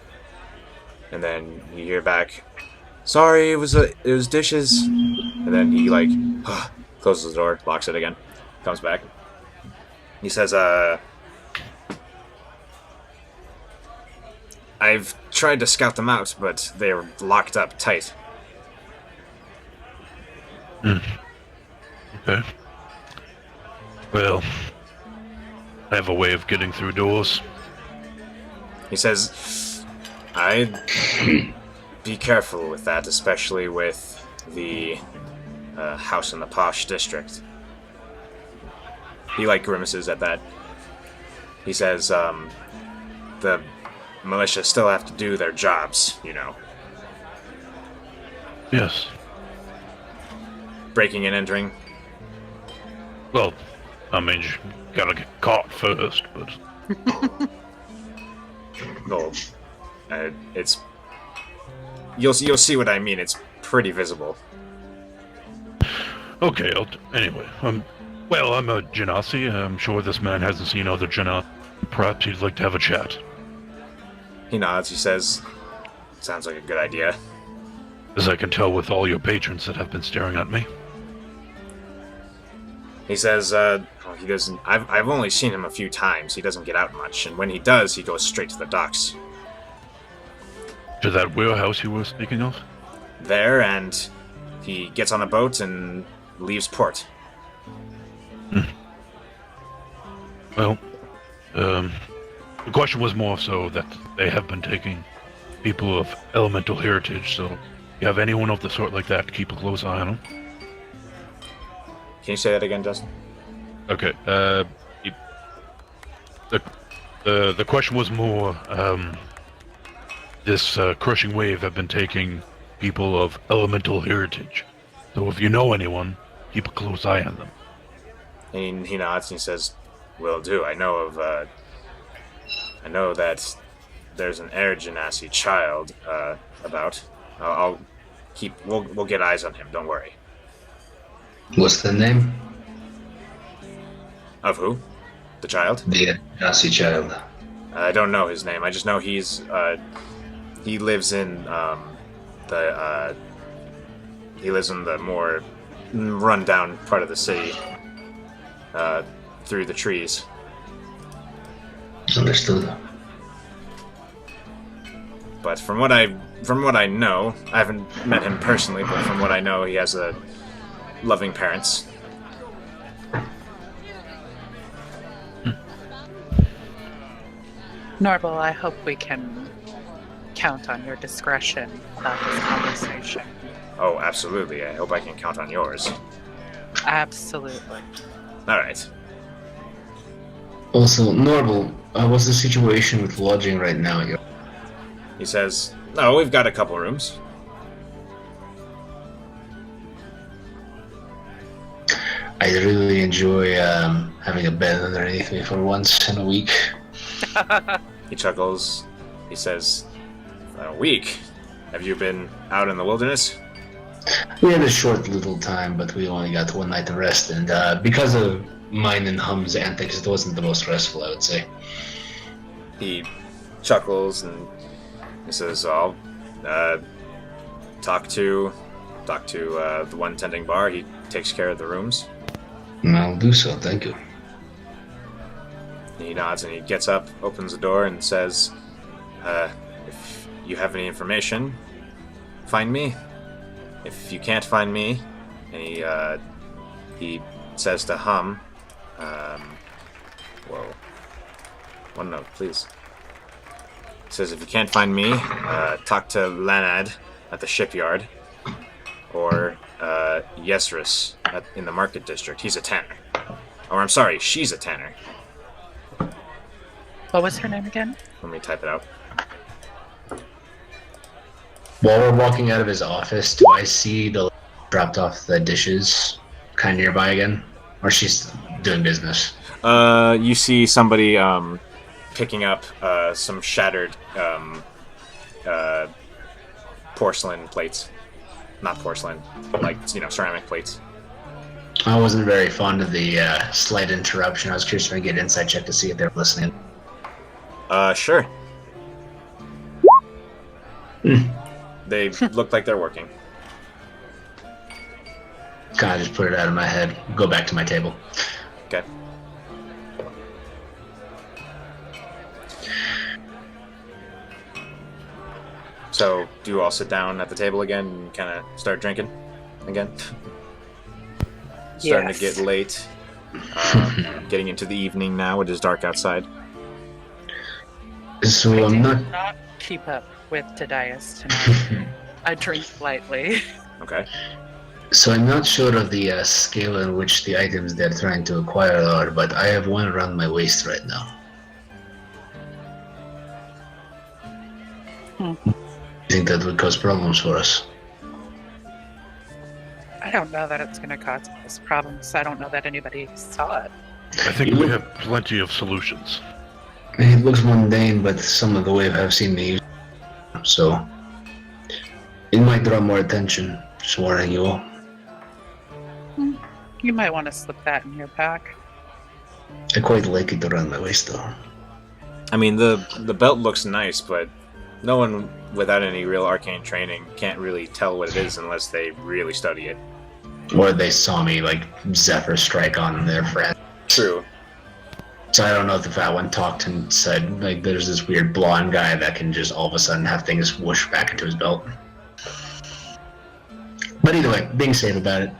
And then you hear back, "Sorry, it was dishes." And then he like closes the door, locks it again, comes back. He says, "I've tried to scout them out, but they're locked up tight." Okay. Well, I have a way of getting through doors. He says, "I'd be careful with that, especially with the house in the posh district." He like grimaces at that. He says, "The militia still have to do their jobs, you know. Yes. Breaking and entering." Well, I mean, you gotta get caught first, but Well, it's you'll see what I mean. It's pretty visible. okay. Anyway, Well, I'm a Genasi. I'm sure this man hasn't seen other Genasi. Perhaps he'd like to have a chat. He nods. He says, "Sounds like a good idea." As I can tell with all your patrons that have been staring at me. He says, he doesn't. I've only seen him a few times. He doesn't get out much, and when he does, he goes straight to the docks. To that warehouse you were speaking of? There, and he gets on a boat and leaves port. Well, the question was more so that they have been taking people of elemental heritage, so you have anyone of the sort like that, keep a close eye on them. Can you say that again, Justin? Okay, the question was more, this crushing wave have been taking people of elemental heritage. So if you know anyone, keep a close eye on them. And he nods and he says, "Will do. I know that there's an Air Genasi child about. We'll get eyes on him. Don't worry." What's the name? Of who? The child? The Genasi child. I don't know his name. I just know he lives in the more run-down part of the city, through the trees. Understood. But from what I know, I haven't met him personally, but from what I know, he has loving parents. Norval, I hope we can count on your discretion about this conversation. Oh, absolutely. I hope I can count on yours. Absolutely. All right. Also, Norval, what's the situation with lodging right now? He says, "No, we've got a couple rooms." I really enjoy having a bed underneath me for once in a week. He chuckles. He says, "A week? Have you been out in the wilderness?" We had a short little time, but we only got one night of rest, and because of mine and Hum's antics, it wasn't the most restful, I would say. He chuckles and he says, "I'll talk to the one tending bar. He takes care of the rooms." I'll do so, thank you. He nods and he gets up, opens the door, and says, "If you have any information, find me. If you can't find me," and he says to Hum, whoa, one note, please. He says, "If you can't find me, talk to Lanad at the shipyard, or Yesris in the market district. He's a tanner. Or I'm sorry, she's a tanner." What was her name again? Let me type it out. While we're walking out of his office, do I see the dropped off the dishes kind of nearby again? Or she's doing business? You see somebody picking up some shattered porcelain plates. Not porcelain, but like, ceramic plates. I wasn't very fond of the slight interruption. I was curious if I could get an inside check to see if they're listening. Sure. They look like they're working. God, I just put it out of my head. Go back to my table. Okay. So, do you all sit down at the table again and kind of start drinking again? Starting to get late. Getting into the evening now. It is dark outside. So I I'm did not... keep up with Tadias tonight. I drink lightly. Okay. So I'm not sure of the scale in which the items they're trying to acquire are, but I have one around my waist right now. I think that would cause problems for us. I don't know that it's going to cause us problems. I don't know that anybody saw it. I think we have plenty of solutions. It looks mundane, but some of the wave have seen me use it, so it might draw more attention. Just warning you all. You might want to slip that in your pack. I quite like it around my waist, though. I mean, the belt looks nice, but no one without any real arcane training can't really tell what it is unless they really study it. Or they saw me, like, Zephyr strike on their friend. True. So I don't know if the fat one talked and said, like, there's this weird blonde guy that can just all of a sudden have things whoosh back into his belt. But either way, being safe about it,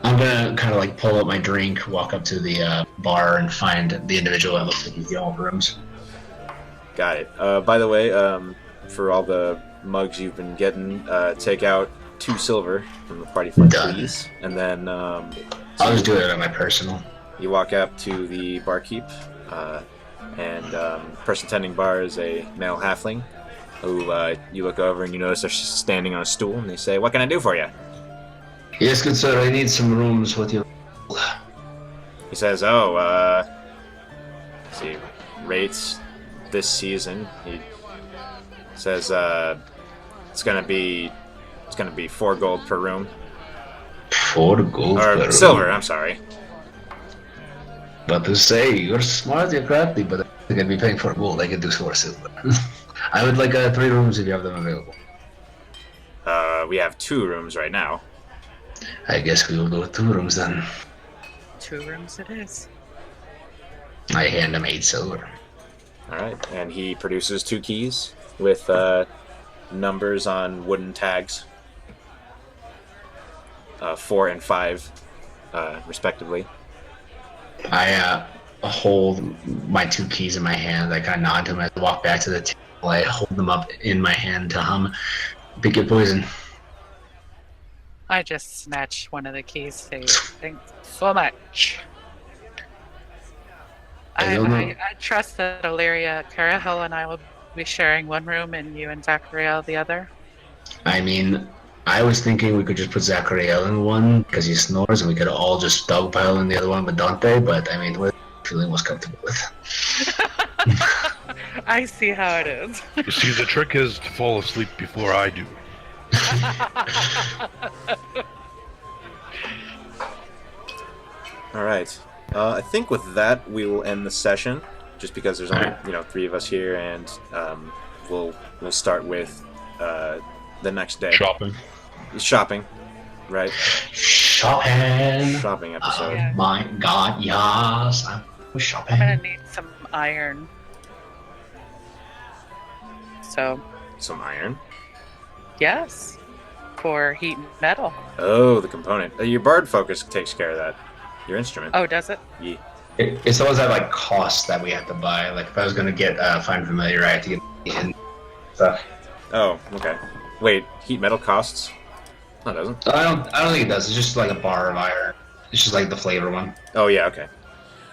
I'm gonna kind of like pull out my drink, walk up to the bar, and find the individual that looks like he's the old rooms. Got it. By the way, for all the mugs you've been getting, take out 2 silver from the party fund, Done. please. And then I'll just do it on my personal. you walk up to the barkeep, and person tending bar is a male halfling who you look over and you notice they're standing on a stool, and they say, "What can I do for you?" Yes, good sir, I need some rooms with you. He says, "Oh, let's see, rates this season." He says, "It's gonna be 4 gold per room, 4 gold per or room. silver. I'm sorry." But to say, you're smart, you're crafty, but I think I'd be paying for gold. I could do 4 silver. I would like 3 rooms if you have them available. We have 2 rooms right now. I guess we will go with 2 rooms then. 2 rooms it is. I hand him 8 silver. All right, and he produces 2 keys with numbers on wooden tags, 4 and 5, respectively. I hold my 2 keys in my hand. I kind of nod to him as I walk back to the table. I hold them up in my hand to hum. Pick your poison. I just snatched one of the keys. Say, thanks so much. I trust that Illyria, Carahel, and I will be sharing one room, and you and Zachariel the other. I mean, I was thinking we could just put Zachariel in one because he snores, and we could all just dogpile in the other one with Dante. But I mean, what feeling was comfortable with. I see how it is. You see, the trick is to fall asleep before I do. All right. I think with that we will end the session, just because there's only 3 of us here, and we'll start with the next day. Shopping, right? Shopping episode. Yeah. My God, yes, I'm shopping. I'm gonna need some iron. So, Some iron. yes, for heat and metal. Oh, the component. Your bard focus takes care of that. Your instrument. Oh, does it? Yeah. It's always that like cost that we have to buy. Like if I was gonna get find familiar, I have to get and stuff. Oh, okay. Wait, heat metal costs? No, it doesn't. I don't think it does. It's just like a bar of iron. It's just like the flavor one. Oh yeah, okay.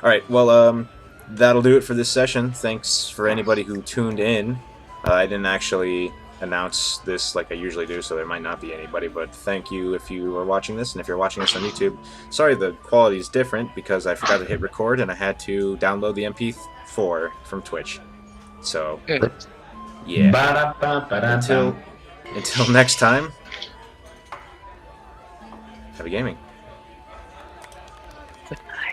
All right. Well, that'll do it for this session. Thanks for anybody who tuned in. I didn't actually announce this like I usually do, so there might not be anybody, but thank you if you are watching this, and if you're watching this on YouTube. Sorry the quality is different because I forgot to hit record and I had to download the MP4 from Twitch. So, Good. yeah. Until next time, happy gaming. Good night.